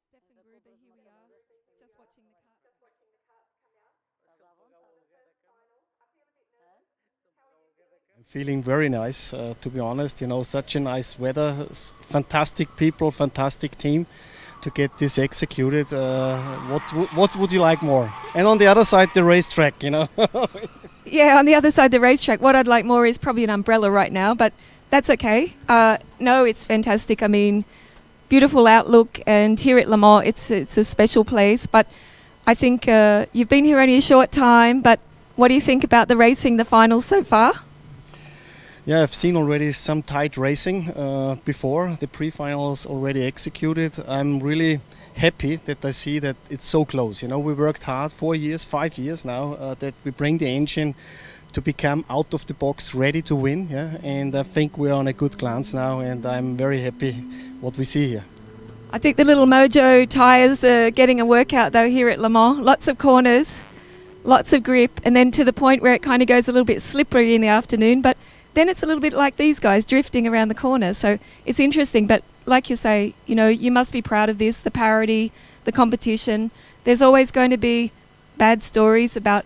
Stefan Gruber, here we are, just watching the kart. I'm feeling very nice, to be honest. You know, such a nice weather, fantastic people, fantastic team to get this executed. What would you like more? And on the other side, the racetrack, you know. Yeah, on the other side, the racetrack. What I'd like more is probably an umbrella right now, but that's okay. No, it's fantastic. I mean, beautiful outlook, and here at Le Mans, it's a special place. But I think you've been here only a short time, but what do you think about the racing, the finals so far? Yeah, I've seen already some tight racing before. The pre-finals already executed. I'm really happy that I see that it's so close. You know, we worked hard 4 years, 5 years now, that we bring the engine to become out of the box ready to win. Yeah, and I think we're on a good glance now, and I'm very happy what we see here. I think the little Mojo tyres are getting a workout though here at Le Mans. Lots of corners, lots of grip, and then to the point where it kind of goes a little bit slippery in the afternoon, but then it's a little bit like these guys drifting around the corner. So it's interesting, but like you say, you know, you must be proud of this, the parity, the competition. There's always going to be bad stories about,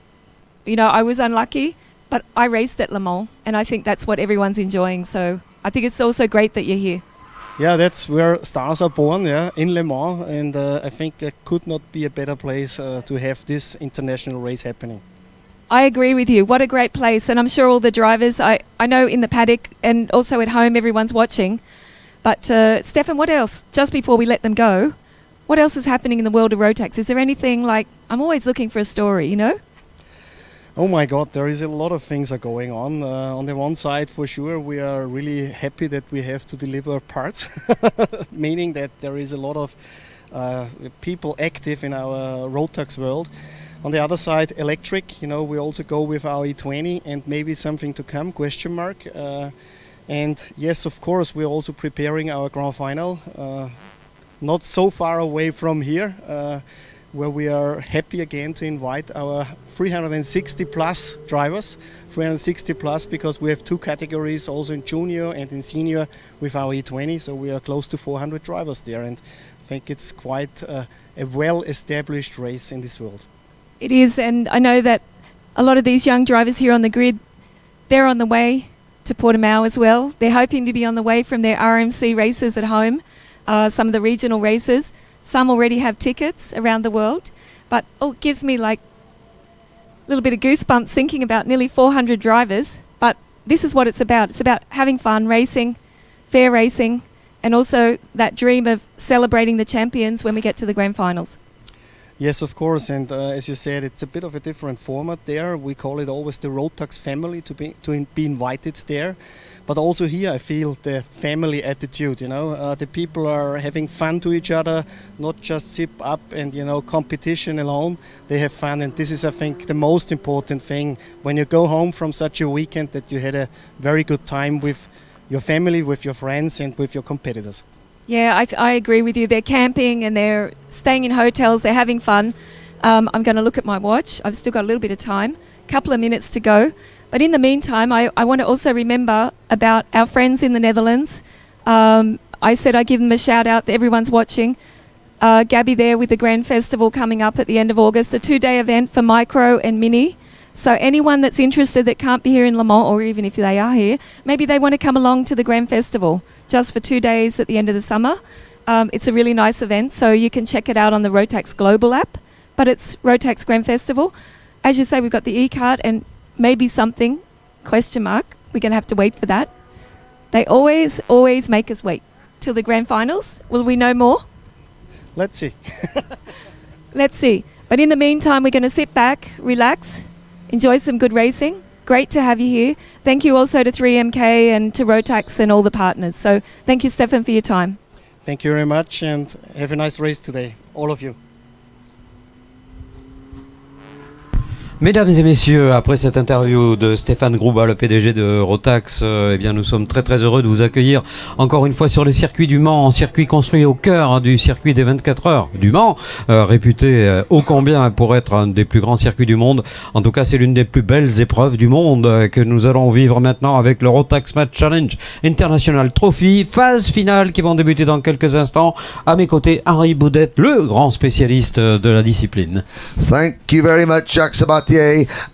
you know, I was unlucky, but I raced at Le Mans, and I think that's what everyone's enjoying. So I think it's also great that you're here. Yeah, that's where stars are born, yeah, in Le Mans, and I think there could not be a better place to have this international race happening. I agree with you. What a great place. And I'm sure all the drivers, I know in the paddock and also at home, everyone's watching. But Stefan, what else? Just before we let them go, what else is happening in the world of Rotax? Is there anything like, I'm always looking for a story, you know? Oh my God, there is a lot of things are going on. On the one side, for sure, we are really happy that we have to deliver parts, meaning that there is a lot of people active in our Rotax world. On the other side, electric, you know, we also go with our E20 and maybe something to come, question mark. And yes, of course, we're also preparing our grand final, not so far away from here, where we are happy again to invite our 360 plus drivers, 360 plus because we have 2 categories also in junior and in senior with our E20, so we are close to 400 drivers there, and I think it's quite a well-established race in this world. It is, and I know that a lot of these young drivers here on the grid, they're on the way to Portimao as well. They're hoping to be on the way from their RMC races at home, some of the regional races. Some already have tickets around the world, but it gives me like a little bit of goosebumps thinking about nearly 400 drivers. But this is what it's about. It's about having fun, racing, fair racing, and also that dream of celebrating the champions when we get to the grand finals. Yes, of course, and as you said, it's a bit of a different format there. We call it always the Rotax family to be invited there. But also here I feel the family attitude, you know, the people are having fun to each other, not just zip up and, you know, competition alone. They have fun, and this is, I think, the most important thing when you go home from such a weekend, that you had a very good time with your family, with your friends and with your competitors. Yeah, I agree with you. They're camping and they're staying in hotels, they're having fun. I'm going to look at my watch. I've still got a little bit of time, a couple of minutes to go. But in the meantime, I want to also remember about our friends in the Netherlands. I said I give them a shout out, everyone's watching. Gabby there with the Grand Festival coming up at the end of August, a 2-day event for micro and mini. So anyone that's interested that can't be here in Le Mans, or even if they are here, maybe they want to come along to the Grand Festival just for 2 days at the end of the summer. It's a really nice event, so you can check it out on the Rotax Global app, but it's Rotax Grand Festival. As you say, we've got the e-kart and maybe something, question mark, we're going to have to wait for that. They always make us wait till the grand finals. Will we know more? Let's see. Let's see. But in the meantime, we're going to sit back, relax, enjoy some good racing, Great to have you here. Thank you also to 3MK and to Rotax and all the partners. So thank you, Stefan, for your time. Thank you very much and have a nice race today, all of you. Mesdames et messieurs, après cette interview de Stéphane Grouba, le PDG de Rotax, eh bien nous sommes très heureux de vous accueillir encore une fois sur le circuit du Mans, circuit construit au cœur du circuit des 24 heures du Mans, réputé ô combien pour être un des plus grands circuits du monde. En tout cas, c'est l'une des plus belles épreuves du monde que nous allons vivre maintenant avec le Rotax Match Challenge International Trophy, phase finale qui vont débuter dans quelques instants. À mes côtés, Henri Boudette, le grand spécialiste de la discipline. Thank you very much, Jacques Sabatier.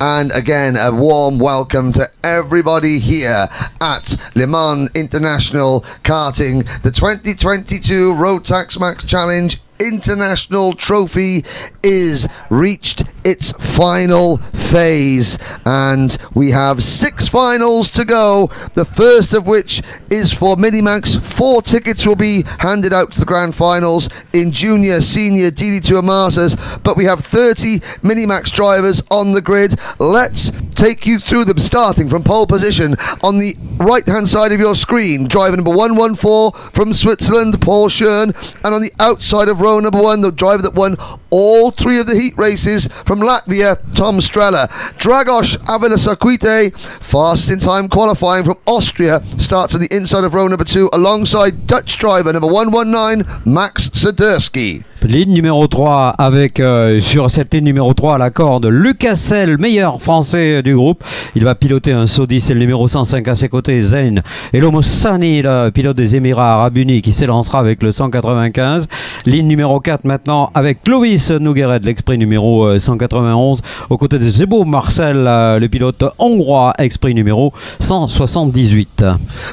And again, a warm welcome to everybody here at Le Mans International Karting, the 2022 Rotax Max Challenge International Trophy is reached its final phase, and we have 6 finals to go, the first of which is for Minimax. 4 tickets will be handed out to the grand finals in junior, senior, DD2 and Masters, but we have 30 Minimax drivers on the grid. Let's take you through them, starting from pole position on the right hand side of your screen. Driver number 114 from Switzerland, Paul Schön, and on the outside of row number 1, the driver that won all 3 of the heat races from Latvia, Tom Streller. Dragos Avila Circuit, fast in time qualifying from Austria, starts on the inside of row number 2 alongside Dutch driver number 119, Max Sederski. Ligne numéro 3 avec sur cette ligne numéro 3 à la corde Lucas Sell, meilleur français du groupe. Il va piloter un Saudi, c'est le numéro 105 à ses côtés. Zayn et Lomosani, le pilote des Émirats Arabes Unis, qui s'élancera avec le 195. Ligne numéro 4 maintenant avec Clovis Nogueret, l'exprès numéro 191, aux côtés de Zebo Marcel, le pilote hongrois, exprès numéro 178.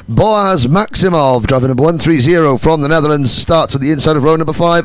Boaz Maximov, driver number 130 from the Netherlands, starts at the inside of row number 5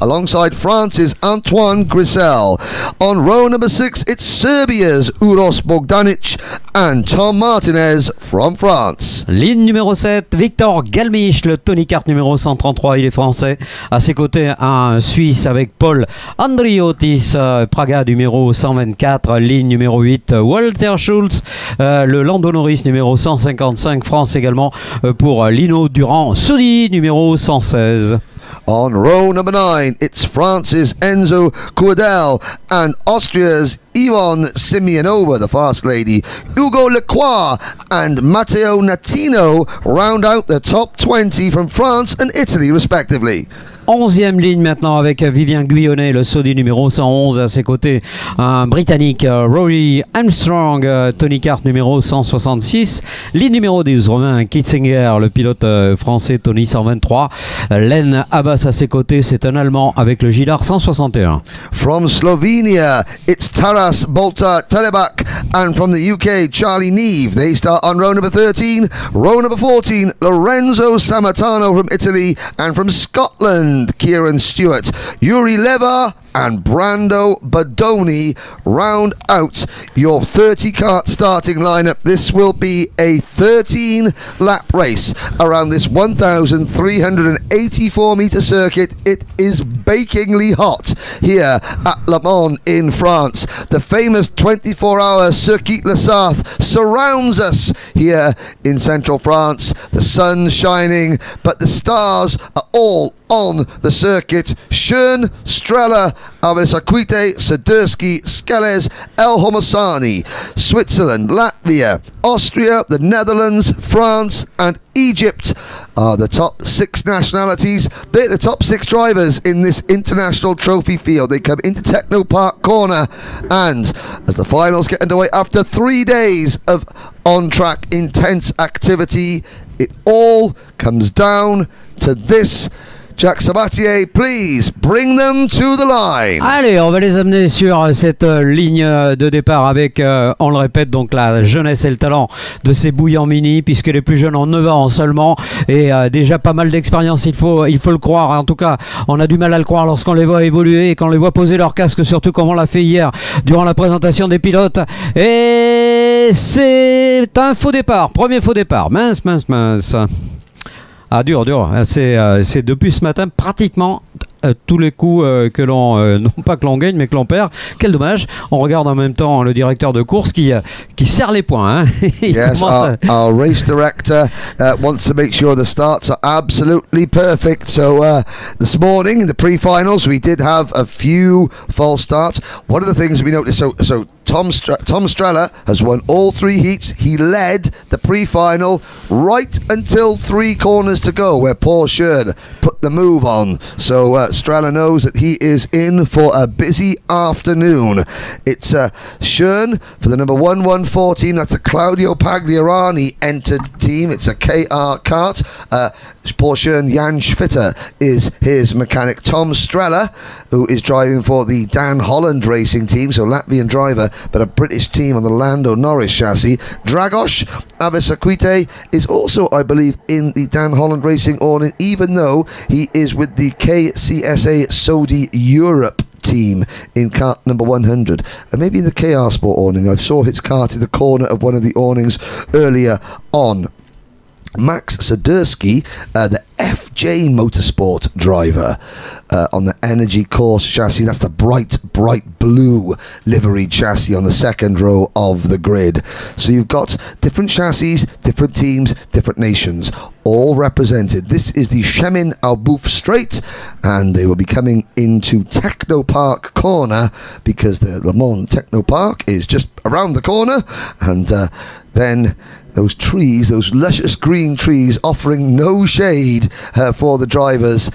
alongside France's Antoine Grisel. On row number 6, it's Serbia's Uros Bogdanic and Tom Martinez from France. Ligne numéro 7, Victor Galmich, le Tony Kart numéro 133, il est français. À ses côtés, un Suisse avec Paul Andriotis, Praga numéro 124. Ligne numéro 8, Walter Schulz, le Lando Norris numéro 155, France également pour Lino Durand, Saudi numéro 116. On row number 9, it's France's Enzo Coudel and Austria's Yvonne Simeonova, the fast lady. Hugo Lecroix and Matteo Natino round out the top 20 from France and Italy respectively. 11e ligne maintenant avec Vivien Guyonnet, le Saudi numéro 111, à ses côtés un Britannique, Rory Armstrong, Tony Kart numéro 166. Ligne numéro 10, Romain Kitzinger, le pilote français, Tony 123. Len Abbas à ses côtés, c'est un Allemand avec le Gillard 161. From Slovenia, it's Taras Bolta Telebak, and from the UK, Charlie Neve. They start on row number 13. Row number 14, Lorenzo Samatano from Italy, and from Scotland, Kieran Stewart. Yuri Leva and Brando Badoni round out your 30 kart starting lineup. This will be a 13 lap race around this 1,384 meter circuit. It is bakingly hot here at Le Mans in France. The famous 24-hour Circuit Le Sarthe surrounds us here in central France. The sun's shining, but the stars are all on the circuit. Schön, Streller, Avila-Circuit, Sederski, Skeles, El Homosani, Switzerland, Latvia, Austria, the Netherlands, France and Egypt are the top 6 nationalities. They're the top 6 drivers in this international trophy field. They come into Techno Park Corner, and as the finals get underway after 3 days of on-track intense activity, it all comes down to this. Jacques Sabatier, please bring them to the line. Allez, on va les amener sur cette ligne de départ avec, on le répète, donc la jeunesse et le talent de ces bouillants mini, puisque les plus jeunes ont 9 ans seulement et déjà pas mal d'expérience, il faut le croire. En tout cas, on a du mal à le croire lorsqu'on les voit évoluer et qu'on les voit poser leur casque, surtout comme on l'a fait hier durant la présentation des pilotes. Et c'est un faux départ, premier faux départ. Mince. Ah, dur. C'est depuis ce matin pratiquement tous les coups que l'on, non pas que l'on gagne, mais que l'on perd. Quel dommage. On regarde en même temps le directeur de course qui serre les poings. Hein. Yes, our race director wants to make sure the starts are absolutely perfect. So this morning in the pre-finals, we did have a few false starts. One of the things we noticed, so Tom Strella has won all 3 heats. He led the pre-final right until 3 corners to go, where Paul Schön put the move on. So Strella knows that he is in for a busy afternoon. It's Schön for the number 114 team. That's a Claudio Pagliarani entered team. It's a kart. Paul Schön, Jan Schwitter is his mechanic. Tom Strella, who is driving for the Dan Holland Racing team, so Latvian driver, but a British team on the Lando Norris chassis. Dragos Avesakite is also, I believe, in the Dan Holland Racing awning, even though he is with the KCSA Saudi Europe team in kart number 100, and maybe in the KR Sport awning. I saw his kart in the corner of one of the awnings earlier on. Max Sadursky, the FJ Motorsport driver on the Energy Course chassis. That's the bright blue livery chassis on the second row of the grid. So you've got different chassis, different teams, different nations, all represented. This is the Chemin Albouf Straight, and they will be coming into Technopark Corner because the Le Mans Technopark is just around the corner, and then those trees, those luscious green trees offering no shade for the drivers,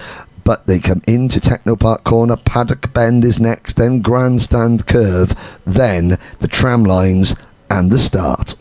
but they come into Technopark Corner. Paddock Bend is next, then Grandstand Curve, then the tram lines and the start.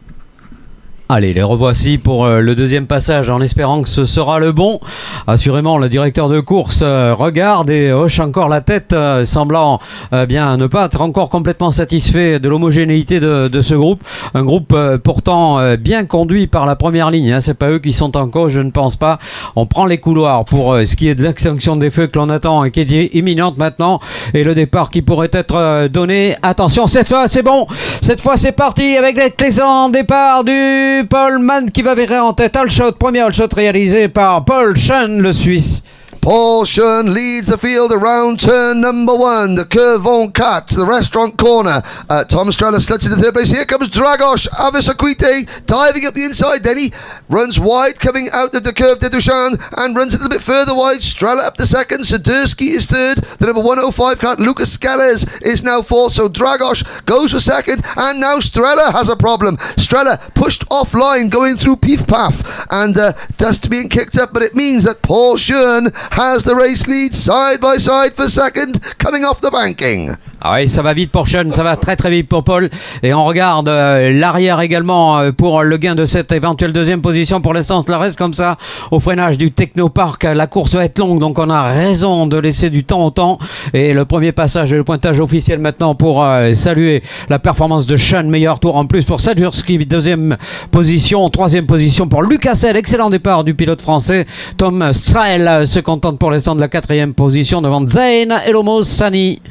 Allez, les revoici pour le deuxième passage, en espérant que ce sera le bon. Assurément, le directeur de course regarde et hoche encore la tête, semblant bien ne pas être encore complètement satisfait de l'homogénéité de ce groupe. Un groupe pourtant bien conduit par la première ligne. Hein. C'est pas eux qui sont en cause, je ne pense pas. On prend les couloirs pour ce qui est de l'extinction des feux que l'on attend et qui est imminente maintenant. Et le départ qui pourrait être donné. Attention, cette fois c'est bon. Cette fois c'est parti avec l'excellent départ du Paul Mann qui va virer en tête. Premier all shot réalisé par Paul Schön, le Suisse. Paul Schön leads the field around turn number 1, the Curve Von Kat, the restaurant corner. Tom Strella sluts into third place. Here comes Dragos Avesakite diving up the inside. Then he runs wide coming out of the Curve de Dushan and runs a little bit further wide. Strella up to second. Sadursky is third. The number 105 kart, Lucas Scales, is now fourth. So Dragos goes for second. And now Strella has a problem. Strella pushed offline going through Pief Paf and dust being kicked up. But it means that Paul Schön has the race lead side by side for second, coming off the banking. Ah oui, ça va vite pour Schön, ça va très très vite pour Paul. Et on regarde l'arrière également pour le gain de cette éventuelle deuxième position. Pour l'instant, cela reste comme ça au freinage du Technopark. La course va être longue, donc on a raison de laisser du temps au temps. Et le premier passage et le pointage officiel maintenant pour saluer la performance de Schön. Meilleur tour en plus pour Sadursky, deuxième position. Troisième position pour Lucas Scales. Excellent départ du pilote français. Tom Strella se contente pour l'instant de la quatrième position devant Zayn Elomos Sani.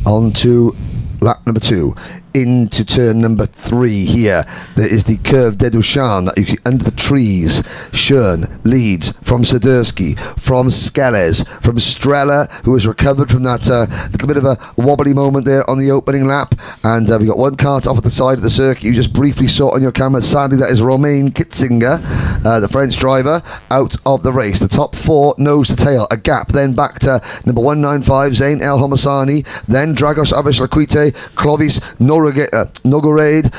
On to lap number 2. Into turn number 3 here. There is the Curve de Dushan you see under the trees. Schön leads from Sadursky, from Scales, from Strella, who has recovered from that little bit of a wobbly moment there on the opening lap. And we got one kart off at the side of the circuit. You just briefly saw it on your camera. Sadly, that is Romain Kitzinger, the French driver, out of the race. The top 4 nose to tail. A gap, then back to number 195, Zayn El Homasani, then Dragos Avesakite, Clovis Nogoraid,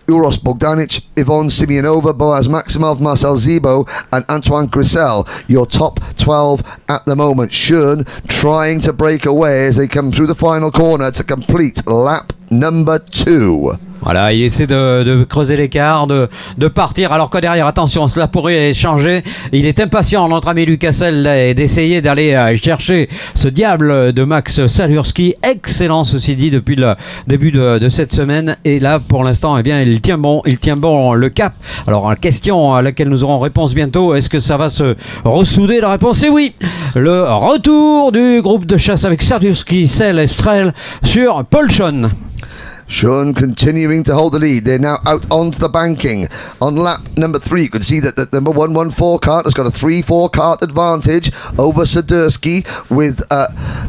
Uros Bogdanic, Yvonne Simeonova, Boaz Maximov, Marcel Zibo and Antoine Grissel, your top 12 at the moment. Schön trying to break away as they come through the final corner to complete lap number 2. Voilà, il essaie de creuser l'écart, de partir, alors que derrière, attention, cela pourrait changer. Il est impatient, notre ami Lucas Scales, d'essayer d'aller chercher ce diable de Max Sadursky. Excellent, ceci dit, depuis le début de cette semaine. Et là, pour l'instant, eh bien, il tient bon le cap. Alors, la question à laquelle nous aurons réponse bientôt, est-ce que ça va se ressouder? La réponse est oui. Le retour du groupe de chasse avec Sadursky, Scales et Strel sur Paul Schön. Sean continuing to hold the lead. They're now out onto the banking. On lap number 3, you can see that the number 114 kart has got a 3-4 kart advantage over Sadurski, with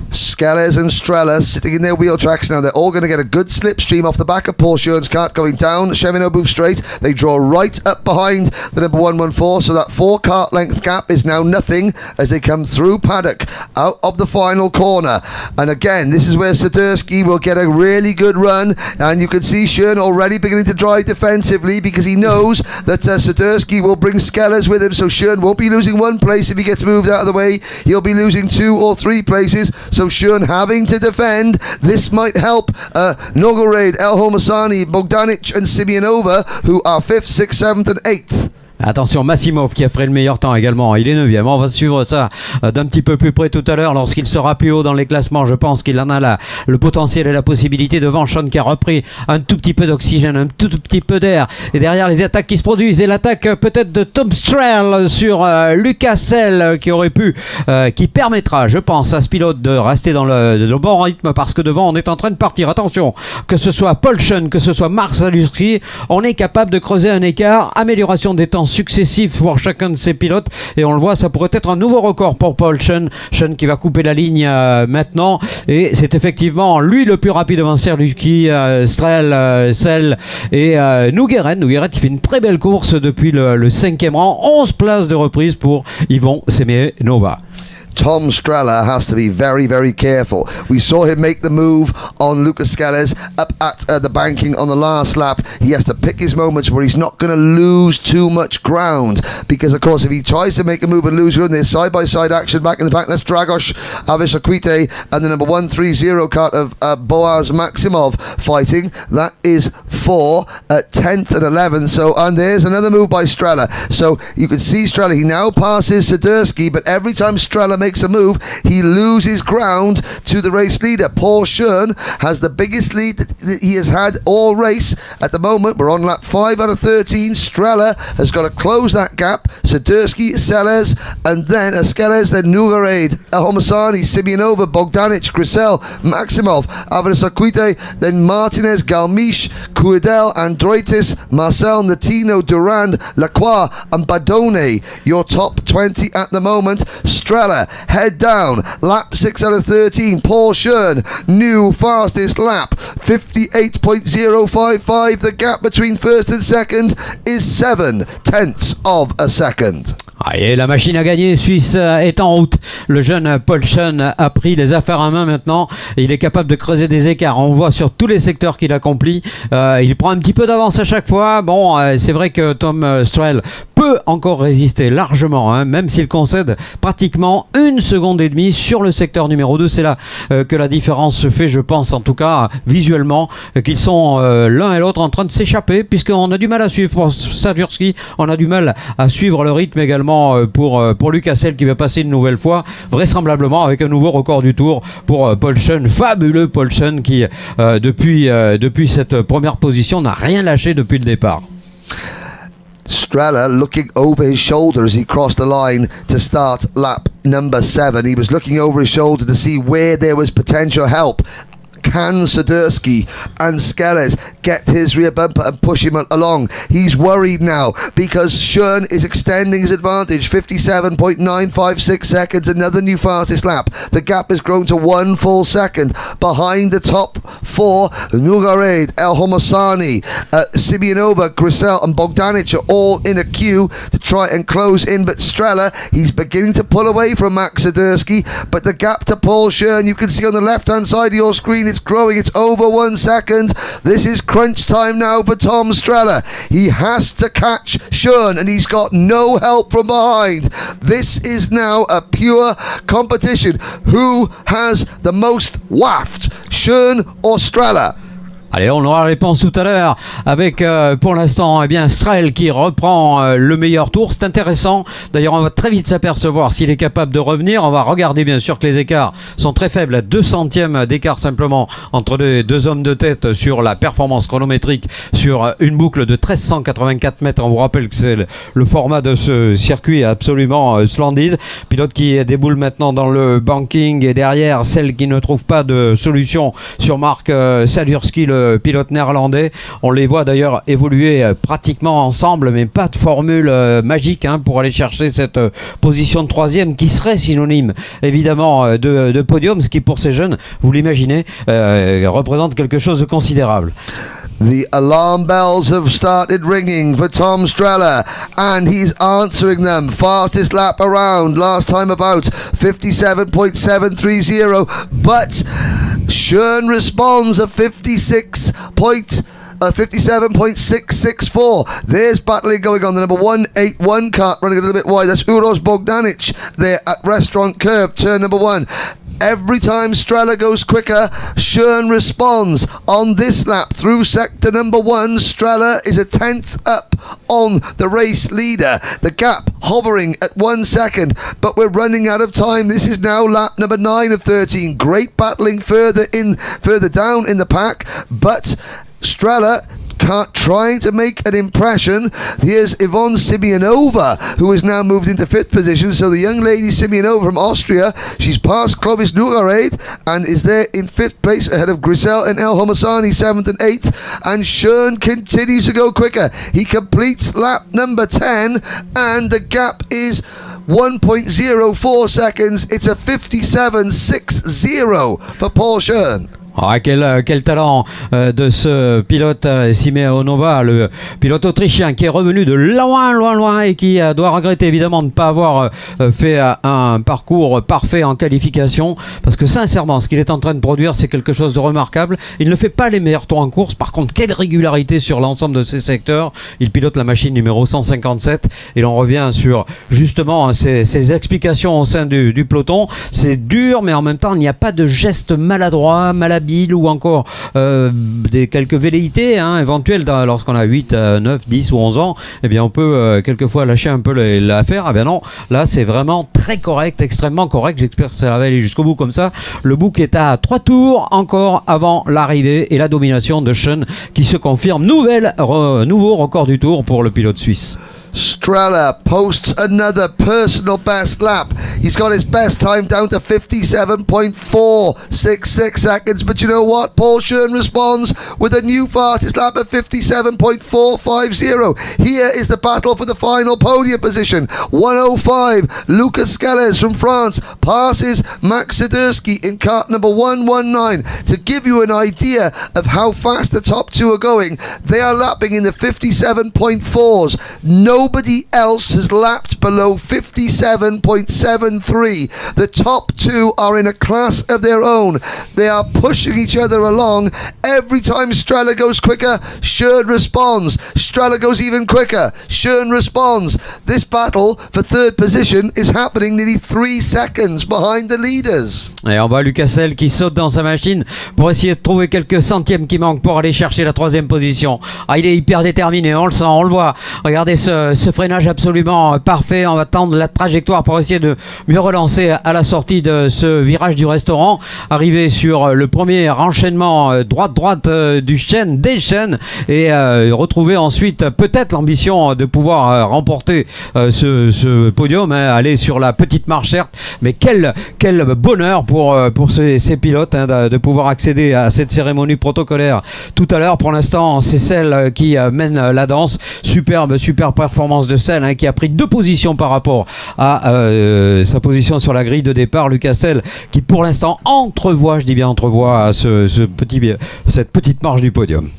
Skeles and Strella sitting in their wheel tracks. Now they're all going to get a good slipstream off the back of Paul Sean's kart going down Shevinobu straight. They draw right up behind the number 114, so that 4 kart length gap is now nothing as they come through paddock out of the final corner. And again, this is where Sadurski will get a really good run, and you can see Sean already beginning to drive defensively because he knows that Sadurski will bring Skeles with him, so Sean won't be losing 1 place if he gets moved out of the way. He'll be losing 2 or 3 places, so Sean having to defend. This might help Nogorade, El Homasani, Bogdanic and Simeonova, who are 5th, 6th, 7th and 8th. Attention, Massimov qui a fait le meilleur temps également, il est 9e. On va suivre ça d'un petit peu plus près tout à l'heure lorsqu'il sera plus haut dans les classements. Je pense qu'il en a le potentiel et la possibilité devant Sean qui a repris un tout petit peu d'oxygène, un tout petit peu d'air. Et derrière les attaques qui se produisent, et l'attaque peut-être de Tom Strell sur Lucas Selle qui permettra, je pense, à ce pilote de rester dans le bon rythme, parce que devant on est en train de partir. Attention, que ce soit Paul Sean, que ce soit Marc Salustri, on est capable de creuser un écart, amélioration des temps successifs pour chacun de ces pilotes, et on le voit, ça pourrait être un nouveau record pour Paul Sean qui va couper la ligne maintenant, et c'est effectivement lui le plus rapide devant Serluki, Strel, Selle et Nougeret qui fait une très belle course depuis le 5e rang. 11 places de reprise pour Yvon Semenova. Tom Strella has to be very, very careful. We saw him make the move on Lucas Skeles up at the banking on the last lap. He has to pick his moments where he's not going to lose too much ground, because of course if he tries to make a move and lose ground, there's side-by-side action back in the back. That's Dragos Avisaquite and the number 130 kart of Boaz Maximov fighting. That is for 10th and 11th. So, and there's another move by Strella. So you can see Strella, he now passes Sadurski, but every time Strella makes a move, he loses ground to the race leader. Paul Sean has the biggest lead that he has had all race. At the moment, we're on lap 5 out of 13. Strella has got to close that gap. Sadurski, Skeles, and then Skeles, then Nougorade, Homasani, Simeonova, Bogdanic, Grisel, Maximov, Avrasaquite, then Martinez, Galmiche, Cuidel, Androitis, Marcel, Natino, Durand, Lacroix, and Badone. Your top 20 at the moment. Strella, head down, lap 6 out of 13. Paul Sean, new fastest lap, 58.055. The gap between first and second is 7/10 of a second. Et la machine à gagner suisse est en route. Le jeune Paul Sean a pris les affaires en main maintenant. Il est capable de creuser des écarts. On voit sur tous les secteurs qu'il accomplit. Il prend un petit peu d'avance à chaque fois. Bon, c'est vrai que Tom Strell peut encore résister largement, hein, même s'il concède pratiquement 1,5 secondes sur le secteur numéro 2. C'est là que la différence se fait, je pense, en tout cas visuellement, qu'ils sont l'un et l'autre en train de s'échapper, puisqu'on a du mal à suivre pour Sadurski, on a du mal à suivre le rythme également pour Lucas Selle, qui va passer une nouvelle fois, vraisemblablement avec un nouveau record du tour pour Paul Sean. Fabuleux Paul Sean qui depuis cette première position n'a rien lâché depuis le départ. Strella looking over his shoulder as he crossed the line to start lap number 7. He was looking over his shoulder to see where there was potential help. Can Sadurski and Skeles get his rear bumper and push him along? He's worried now because Sean is extending his advantage, 57.956 seconds, another new fastest lap. The gap has grown to 1 full second behind the top 4. Nougorade, El Homasani, Simeonova, Grisel and Bogdanic are all in a queue to try and close in, but Strella, he's beginning to pull away from Max Sadurski, but the gap to Paul Sean, you can see on the left hand side of your screen, it's growing, it's over 1 second. This is crunch time now for Tom Strella. He has to catch Sean and he's got no help from behind. This is now a pure competition. Who has the most waft, Sean or Strella? Allez, on aura la réponse tout à l'heure avec pour l'instant Strell qui reprend le meilleur tour. C'est intéressant. D'ailleurs, on va très vite s'apercevoir s'il est capable de revenir. On va regarder bien sûr que les écarts sont très faibles, à 2 centièmes d'écart simplement entre les deux hommes de tête sur la performance chronométrique sur une boucle de 1384 mètres. On vous rappelle que c'est le format de ce circuit absolument splendide. Pilote qui déboule maintenant dans le banking, et derrière celle qui ne trouve pas de solution sur Marc Sadurski, le le pilote néerlandais. On les voit d'ailleurs évoluer pratiquement ensemble, mais pas de formule magique pour aller chercher cette position de troisième qui serait synonyme évidemment de podium, ce qui pour ces jeunes, vous l'imaginez, représente quelque chose de considérable. The alarm bells have started ringing for Tom Streller, and he's answering them. Fastest lap around, last time about 57.730, but Schön responds at 57.664. There's battling going on. The number 181 kart running a little bit wide. That's Uros Bogdanic there at Restaurant Curve, turn number 1. Every time Streller goes quicker, Schön responds. On this lap through sector number 1, Streller is a tenth up on the race leader. The gap hovering at 1 second, but we're running out of time. This is now lap number 9 of 13. Great battling further down in the pack, but Streller trying to make an impression. Here's Yvonne Simeonova, who has now moved into 5th position. So the young lady Simeonova from Austria, she's passed Clovis Nugared and is there in 5th place ahead of Grisel and El Homasani, 7th and 8th. And Schön continues to go quicker. He completes lap number 10 and the gap is 1.04 seconds. It's a 57.60 for Paul Schön. Ah, quel talent de ce pilote Simeonova, le pilote autrichien qui est revenu de loin et qui doit regretter évidemment de ne pas avoir fait un parcours parfait en qualification, parce que sincèrement ce qu'il est en train de produire c'est quelque chose de remarquable. Il ne fait pas les meilleurs tours en course, par contre quelle régularité sur l'ensemble de ces secteurs. Il pilote la machine numéro 157 et l'on revient sur justement ces explications au sein du peloton. C'est dur mais en même temps il n'y a pas de gestes maladroits, malhabiles ou encore quelques velléités éventuelles lorsqu'on a 8, 9, 10 ou 11 ans. Eh bien on peut quelquefois lâcher un peu l'affaire. Ah bien non, là c'est vraiment très correct, extrêmement correct. J'espère que ça va aller jusqu'au bout comme ça. Le bouc est à 3 tours encore avant l'arrivée et la domination de Schön qui se confirme. Nouveau record du tour pour le pilote suisse. Streller posts another personal best lap. He's got his best time down to 57.466 seconds. But you know what? Paul Schön responds with a new fastest lap of 57.450. Here is the battle for the final podium position. 105, Lucas Skelles from France passes Max Sidursky in kart number 119. To give you an idea of how fast the top two are going, they are lapping in the 57.4s. Nobody else has lapped below 57.73. The top two are in a class of their own. They are pushing each other along. Every time Streller goes quicker, Schön responds. Streller goes even quicker. Schön responds. This battle for third position is happening nearly 3 seconds behind the leaders. Et on voit Lucasel qui saute dans sa machine pour essayer de trouver quelques centièmes qui manquent pour aller chercher la 3e position. Ah, il est hyper déterminé, on le sent, on le voit. Regardez ce freinage absolument parfait. On va tendre la trajectoire pour essayer de mieux relancer à la sortie de ce virage du restaurant. Arriver sur le premier enchaînement droite des chaînes et retrouver ensuite peut-être l'ambition de pouvoir remporter ce podium, aller sur la petite marche certes, mais quel bonheur pour ces pilotes de pouvoir accéder à cette cérémonie protocolaire tout à l'heure. Pour l'instant c'est celle qui mène la danse. Super performance de celle qui a pris 2 positions par rapport à sa position sur la grille de départ. Lucas Selle qui pour l'instant entrevoit, je dis bien entrevoit, cette petite marche du podium.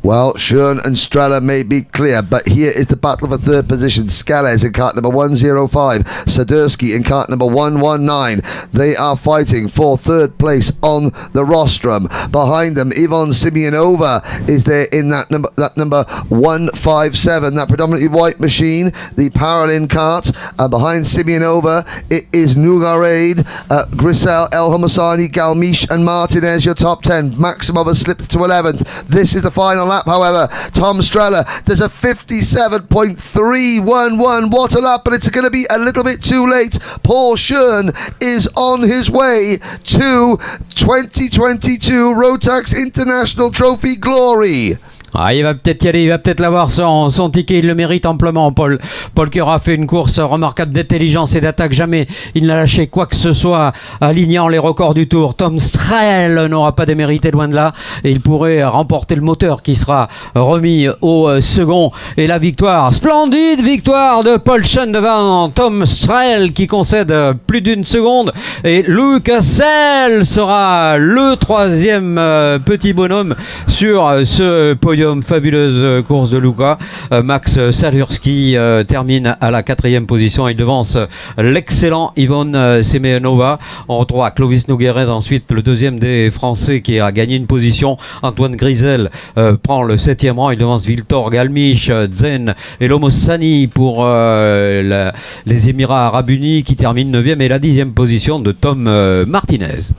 Well, Schön and Streller may be clear, but here is the battle for third position. Skales in kart number 105, Sidursky in kart number 119. They are fighting for third place on the rostrum. Behind them, Yvonne Simeonova is there in that number 157, that predominantly white machine, the Paralin kart. Behind Simeonova, it is Nugared, Grisel, El Homasani, Galmiche and Martinez, your top 10. Maximov has slipped to 11th. This is the final lap, however. Tom Streller does a 57.311. What a lap, but it's going to be a little bit too late. Paul Schön is on his way to 2022 Rotax International Trophy glory. Ah, il va peut-être y aller, il va peut-être l'avoir son ticket, il le mérite amplement, Paul. Paul qui aura fait une course remarquable d'intelligence et d'attaque, jamais il n'a lâché quoi que ce soit, alignant les records du tour. Tom Strel n'aura pas démérité, loin de là, et il pourrait remporter le moteur qui sera remis au second. Et la victoire, splendide victoire de Paul Chen devant Tom Strel qui concède plus d'une seconde. Et Lucas Sell sera le troisième petit bonhomme sur ce podium. Fabuleuse course de Luca. Max Salurski termine à la 4e position. Il devance l'excellent Yvonne Semenova. On retrouve Clovis Nogueret ensuite, le deuxième des Français qui a gagné une position. Antoine Grisel prend le 7e rang. Il devance Victor Galmich, Zen et Lomosani pour les Émirats Arabes Unis qui termine 9e, et la 10e position de Tom Martinez.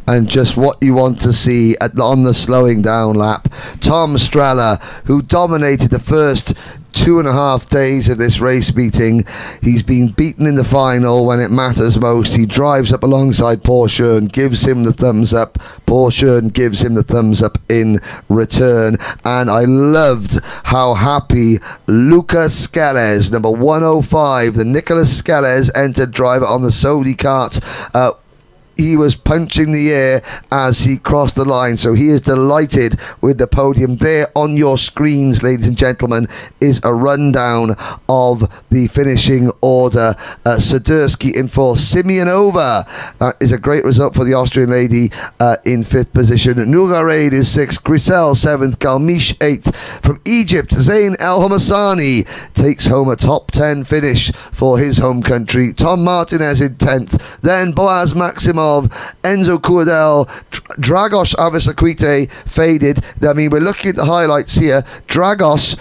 And just what you want to see on the slowing down lap, Tom Strella, who dominated the first 2.5 days of this race meeting. He's been beaten in the final when it matters most. He drives up alongside Porsche and gives him the thumbs up. Porsche gives him the thumbs up in return. And I loved how happy Lucas Skeles, number 105, the Nicholas Skeles entered driver on the Saudi kart. He was punching the air as he crossed the line, so he is delighted with the podium. There on your screens, ladies and gentlemen, is a rundown of the finishing order. Sadursky in 4th, Simeonova, that is a great result for the Austrian lady, in 5th position. Nougareid is 6th, Grisel 7th, Galmish 8th. From Egypt, Zain El Homassani takes home a top 10 finish for his home country. Tom Martinez in 10th, then Boaz Maximov, Enzo Cordell, Dragos Avisaquite faded. I mean, we're looking at the highlights here. Dragos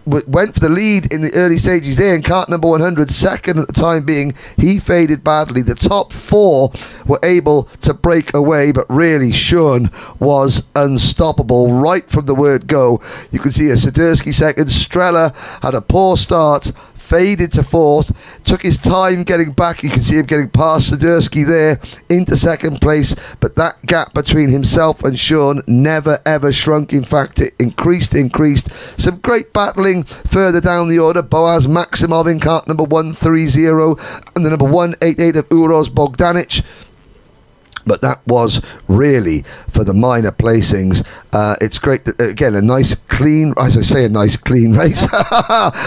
went for the lead in the early stages there in kart number 100, second at the time being. He faded badly. The top 4 were able to break away, but really Sean was unstoppable right from the word go. You can see a Sadursky second. Strella had a poor start, faded to 4th, took his time getting back. You can see him getting past Sadursky there into 2nd place, but that gap between himself and Sean never ever shrunk. In fact, it increased. Some great battling further down the order. Boaz Maximov in kart number 130 and the number 188 of Uros Bogdanic. But that was really for the minor placings. It's great that, again, a nice clean race.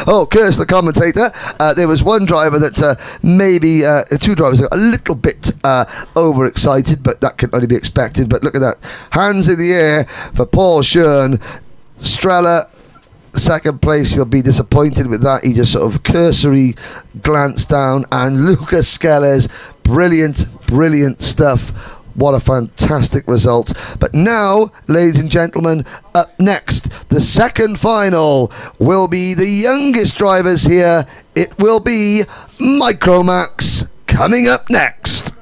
Oh, curse the commentator. There was one driver that maybe two drivers got a little bit overexcited, but that can only be expected. But look at that, hands in the air for Paul Schoen. Strella, 2nd place. He'll be disappointed with that. He just sort of cursory glanced down. And Lucas Skeles, brilliant stuff. What a fantastic result. But now, ladies and gentlemen, up next, the second final will be the youngest drivers here. It will be Micromax coming up next.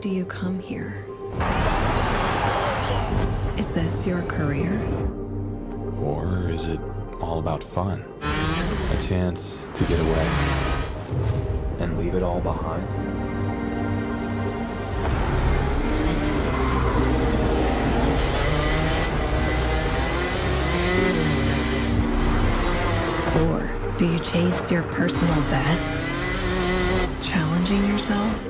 do you come here? Is this your career? Or is it all about fun? A chance to get away and leave it all behind? Or do you chase your personal best? Challenging yourself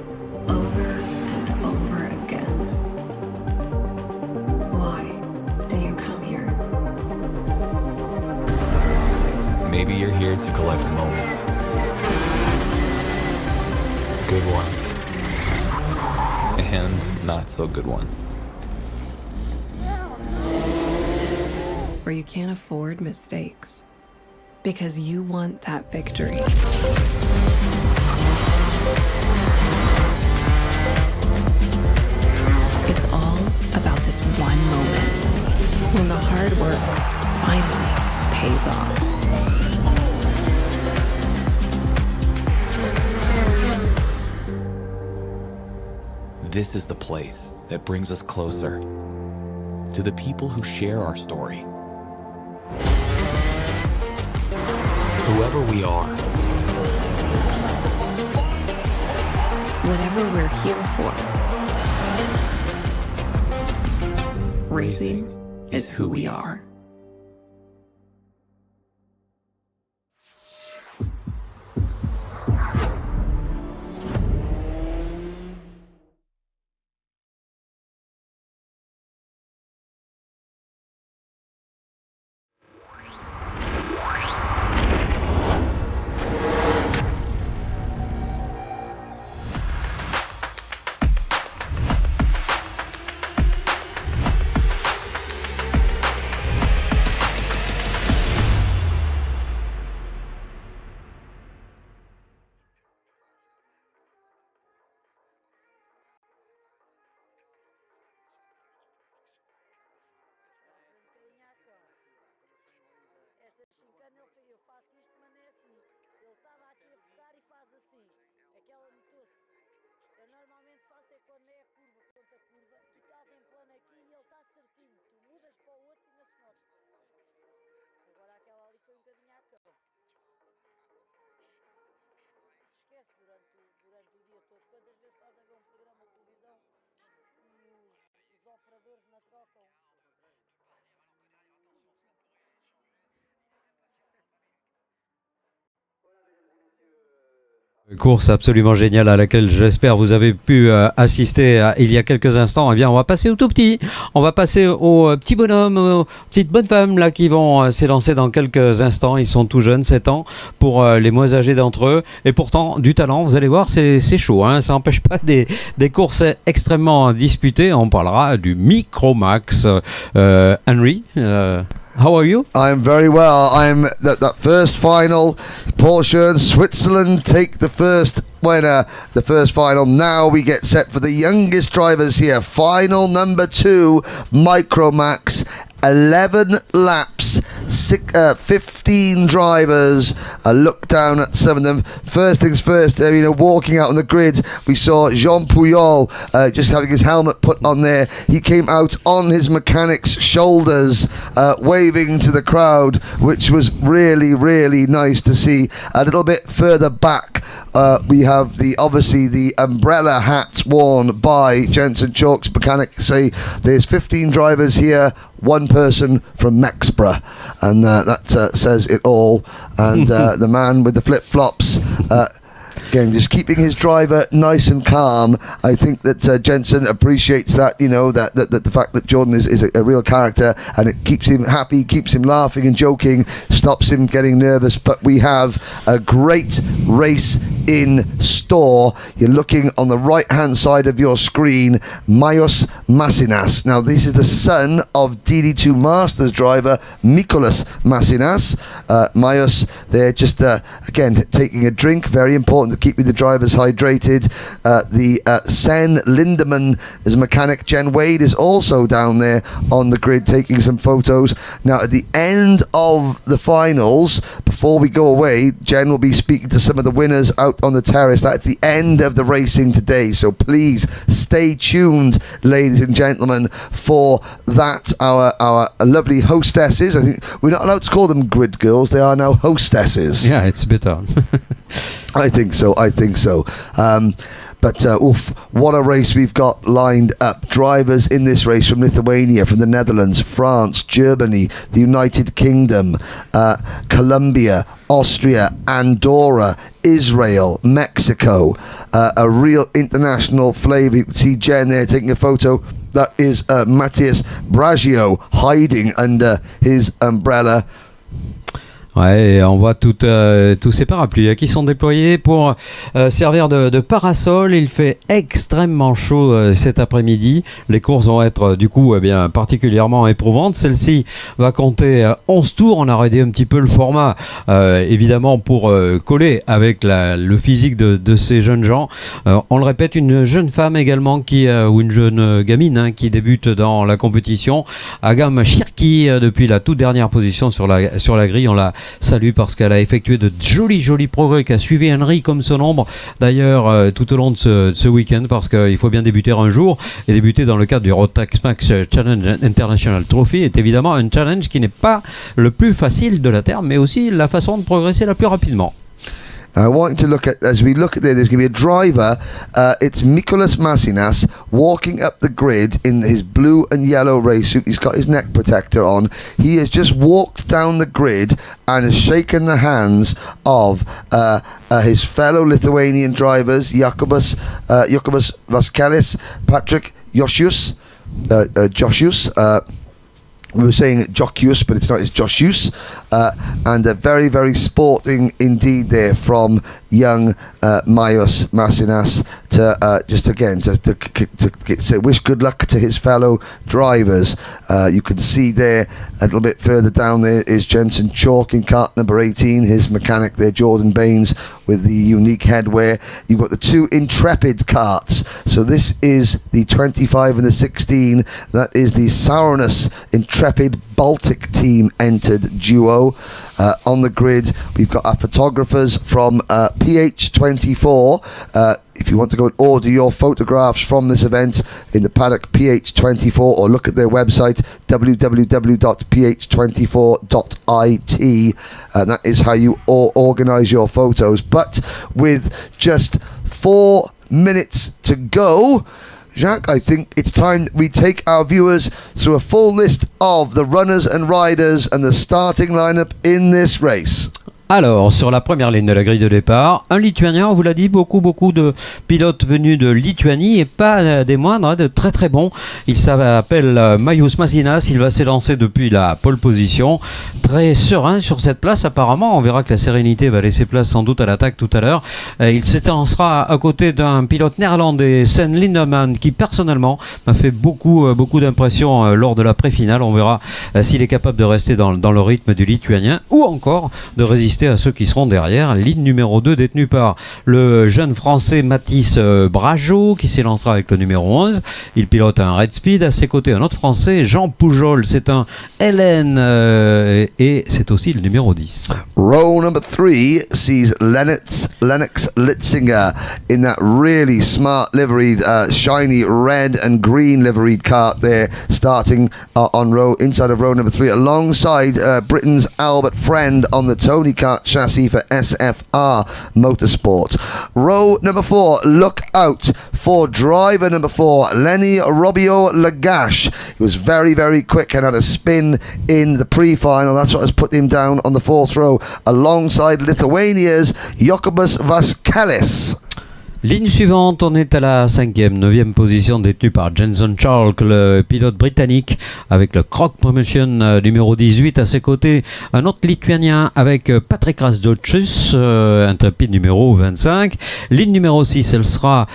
over and over again. Why do you come here? Maybe you're here to collect moments. Good ones. And not so good ones. Or you can't afford mistakes because you want that victory. It's all about this one moment when the hard work finally pays off. This is the place that brings us closer to the people who share our story. Whoever we are, Whatever we're here for, racing is who we are. Course absolument géniale à laquelle j'espère vous avez pu assister il y a quelques instants. Eh bien, on va passer au tout petit. On va passer aux petits bonhommes, aux petites bonnes femmes là qui vont s'élancer dans quelques instants. Ils sont tout jeunes, 7 ans pour les moins âgés d'entre eux. Et pourtant, du talent, vous allez voir, c'est chaud. Hein. Ça n'empêche pas des courses extrêmement disputées. On parlera du Micromax. Henry, how are you? I'm very well. I'm that first final. Porsche and Switzerland take the first winner, the first final. Now we get set for the youngest drivers here. Final number 2, Micromax. 11 laps, 15 drivers. Look down at some of them. First things first, walking out on the grid, we saw Jean Puyol just having his helmet put on there. He came out on his mechanic's shoulders, waving to the crowd, which was really, really nice to see. A little bit further back, we have obviously the umbrella hats worn by Jensen Chalk's mechanic. Say there's 15 drivers here, one person from Mexborough, and that says it all. And the man with the flip-flops, again, just keeping his driver nice and calm. I think that Jensen appreciates that, that the fact that Jordan is a real character, and it keeps him happy, keeps him laughing and joking, stops him getting nervous. But we have a great race in store. You're looking on the right hand side of your screen, Myos Massinas. Now this is the son of DD2 Masters driver Mikolas Massinas. Myos there just again taking a drink, very important to keeping the drivers hydrated. Sen Lindemann is a mechanic. Jen Wade is also down there on the grid taking some photos. Now at the end of the finals, before we go away, Jen will be speaking to some of the winners out out on the terrace. That's the end of the racing today. So please stay tuned, ladies and gentlemen, for that. Our lovely hostesses. I think we're not allowed to call them grid girls. They are now hostesses. Yeah, it's better. I think so. But what a race we've got lined up. Drivers in this race from Lithuania, from the Netherlands, France, Germany, the United Kingdom, Colombia, Austria, Andorra, Israel, Mexico. A real international flavour. You can see Jen there taking a photo. That is Matthias Bragio hiding under his umbrella. Ouais, on voit tous ces parapluies qui sont déployés pour servir de parasol. Il fait extrêmement chaud cet après-midi. Les courses vont être du coup particulièrement éprouvantes. Celle-ci va compter 11 tours. On a réduit un petit peu le format évidemment pour coller avec le physique de ces jeunes gens. On le répète, une jeune femme également ou une jeune gamine qui débute dans la compétition. Agam Shirki depuis la toute dernière position sur la grille. On la salue parce qu'elle a effectué de jolis progrès, qui a suivi Henry comme son ombre d'ailleurs tout au long de ce week-end, parce qu'il faut bien débuter un jour, et débuter dans le cadre du Rotax Max Challenge International Trophy est évidemment un challenge qui n'est pas le plus facile de la terre, mais aussi la façon de progresser la plus rapidement. I want you to look at, as we look at there's going to be a driver, it's Mikolas Masinas walking up the grid in his blue and yellow race suit. He's got his neck protector on. He has just walked down the grid and has shaken the hands of his fellow Lithuanian drivers, Jokubas Vaskelis, Patrick Josius, we were saying Jokius, but it's not, it's Josius. And a very sporting indeed there from young Mayos Masinas to just again to say wish good luck to his fellow drivers. You can see there a little bit further down there is Jensen Chalk in kart number 18, his mechanic there, Jordan Baines, with the unique headwear. You've got the two Intrepid karts. So this is the 25 and the 16. That is the Sourness Intrepid Baltic team entered duo. On the grid, we've got our photographers from PH24. If you want to go and order your photographs from this event in the paddock, PH24, or look at their website, www.ph24.it, and that is how you organise your photos. But with just 4 minutes to go, Jacques, I think it's time that we take our viewers through a full list of the runners and riders and the starting lineup in this race. Alors, sur la première ligne de la grille de départ, un Lituanien, on vous l'a dit, beaucoup de pilotes venus de Lituanie, et pas des moindres, de très bons. Il s'appelle Mayus Masinas, il va s'élancer depuis la pole position, très serein sur cette place apparemment. On verra que la sérénité va laisser place sans doute à l'attaque tout à l'heure. Il s'élancera à côté d'un pilote néerlandais, Sven Lindemann, qui personnellement m'a fait beaucoup d'impression lors de la pré-finale. On verra s'il est capable de rester dans le rythme du Lituanien, ou encore de résister à ceux qui seront derrière. Ligne numéro 2 détenue par le jeune français Mathis Bragio, qui s'élancera avec le numéro 11. Il pilote un Red Speed. À ses côtés, un autre français, Jean Poujol, c'est un LN et c'est aussi le numéro 10. Row number 3 sees Lennox Litzinger in that really smart liveried, shiny red and green liveried kart there, starting inside of row number 3 alongside Britain's Albert Friend on the Tony kart chassis for SFR Motorsport. Row number 4, look out for driver number 4, Lenny Robio Lagash. He was very quick and had a spin in the pre-final. That's what has put him down on the 4th row alongside Lithuania's Jokubas Vaskelis. Ligne suivante, on est à la 9e position détenue par Jensen Chalk, le pilote britannique, avec le Croc Promotion numéro 18. À ses côtés, un autre Lituanien avec Patrick Rasdocius, Intrepid numéro 25. Ligne numéro 6, elle sera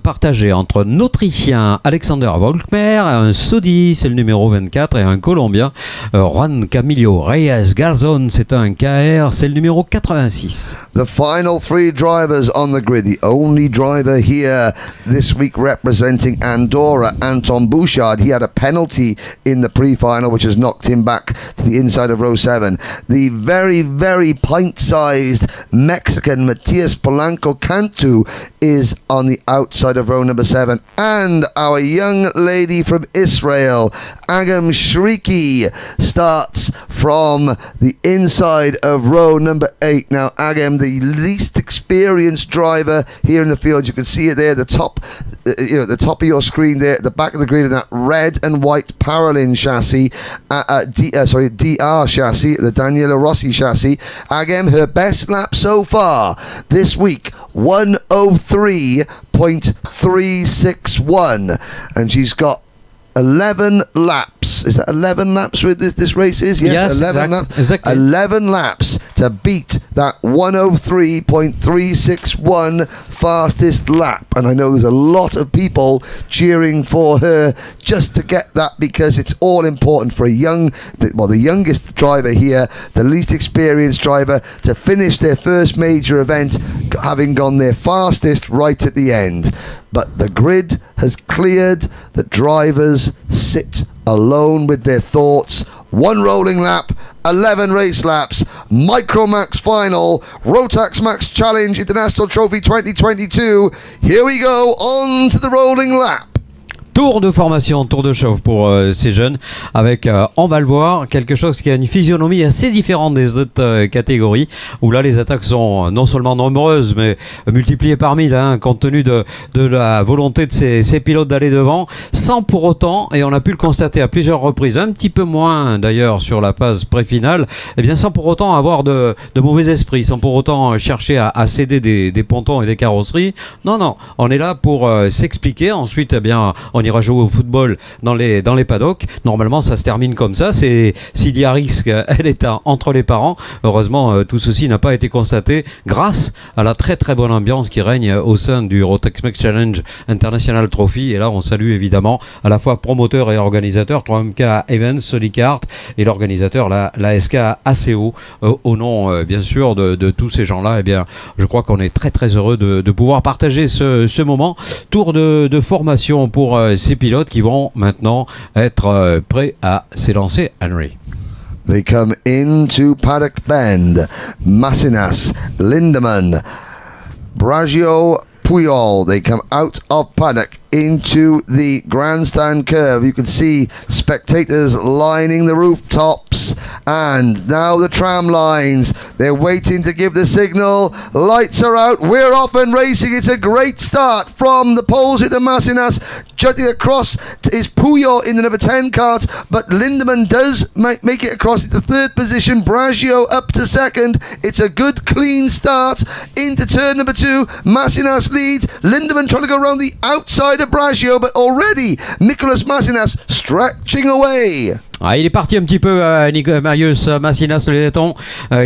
partagée entre un Autrichien, Alexander Volkmer, un Saudi, c'est le numéro 24, et un Colombien, Juan Camilo Reyes Garzón, c'est un KR, c'est le numéro 86. The final 3 drivers on the grid, the only driver here this week representing Andorra, Anton Bouchard. He had a penalty in the pre-final which has knocked him back to the inside of row 7. The very, very pint-sized Mexican Matias Polanco Cantu is on the outside of row number 7. And our young lady from Israel, Agam Shriki, starts from the inside of row number 8. Now, Agam, the least experienced driver here in the field. You can see it there, the top, the top of your screen there, at the back of the grid, in that red and white Paralin chassis, DR chassis, the Daniela Rossi chassis. Agam, her best lap so far this week, 103.361, and she's got 11 laps. Is that 11 laps with this race is? Yes, 11 laps. Exactly. 11 laps to beat that 103.361 fastest lap. And I know there's a lot of people cheering for her just to get that, because it's all important for the youngest driver here, the least experienced driver, to finish their first major event having gone their fastest right at the end. But the grid has cleared. The drivers sit alone with their thoughts. 1 rolling lap, 11 race laps, Micromax final, Rotax Max Challenge International Trophy 2022. Here we go, on to the rolling lap. Tour de formation, tour de chauffe pour ces jeunes, avec, on va le voir, quelque chose qui a une physionomie assez différente des autres catégories, où là les attaques sont non seulement nombreuses, mais multipliées par 1000, compte tenu de la volonté de ces pilotes d'aller devant, sans pour autant, et on a pu le constater à plusieurs reprises, un petit peu moins d'ailleurs sur la phase pré-finale, et bien sans pour autant avoir de mauvais esprit, sans pour autant chercher à céder des pontons et des carrosseries. Non, on est là pour s'expliquer. Ensuite, eh bien, on ira jouer au football dans les paddocks. Normalement, ça se termine comme ça. S'il y a risque, elle est entre les parents. Heureusement, tout ceci n'a pas été constaté grâce à la très très bonne ambiance qui règne au sein du Rotax Max Challenge International Trophy. Et là, on salue évidemment à la fois promoteur et organisateur, 3MK Events, Solicart, et l'organisateur, la SK ACO, au nom bien sûr de tous ces gens-là. Eh bien, je crois qu'on est très très heureux de pouvoir partager ce moment. Tour de formation pour ces pilotes qui vont maintenant être prêts à s'élancer. Henry. They come into Paddock Bend. Massinas, Lindemann, Bragio, Puyol. They come out of paddock into the grandstand curve. You can see spectators lining the rooftops, and now the tram lines. They're waiting to give the signal. Lights are out. We're off and racing. It's a great start from the poles at the Massinas. Jutting across is Puyol in the number 10 kart, but Lindemann does make it across into third position. Bragio up to second. It's a good clean start into turn number 2. Massinas leads. Lindemann trying to go around the outside of Bragio, but already Nicolas Massinas stretching away. Il est parti un petit peu, Marius Massinas, le Letton,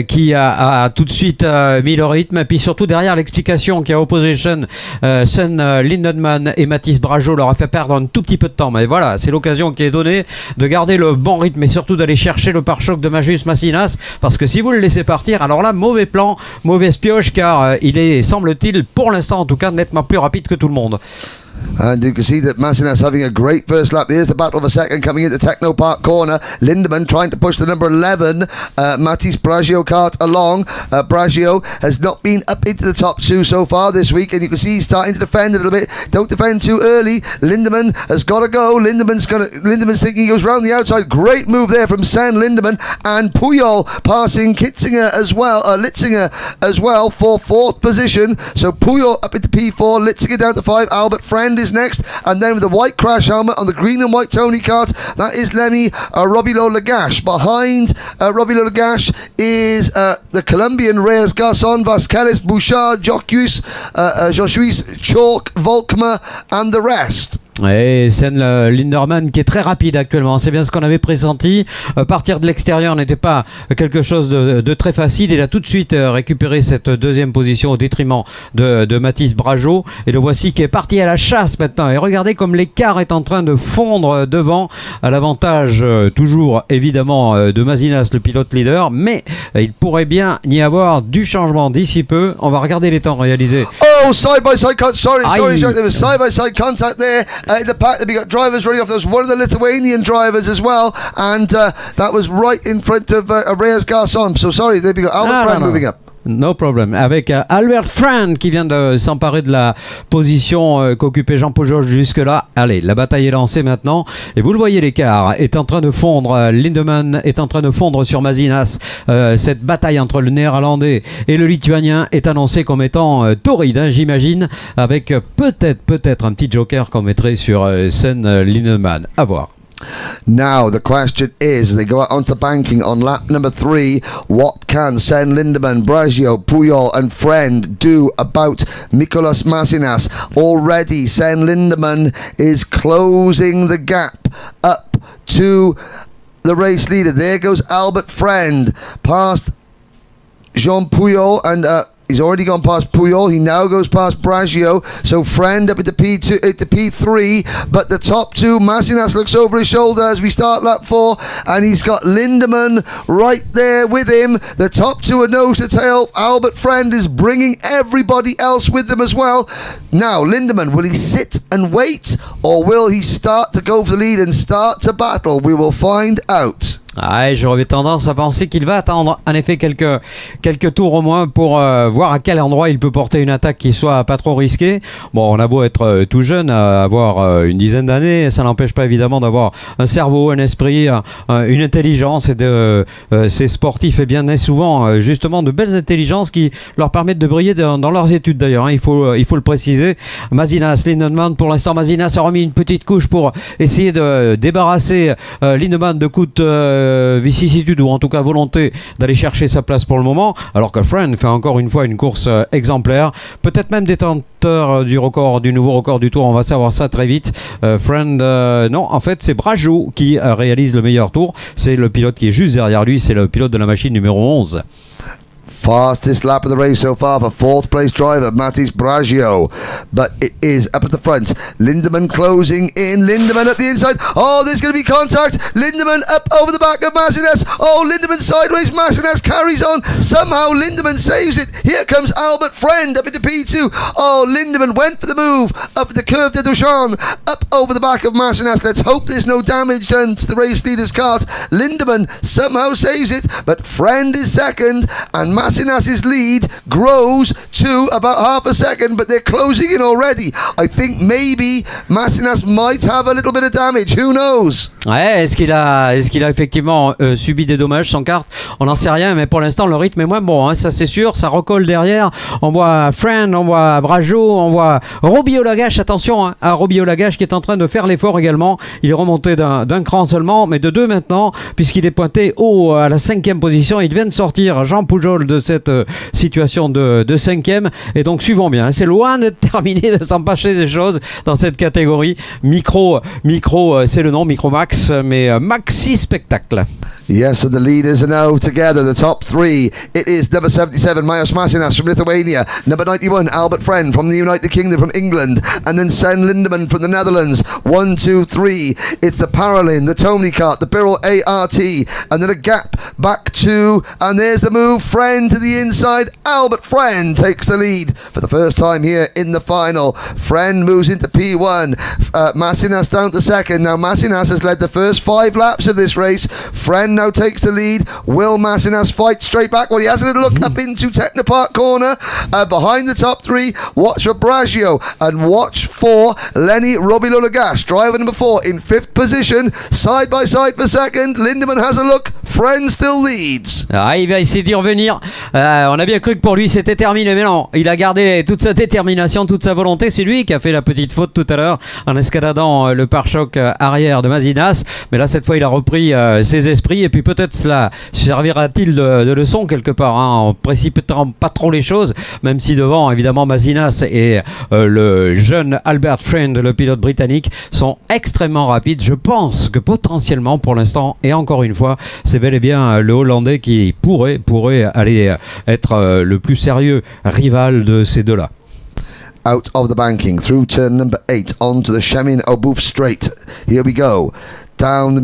qui a tout de suite mis le rythme, et puis surtout derrière l'explication qui a opposé Sun Lindemann et Mathis Bragio leur a fait perdre un tout petit peu de temps. Mais voilà, c'est l'occasion qui est donnée de garder le bon rythme et surtout d'aller chercher le pare-choc de Marius Massinas, parce que si vous le laissez partir, alors là, mauvais plan, mauvaise pioche, car il est, semble-t-il, pour l'instant en tout cas, nettement plus rapide que tout le monde. And you can see that Massinas having a great first lap. Here's the battle of a second coming into Techno Park corner. Lindemann trying to push the number 11 Mathis Bragio kart along. Bragio has not been up into the top 2 so far this week, and you can see he's starting to defend a little bit. Don't defend too early. Lindemann has got to go. Lindeman's thinking he goes round the outside. Great move there from Sen Lindemann, and Puyol passing Litzinger as well for 4th position. So Puyol up into P4, Litzinger down to 5. Albert Friend is next, and then with the white crash helmet on the green and white Tony kart, that is Lemmy Robilo Lagash. Behind Robilo Lagash is the Colombian Reyes Garcon, Vasquez, Bouchard, Joshuis, Chalk, Volkmer, and the rest. Et Sen Linderman qui est très rapide actuellement, c'est bien ce qu'on avait pressenti. Partir de l'extérieur n'était pas quelque chose de très facile. Il a tout de suite récupéré cette deuxième position au détriment de Mathis Brageot. Et le voici qui est parti à la chasse maintenant. Et regardez comme l'écart est en train de fondre devant, à l'avantage toujours évidemment de Mazinas, le pilote leader. Mais il pourrait bien y avoir du changement d'ici peu. On va regarder les temps réalisés. Oh, side by side contact. Sorry, Jack. There was side by side contact there. In the pack, we got drivers running off. There was one of the Lithuanian drivers as well, and that was right in front of Reyes Garçon. So sorry, there we go. Albert Friend moving up. No problem. Avec Albert Friend qui vient de s'emparer de la position qu'occupait Jean Pujol jusque-là. Allez, la bataille est lancée maintenant. Et vous le voyez, l'écart est en train de fondre. Lindemann est en train de fondre sur Mazinas. Cette bataille entre le néerlandais et le lituanien est annoncée comme étant torride, hein, j'imagine, avec peut-être un petit joker qu'on mettrait sur Sen Lindemann. À voir. Now the question is, they go out onto the banking on lap number 3. What can Sen Lindemann, Braggio, Puyol and Friend do about Mikolas Mazinas? Already Sen Lindemann is closing the gap up to the race leader. There goes Albert Friend past Jean Puyol, and he's already gone past Puyol. He now goes past Braggio. So Friend up at the P3, but the top two, Mazinas looks over his shoulder as we start lap 4, and he's got Lindemann right there with him. The top two are nose to tail. Albert Friend is bringing everybody else with them as well. Now Lindemann, will he sit and wait, or will he start to go for the lead and start to battle? We will find out. Ah, j'aurais tendance à penser qu'il va attendre en effet quelques tours au moins pour voir à quel endroit il peut porter une attaque qui soit pas trop risquée. Bon, on a beau être tout jeune, avoir une dizaine d'années, ça n'empêche pas évidemment d'avoir un cerveau, un esprit, une intelligence, et ces sportifs, et bien souvent justement de belles intelligences qui leur permettent de briller dans leurs études d'ailleurs, hein, il faut le préciser. Mazinas, Lindemann, pour l'instant Mazinas a remis une petite couche pour essayer de débarrasser Lindemann de coups de vicissitude, ou en tout cas volonté d'aller chercher sa place pour le moment, alors que Friend fait encore une fois une course exemplaire, peut-être même détenteur du nouveau record du tour. On va savoir ça très vite. Friend, non, en fait c'est Braggio qui réalise le meilleur tour. C'est le pilote qui est juste derrière lui, c'est le pilote de la machine numéro 11. Fastest lap of the race so far for fourth place driver Mathis Braggio, but it is up at the front. Lindemann closing in. Lindemann at the inside. Oh, there's going to be contact. Lindemann up over the back of Mazinas. Oh, Lindemann sideways. Mazinas carries on. Somehow Lindemann saves it. Here comes Albert Friend up into P2. Oh, Lindemann went for the move up the curve de Duchamp, up over the back of Mazinas. Let's hope there's no damage done to the race leader's kart. Lindemann somehow saves it, but Friend is second, and Mazinas' lead grows to about half a second, but they're closing in already. I think maybe Mazinas might have a little bit of damage. Who knows? Ouais, est-ce qu'il a effectivement subi des dommages son kart? On n'en sait rien, mais pour l'instant le rythme est moins bon, hein, ça c'est sûr. Ça recolle derrière. On voit Friend, on voit Braggio, on voit Robbie Olagache. Attention hein, à Robbie Olagache qui est en train de faire l'effort également. Il est remonté d'un cran seulement, mais de 2 maintenant, puisqu'il est pointé haut à la 5e position. Il vient de sortir Jean Pujol de cette situation de 5e, et donc suivons bien, c'est loin de terminer de s'empêcher des choses dans cette catégorie. Micro c'est le nom, Micro Max, mais Maxi Spectacle. Yes, so the leaders are now together, the top 3. It is number 77, Majos Mazinas from Lithuania. Number 91, Albert Friend from the United Kingdom, from England. And then Sen Lindemann from the Netherlands. 1, 2, 3. It's the Paralin, the Tony kart, the Birrell ART. And then a gap back to, and there's the move. Friend to the inside. Albert Friend takes the lead for the first time here in the final. Friend moves into P1. Mazinas down to second. Now Mazinas has led the first 5 laps of this race. Friend now takes the lead. Will Mazinas fight straight back? Well, he has a little look up into Technopark corner. Behind the top 3, watch for Braggio and watch for Lenny Robilolagash, driver number 4 in 5th position, side by side for second. Lindemann has a look. Friend still leads. Ah, il va essayer d'y revenir. On a bien cru que pour lui c'était terminé, mais non, il a gardé toute sa détermination, toute sa volonté. C'est lui qui a fait la petite faute tout à l'heure en escaladant le pare-choc arrière de Mazinas, mais là cette fois il a repris ses esprits, et puis peut-être cela servira-t-il de leçon quelque part, hein, en précipitant pas trop les choses, même si devant évidemment Mazinas et le jeune Albert Friend, le pilote britannique, sont extrêmement rapides. Je pense que potentiellement, pour l'instant, et encore une fois, c'est bel et bien le Hollandais qui pourrait aller être le plus sérieux rival de ces deux-là. Out of the banking, through turn number 8, onto the Shemin Obouf straight. Here we go. Down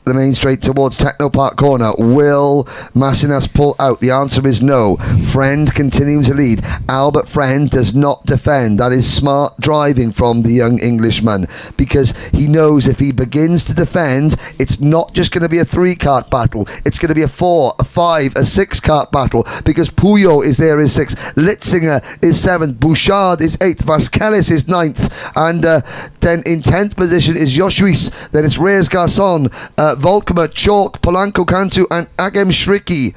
the main straight towards Technopark corner. Will Massinas pull out? The answer is no. Friend continuing to lead. Albert Friend does not defend. That is smart driving from the young Englishman, because he knows if he begins to defend, it's not just going to be a 3-kart battle. It's going to be a 4, a 5, a 6-kart battle, because Puyo is there is 6th, Litzinger is 7th, Bouchard is 8th, Vasquez is 9th, and then in 10th position is Joshuis. Then it's Reyes Garçon, Volkmer, Chalk, Polanco Cantu, and Agem Shriki.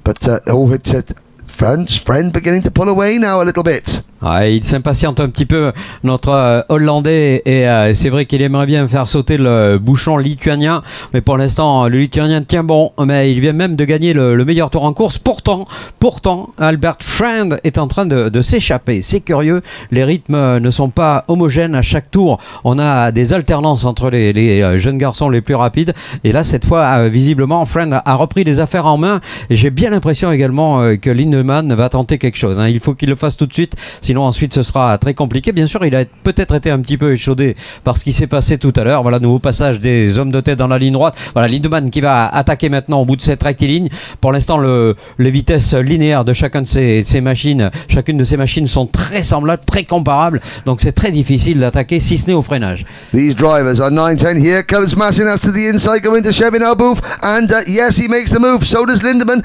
But it's Friend beginning to pull away now a little bit. Ouais, il s'impatiente un petit peu, notre Hollandais, et c'est vrai qu'il aimerait bien faire sauter le bouchon lituanien, mais pour l'instant le lituanien tient bon, mais il vient même de gagner le meilleur tour en course. Pourtant Albert Friend est en train de s'échapper. C'est curieux, les rythmes ne sont pas homogènes à chaque tour, on a des alternances entre les jeunes garçons les plus rapides, et là cette fois visiblement Friend a repris les affaires en main, et j'ai bien l'impression également que Lindemann va tenter quelque chose, hein. Il faut qu'il le fasse tout de suite, sinon ensuite ce sera très compliqué. Bien sûr, il a peut-être été un petit peu échaudé par ce qui s'est passé tout à l'heure. Voilà, nouveau passage des hommes de tête dans la ligne droite. Voilà, Lindemann qui va attaquer maintenant au bout de cette rectiligne. Pour l'instant, les vitesses linéaires de chacune de ces machines sont très semblables, très comparables. Donc c'est très difficile d'attaquer, si ce n'est au freinage. These drivers are 9-10. Here comes Massinas to the inside, going to Shemin Obouf, and yes, he makes the move. So does Lindemann.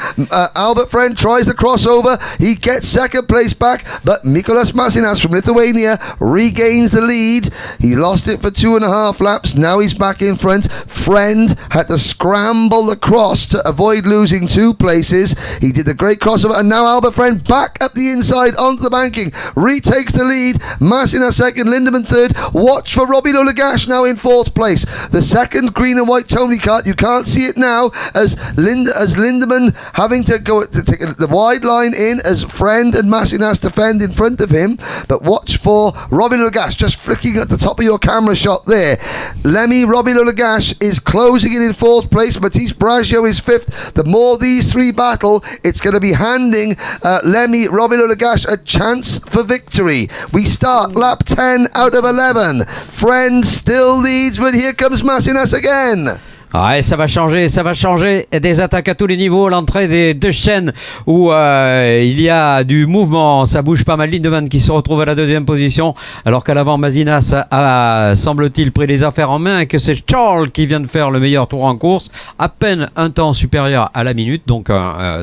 Albert Friend tries the crossover. He gets second place back, but Mikolas Massinas from Lithuania regains the lead. He lost it for 2.5 laps. Now he's back in front. Friend had to scramble across to avoid losing 2 places. He did the great crossover, and now Albert Friend back up the inside onto the banking. Retakes the lead. Massinas second, Lindemann third. Watch for Robbie Lagash now in 4th place. The second green and white Tony kart. You can't see it now as Lindemann having to go to take the wide line in as Friend and Massinas defend in front of him, but watch for Robin Lagash just flicking at the top of your camera shot there. Robin Lagash is closing it in 4th place. Matisse Bragio is 5th. The more these 3 battle, it's going to be handing Robin Lagash a chance for victory. We start lap 10 out of 11. Friend still leads, but here comes Massinas again. Ouais, ça va changer des attaques à tous les niveaux, l'entrée des deux chaînes où il y a du mouvement, ça bouge pas mal. Lindemann qui se retrouve à la 2e position, alors qu'à l'avant Massinas a, semble-t-il, pris les affaires en main, et que c'est Charles qui vient de faire le meilleur tour en course, à peine un temps supérieur à la minute, donc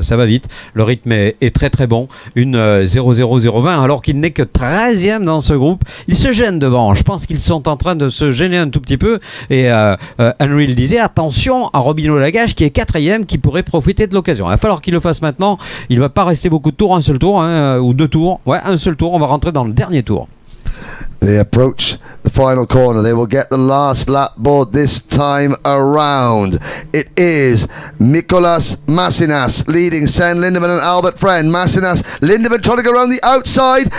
ça va vite, le rythme est très très bon, une 0-0-0-20, alors qu'il n'est que 13e dans ce groupe. Il se gêne devant, je pense qu'ils sont en train de se gêner un tout petit peu, et Henry le disait, attention à Robin Lagash qui est 4e, qui pourrait profiter de l'occasion. Il va falloir qu'il le fasse maintenant. Il ne va pas rester beaucoup de tours, un seul tour, hein, ou 2 tours. Ouais, un seul tour. On va rentrer dans le dernier tour. They approach the final corner. They will get the last lap board this time around. It is Mikolas Massinas leading Sen Lindemann and Albert Friend. Massinas, Lindemann trying to go around the outside.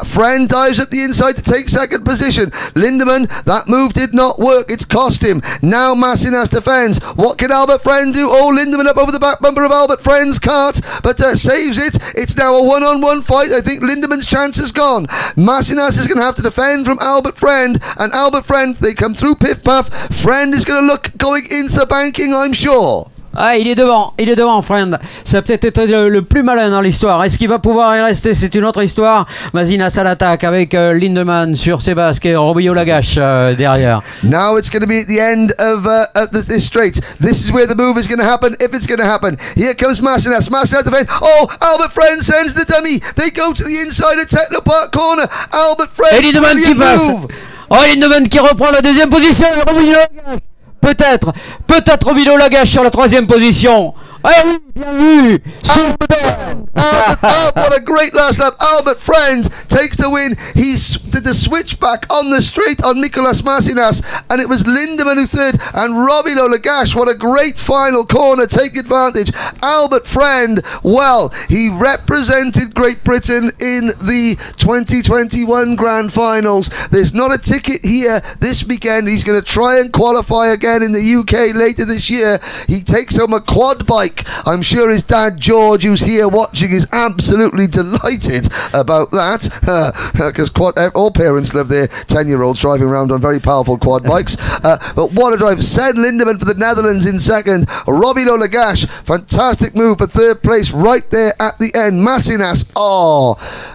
Friend dives at the inside to take second position. Lindemann, that move did not work. It's cost him. Now Massinas defends. What can Albert Friend do? Oh, Lindemann up over the back bumper of Albert Friend's kart, but saves it. It's now a 1-on-1 fight. I think Lindemann's chance is gone. Massinas is going to have to defend from Albert Friend, and Albert Friend, they come through Piff Puff. Friend is going to look going into the banking, I'm sure. Ah, il est devant, Friend. Ça a peut-être été le plus malin dans l'histoire. Est-ce qu'il va pouvoir y rester? C'est une autre histoire. Massinas à l'attaque avec Lindemann sur ses basques et Robin Lagash derrière. Now it's going to be at the end of this straight. This is where the move is going to happen, if it's going to happen. Here comes Massinas. Massinas defend. Oh, Albert Friend sends the dummy. They go to the inside of Technopark corner. Albert Friend, et Lindemann qui passe. Move. Oh, Lindemann qui reprend la 2e position. Robin Lagash. Peut-être Robin Lagash sur la 3e position. Ah oui, Bien vu. What a great last lap. Albert Friend takes the win. He did the switchback on the straight on Nicolas Masinas, and it was Lindemann who third, and Robbie Lagash. What a great final corner. Take advantage. Albert Friend, well, he represented Great Britain in the 2021 Grand Finals. There's not a ticket here this weekend. He's going to try and qualify again in the UK later this year. He takes home a quad bike. I'm sure his dad George, who's here watching, is absolutely delighted about that, because all parents love their 10-year-olds driving around on very powerful quad bikes. But what a drive. Sven Lindemann for the Netherlands in second. Robbie Lagash, fantastic move for third place right there at the end. Masinas,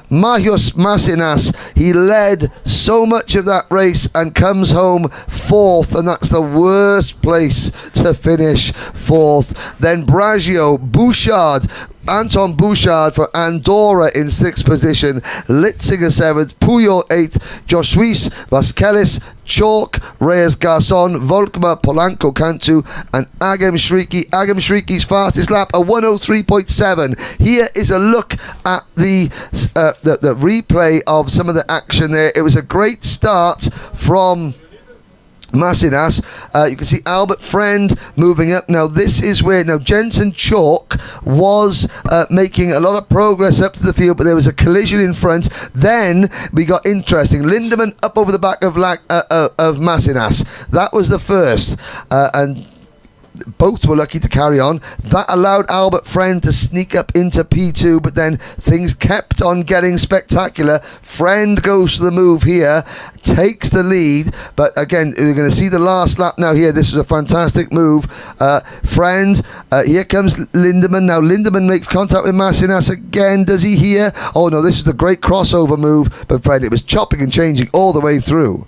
Marius Masinas, he led so much of that race and comes home fourth, and that's the worst place to finish fourth. Then Bragio, Bouchard, Anton Bouchard for Andorra in 6th position, Litzinger 7th, Puyol 8th, Josh Weiss, Vasquez, Chalk, Reyes Garçon, Volkmar, Polanco Cantu, and Agam Shriki. Agam Shriki's fastest lap, a 103.7. Here is a look at the replay of some of the action there. It was a great start from Masinas. You can see Albert Friend moving up. Now this is where Jensen Chalk was making a lot of progress up to the field, but there was a collision in front. Then we got interesting. Lindemann up over the back of Masinas. That was the first, and both were lucky to carry on. That allowed Albert Friend to sneak up into P2, but then things kept on getting spectacular. Friend goes for the move here, takes the lead, but again, you're going to see the last lap now here. This was a fantastic move. Friend, here comes Lindemann. Now Lindemann makes contact with Masinas again. Does he here? Oh no, this is the great crossover move, but Friend, it was chopping and changing all the way through.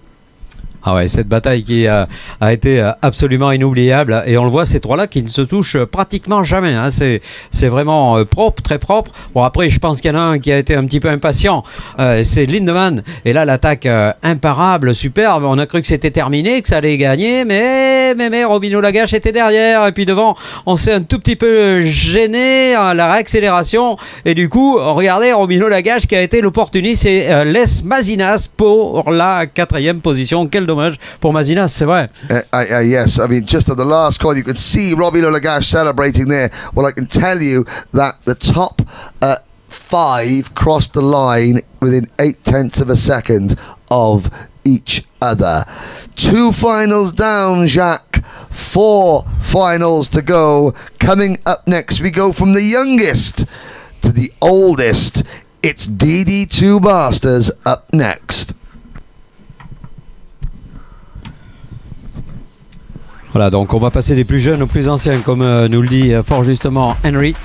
Ah ouais, cette bataille qui a été absolument inoubliable, et on le voit, ces trois-là qui ne se touchent pratiquement jamais, hein. C'est vraiment propre, très propre. Bon, après, je pense qu'il y en a un qui a été un petit peu impatient, c'est Lindemann, et là l'attaque imparable, superbe. On a cru que c'était terminé, que ça allait gagner, mais Robino Lagache était derrière, et puis devant on s'est un tout petit peu gêné à la réaccélération, et du coup regardez Robino Lagache qui a été l'opportuniste, et laisse Masinas pour la 4e position. Quel dommage pour Masinas, c'est vrai. Yes, I mean, just at the last corner, you could see Robbie Lagache celebrating there. Well, I can tell you that the top 5 crossed the line within 0.8 of a second of each other. 2 finals down, Jacques. 4 finals to go. Coming up next, we go from the youngest to the oldest. It's DD2 Masters up next. Voilà, donc on va passer des plus jeunes aux plus anciens, comme nous le dit fort justement Henry.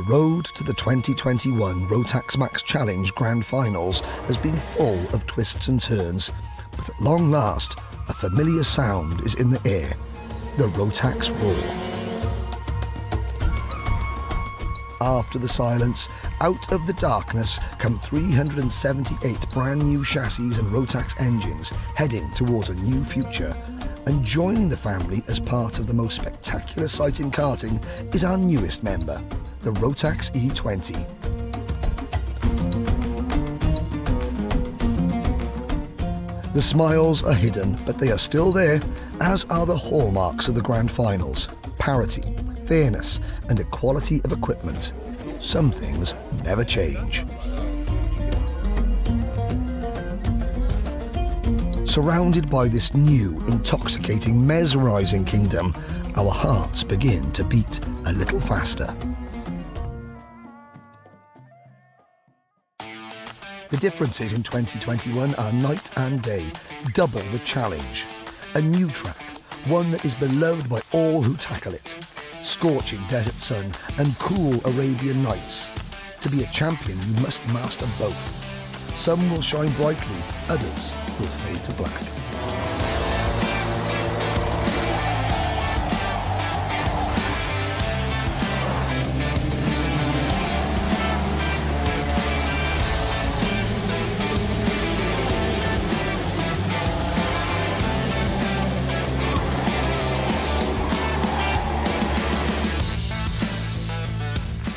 road to the 2021 Rotax Max Challenge Grand Finals has been full of twists and turns, but at long last, a familiar sound is in the air, the Rotax roar. After the silence, out of the darkness come 378 brand new chassis and Rotax engines heading towards a new future. And joining the family as part of the most spectacular sight in karting is our newest member, the Rotax E20. The smiles are hidden, but they are still there, as are the hallmarks of the Grand Finals: parity, fairness, and equality of equipment. Some things never change. Surrounded by this new, intoxicating, mesmerizing kingdom, our hearts begin to beat a little faster. The differences in 2021 are night and day, double the challenge. A new track, one that is beloved by all who tackle it. Scorching desert sun and cool Arabian nights. To be a champion, you must master both. Some will shine brightly, others will fade to black.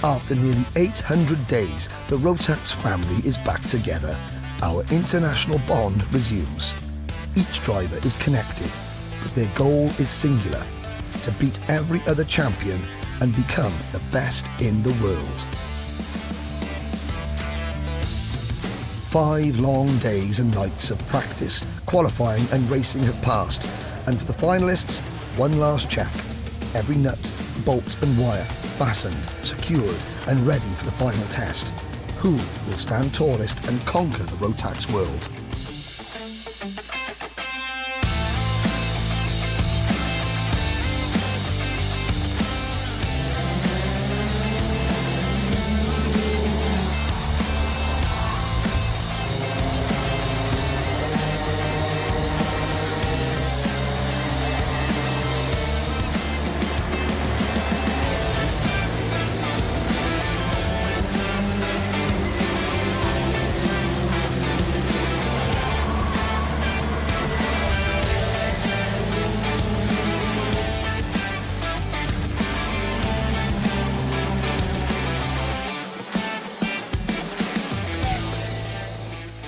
After nearly 800 days, the Rotax family is back together. Our international bond resumes. Each driver is connected, but their goal is singular: to beat every other champion and become the best in the world. 5 long days and nights of practice, qualifying and racing have passed, and for the finalists, one last check. Every nut, bolt and wire fastened, secured and ready for the final test. Who will stand tallest and conquer the Rotax world?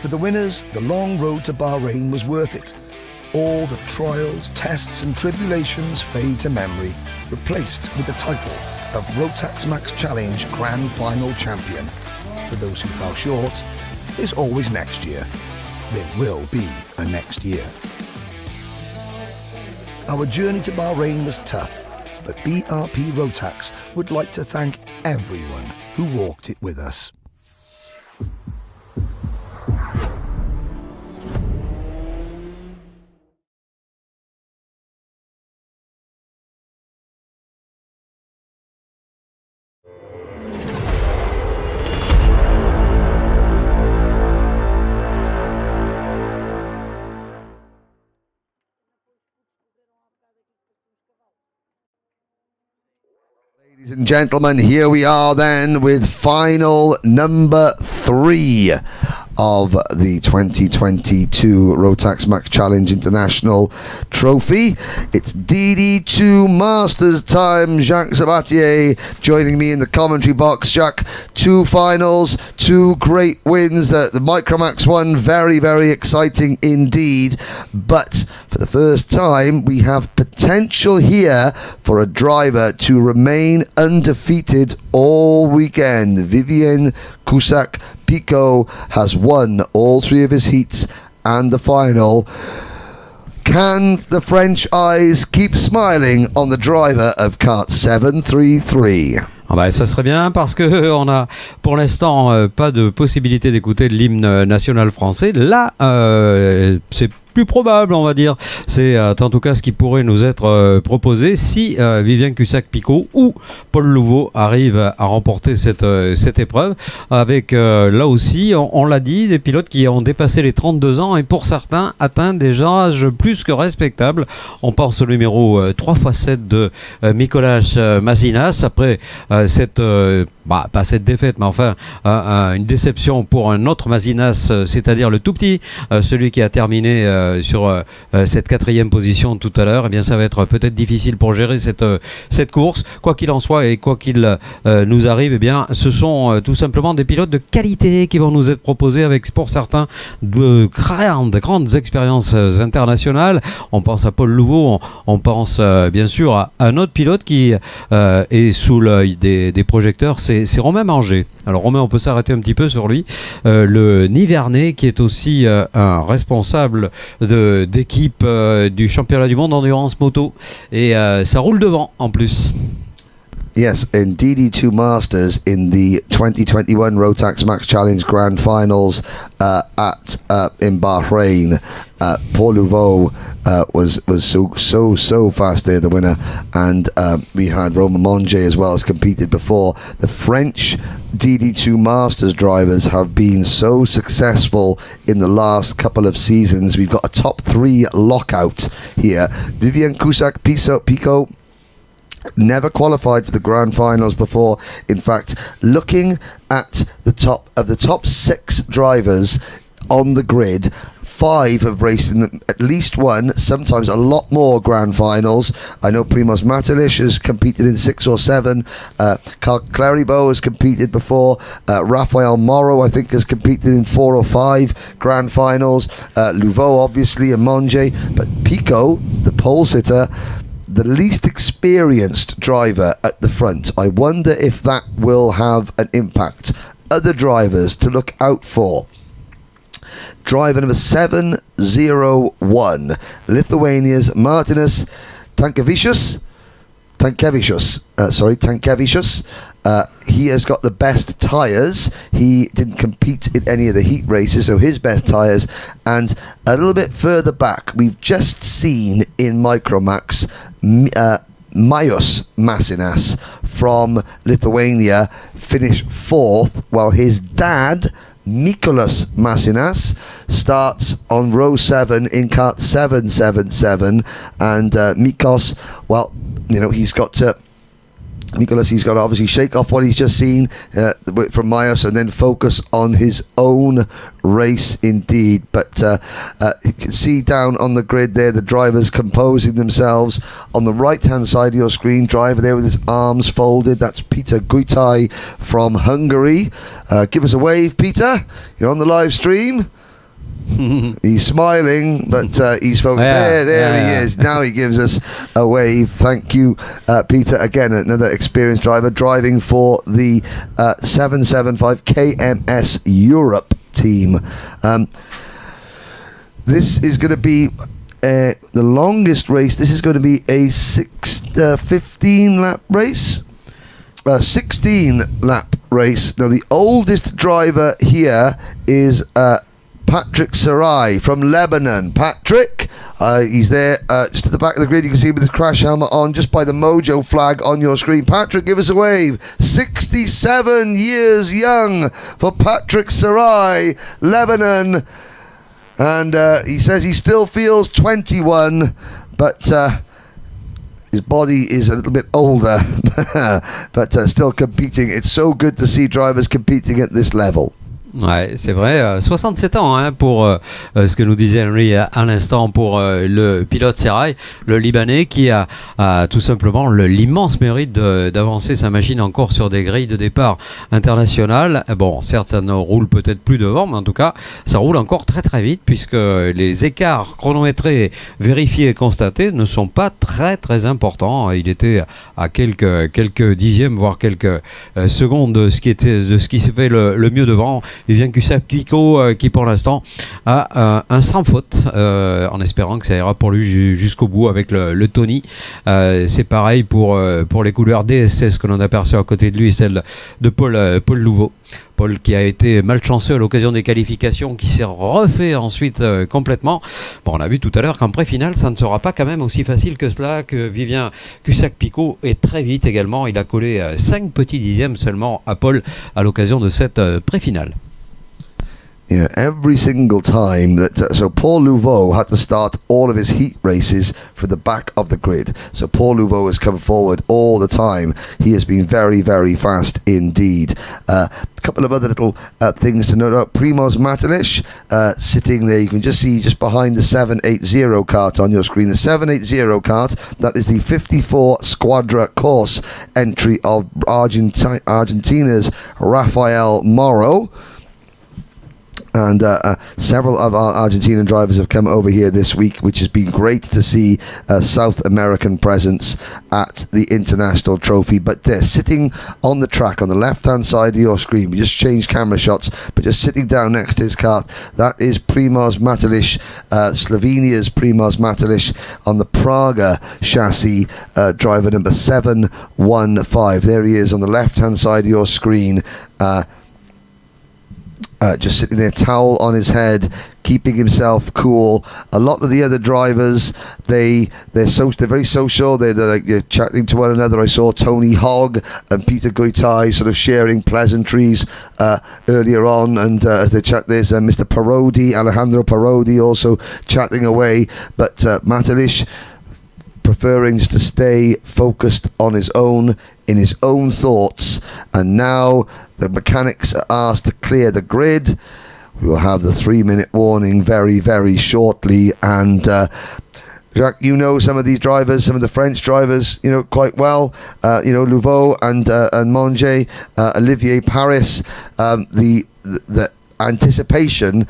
For the winners, the long road to Bahrain was worth it. All the trials, tests and tribulations fade to memory, replaced with the title of Rotax Max Challenge Grand Final Champion. For those who fell short, there's always next year. There will be a next year. Our journey to Bahrain was tough, but BRP Rotax would like to thank everyone who walked it with us. Ladies and gentlemen, here we are then with final number 3 of the 2022 Rotax Max Challenge International Trophy. It's DD2 Masters time. Jacques Sabatier joining me in the commentary box. Jacques, 2 finals, 2 great wins. The Micromax one, very, very exciting indeed. But for the first time, we have potential here for a driver to remain undefeated all weekend. Vivien Cusack-Picot has won all 3 of his heats and the final. Can the French eyes keep smiling on the driver of kart 733? Ah bah, ça serait bien parce que on a pour l'instant pas de possibilité d'écouter l'hymne national français. Là, c'est plus probable, on va dire. C'est en tout cas ce qui pourrait nous être proposé si Vivien Cussac-Picot ou Paul Louveau arrivent à remporter cette épreuve avec là aussi, on l'a dit, des pilotes qui ont dépassé les 32 ans et pour certains atteignent des âges plus que respectables. On pense au numéro 3x7 de Mikolas Masinas après cette pas cette défaite, mais enfin une déception pour un autre Masinas, c'est-à-dire le tout petit, celui qui a terminé sur cette 4e position tout à l'heure. Eh bien, ça va être peut-être difficile pour gérer cette course. Quoi qu'il en soit et quoi qu'il nous arrive, eh bien, ce sont tout simplement des pilotes de qualité qui vont nous être proposés avec, pour certains, de grandes expériences internationales. On pense à Paul Louveau, on pense bien sûr à un autre pilote qui est sous l'œil des projecteurs, c'est Romain Manger. Alors Romain, on peut s'arrêter un petit peu sur lui, le Nivernais qui est aussi un responsable d'équipe du championnat du monde d'endurance moto et ça roule devant en plus. Yes, in DD2 Masters in the 2021 Rotax Max Challenge Grand Finals in Bahrain, Paul Louveau was so fast there, the winner, and we had Romain Manger as well as competed before. The French DD2 Masters drivers have been so successful in the last couple of seasons. We've got a top 3 lockout here. Vivien Cussac-Picot never qualified for the grand finals before. In fact, looking at the top 6 drivers on the grid, 5 have raced in at least one, sometimes a lot more grand finals. I know Primoz Matelic has competed in 6 or 7. Carl Claribo has competed before. Rafael Moro, I think, has competed in 4 or 5 grand finals. Louveau, obviously, and Manger. But Pico, the pole sitter, the least experienced driver at the front. I wonder if that will have an impact. Other drivers to look out for. Driver number 701, Lithuania's Martinas Tankevicius. He has got the best tyres. He didn't compete in any of the heat races, so his best tyres. And a little bit further back, we've just seen in Micromax Majos Masinas from Lithuania finish 4th, while his dad, Mikolas Masinas, starts on row 7 in kart 777, and Mikos, well, you know, he's got to obviously shake off what he's just seen from Majos and then focus on his own race indeed. But you can see down on the grid there the drivers composing themselves. On the right hand side of your screen, driver there with his arms folded, that's Peter Guitai from Hungary. Give us a wave, Peter, you're on the live stream. He's smiling, but he's focused. There he is. Now he gives us a wave. Thank you, Peter. Again, another experienced driver driving for the 775 KMS Europe team. This is going to be the longest race. This is going to be a 15 lap race. 16 lap race. Now, the oldest driver here is Patrick Sarai from Lebanon. Patrick, he's there just at the back of the grid. You can see him with his crash helmet on, just by the Mojo flag on your screen. Patrick, give us a wave. 67 years young for Patrick Sarai, Lebanon. And he says he still feels 21, but his body is a little bit older, but still competing. It's so good to see drivers competing at this level. Ouais, c'est vrai, 67 ans hein, pour ce que nous disait Henry à l'instant pour le pilote Sarai, le Libanais qui a tout simplement l'immense mérite d'avancer sa machine encore sur des grilles de départ internationales. Bon, certes, ça ne roule peut-être plus devant, mais en tout cas, ça roule encore très très vite puisque les écarts chronométrés, vérifiés et constatés ne sont pas très très importants. Il était à quelques dixièmes, voire quelques secondes de ce qui s'est fait le mieux devant. Vivien Cussac-Picot qui pour l'instant a un sans faute en espérant que ça ira pour lui jusqu'au bout avec le Tony. C'est pareil pour les couleurs DSS que l'on aperçoit à côté de lui et celle de Paul Louveau. Paul qui a été malchanceux à l'occasion des qualifications, qui s'est refait ensuite complètement. Bon, on a vu tout à l'heure qu'en pré-finale, ça ne sera pas quand même aussi facile que cela, que Vivien Cusack-Picot est très vite également. Il a collé 5 petits dixièmes seulement à Paul à l'occasion de cette pré-finale. Yeah, every single time that so Paul Louveau had to start all of his heat races from the back of the grid. So Paul Louveau has come forward all the time. He has been very, very fast indeed. A couple of other little things to note about. Primoz Matelic sitting there. You can just see just behind the 780 kart on your screen. The 780 kart, that is the 54 Squadra course entry of Argentina's Rafael Moro. And several of our Argentinian drivers have come over here this week, which has been great to see a South American presence at the International Trophy. But they're sitting on the track on the left-hand side of your screen. We just changed camera shots, but just sitting down next to his kart, that is Primoz Matelic, Slovenia's Primoz Matelic on the Praga chassis, driver number 715. There he is on the left-hand side of your screen. Just sitting there, towel on his head, keeping himself cool. A lot of the other drivers, they're very social. They're chatting to one another. I saw Tony Hogg and Peter Goitai sort of sharing pleasantries earlier on, and as they chat, there's Mr. Parodi, Alejandro Parodi, also chatting away. But Matelic preferring just to stay focused on his own, in his own thoughts. And now the mechanics are asked to clear the grid. We will have the 3-minute warning very, very shortly. And Jacques, you know some of these drivers, some of the French drivers, quite well. Louveau and Monge, Olivier Paris. The anticipation,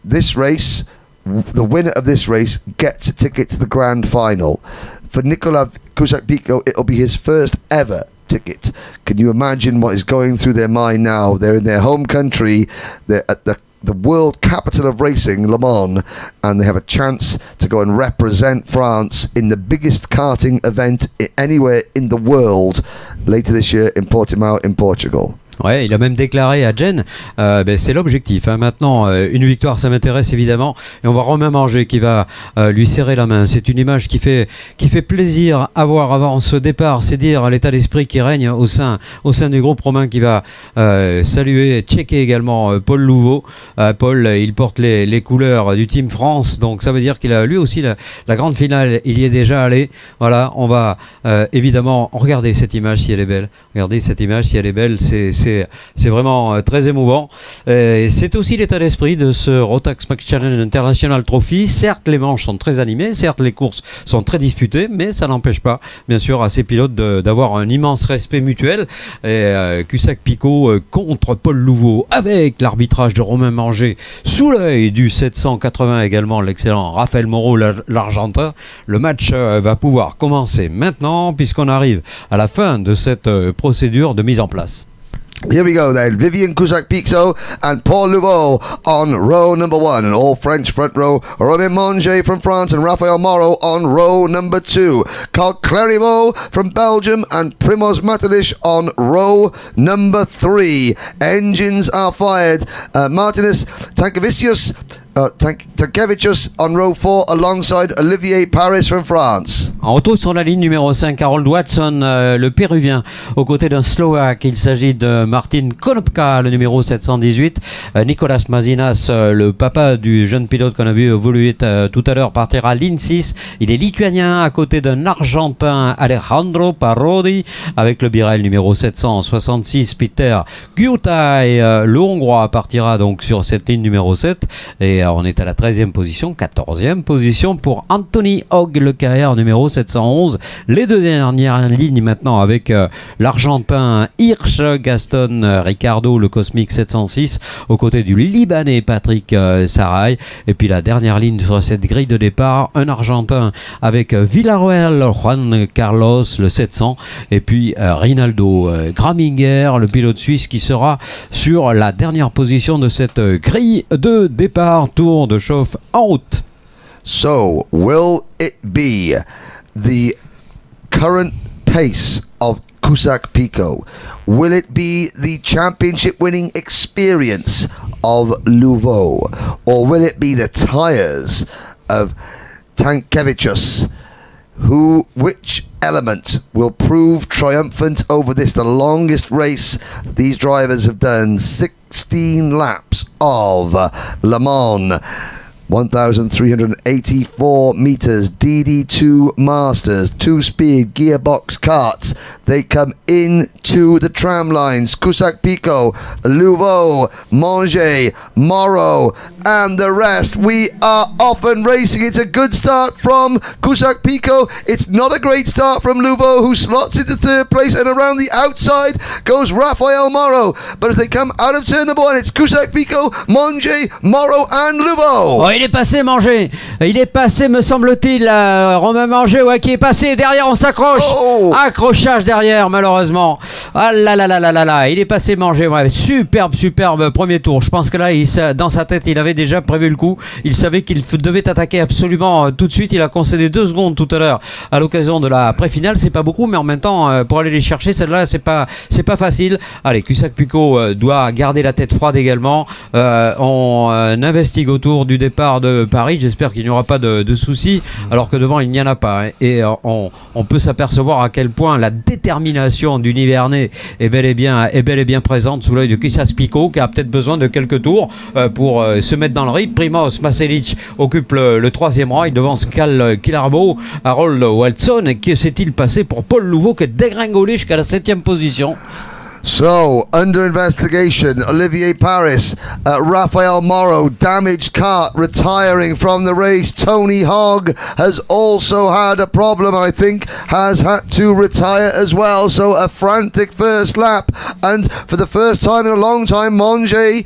this race, the winner of this race gets a ticket to the grand final. For Nicolas Cusack-Picot, it'll be his first ever ticket. Can you imagine what is going through their mind now? They're in their home country, they're at the world capital of racing, Le Mans, and they have a chance to go and represent France in the biggest karting event anywhere in the world later this year in Portimao in Portugal. Ouais, il a même déclaré à Jen, c'est l'objectif. Maintenant, une victoire, ça m'intéresse évidemment. Et on va Romain Manger qui va lui serrer la main. C'est une image qui fait plaisir à voir avant ce départ. C'est dire l'état d'esprit qui règne au sein du groupe. Romain qui va saluer et checker également Paul Louveau. Paul, il porte les couleurs du Team France. Donc ça veut dire qu'il a lui aussi la grande finale. Il y est déjà allé. Voilà, on va évidemment regarder cette image si elle est belle. Regardez cette image si elle est belle. C'est vraiment très émouvant. C'est aussi l'état d'esprit de ce Rotax Max Challenge International Trophy. Certes, les manches sont très animées, certes, les courses sont très disputées, mais ça n'empêche pas, bien sûr, à ces pilotes d'avoir un immense respect mutuel. Cusack-Picot contre Paul Louveau avec l'arbitrage de Romain Manger sous l'œil du 780 également, l'excellent Raphaël Moreau, l'Argentin. Le match va pouvoir commencer maintenant puisqu'on arrive à la fin de cette procédure de mise en place. Here we go then. Vivien Cusack-Picot and Paul Louveau on row number 1. And all French front row. Romain Manger from France and Raphaël Moreau on row number 2. Carl Cleriveau from Belgium and Primoz Matelic on row number 3. Engines are fired. Martinez Tankevicius on row 4 alongside Olivier Paris from France. En retour sur la ligne numéro 5, Harold Watson, le Péruvien, aux côtés d'un Slovaque. Il s'agit de Martin Konopka, le numéro 718. Nicolas Mazinas, le papa du jeune pilote qu'on a vu évoluer tout à l'heure, partira à ligne 6. Il est lituanien, à côté d'un Argentin, Alejandro Parodi, avec le Birel numéro 766, Peter Gyurtai. Le Hongrois partira donc sur cette ligne numéro 7. Et on est à la 13e position, 14e position pour Anthony Hogg, le KR numéro 711. Les deux dernières lignes maintenant avec l'Argentin Hirsch, Gaston Ricardo, le Cosmic 706, aux côtés du Libanais Patrick Saray. Et puis la dernière ligne sur cette grille de départ, un Argentin avec Villarroel, Juan Carlos, le 700. Et puis Rinaldo Graminger, le pilote suisse qui sera sur la dernière position de cette grille de départ. Tour de chauffe en route. So, will it be the current pace of Cusack-Pico? Will it be the championship-winning experience of Louveau? Or will it be the tyres of Tankevicius? Which element will prove triumphant over this, the longest race these drivers have done, 16 laps of Le Mans, 1,384 meters, DD2 Masters, 2-speed gearbox karts. They come into the tram lines. Cusack-Pico, Louveau, Manger, Morrow, and the rest. We are off and racing. It's a good start from Cusack-Pico. It's not a great start from Louveau, who slots into third place, and around the outside goes Raphael Morrow. But as they come out of turn number one, it's Cusack-Pico, Manger, Morrow, and Louveau. Oh, il est passé, Manger. Il est passé, me semble-t-il, Romain Manger, ouais, qui est passé. Derrière, on s'accroche. Oh. Accrochage derrière, malheureusement. Ah là là là là là là. Il est passé, Manger. Ouais, superbe premier tour. Je pense que là, dans sa tête, il avait déjà prévu le coup. Il savait qu'il devait attaquer absolument tout de suite. Il a concédé 2 secondes tout à l'heure à l'occasion de la pré-finale. C'est pas beaucoup, mais en même temps, pour aller les chercher, celle-là, c'est pas facile. Allez, Cusack-Pico doit garder la tête froide également. On investigue autour du départ de Paris. J'espère qu'il n'y aura pas de soucis, alors que devant il n'y en a pas. Et on peut s'apercevoir à quel point la détermination du Nivernais est bel et bien présente sous l'œil de Cusack-Pico, qui a peut-être besoin de quelques tours pour se mettre dans le rythme. Primoz Maselic occupe le 3e rang. Il devance Cal Killarbo, Harold Watson. Que s'est-il passé pour Paul Louveau, qui est dégringolé jusqu'à la 7e position? So, under investigation, Olivier Paris, Raphael Morrow, damaged kart, retiring from the race. Tony Hogg has also had a problem, I think, has had to retire as well. So, a frantic first lap. And for the first time in a long time, Manger,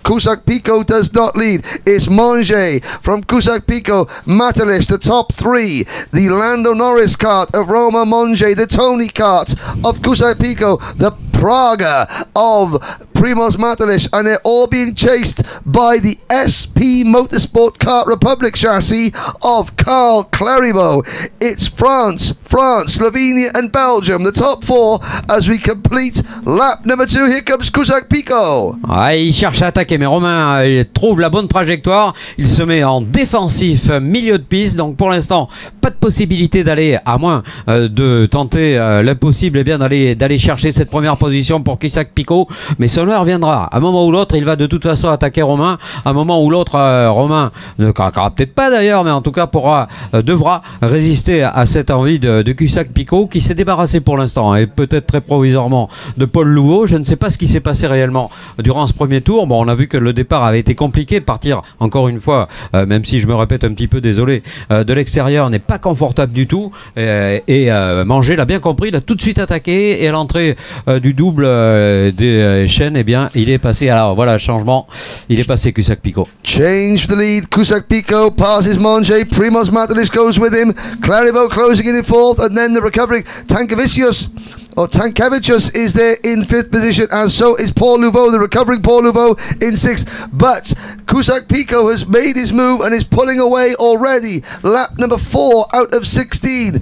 Cusack-Pico does not lead. It's Manger from Cusack-Pico, Matelish, the top 3. The Lando Norris kart of Roma Manger, the Tony kart of Cusack-Pico, the Praga of Primoz Matelish, and they're all being chased by the SP Motorsport Kart Republic chassis of Carl Claribo. It's France, Slovenia and Belgium, the top 4 as we complete lap number 2. Here comes Cusack-Pico. Ah, il cherche à attaquer, mais Romain trouve la bonne trajectoire. Il se met en défensif milieu de piste, donc pour l'instant pas de possibilité d'aller, à moins de tenter l'impossible, et bien d'aller chercher cette première position pour Cusack-Pico, mais son heure viendra. À un moment ou l'autre, il va de toute façon attaquer Romain. À un moment ou l'autre, Romain ne craquera peut-être pas d'ailleurs, mais en tout cas devra résister à cette envie de Cusack-Pico, qui s'est débarrassé pour l'instant, et peut-être très provisoirement, de Paul Louveau. Je ne sais pas ce qui s'est passé réellement durant ce premier tour. Bon, on a vu que le départ avait été compliqué. Partir, encore une fois, même si je me répète un petit peu, désolé, de l'extérieur n'est pas confortable du tout. Et Manger l'a bien compris, il a tout de suite attaqué, et à l'entrée du double des chaînes, eh bien, il est passé. Alors voilà, changement, il est passé Cusack-Pico. Change for the lead. Cusack-Pico passes Manger. Primoz Matelish goes with him. Claribo closing in 4th, and then the recovering Tankevicius is there in 5th position, and so is Paul Louveau, the recovering Paul Louveau in 6th. But Cusack-Pico has made his move and is pulling away already. Lap number 4 out of 16.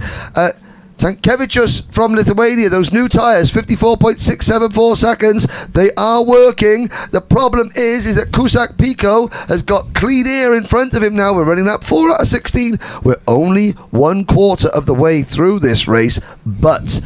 Tankevicius from Lithuania, those new tyres, 54.674 seconds. They are working. The problem is that Cusack-Pico has got clean air in front of him now. We're running that 4 out of 16. We're only 1/4 of the way through this race, but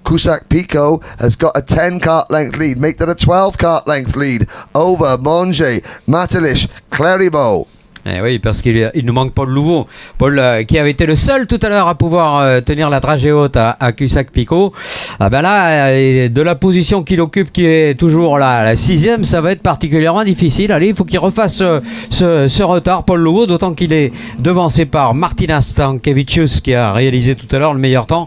Cusack-Pico has got a 10 kart length lead. Make that a 12 kart length lead over Manger, Matelish, Claribo. Eh oui, parce qu'il nous manque Paul Louveau. Paul qui avait été le seul tout à l'heure à pouvoir tenir la dragée haute à Cusack-Pico. Ah ben là, de la position qu'il occupe, qui est toujours la 6e, ça va être particulièrement difficile. Allez, il faut qu'il refasse ce retard, Paul Louveau, d'autant qu'il est devancé par Martinas Tankevicius, qui a réalisé tout à l'heure le meilleur temps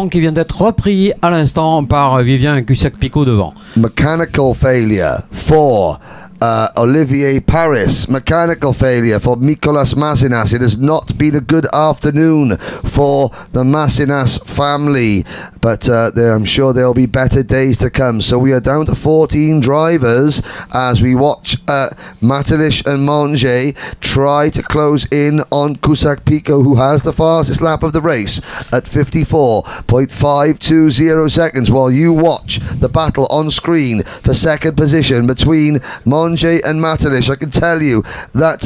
qui vient d'être repris à l'instant par Vivien Cusack-Pico devant. Mechanical failure for Olivier Paris. Mechanical failure for Mikolas Masinas. It has not been a good afternoon for the Masinas family, but I'm sure there'll be better days to come. So we are down to 14 drivers as we watch Matelish and Monge try to close in on Cusack Pico, who has the fastest lap of the race at 54.520 seconds, while you watch the battle on screen for second position between Monge and Matelish. I can tell you that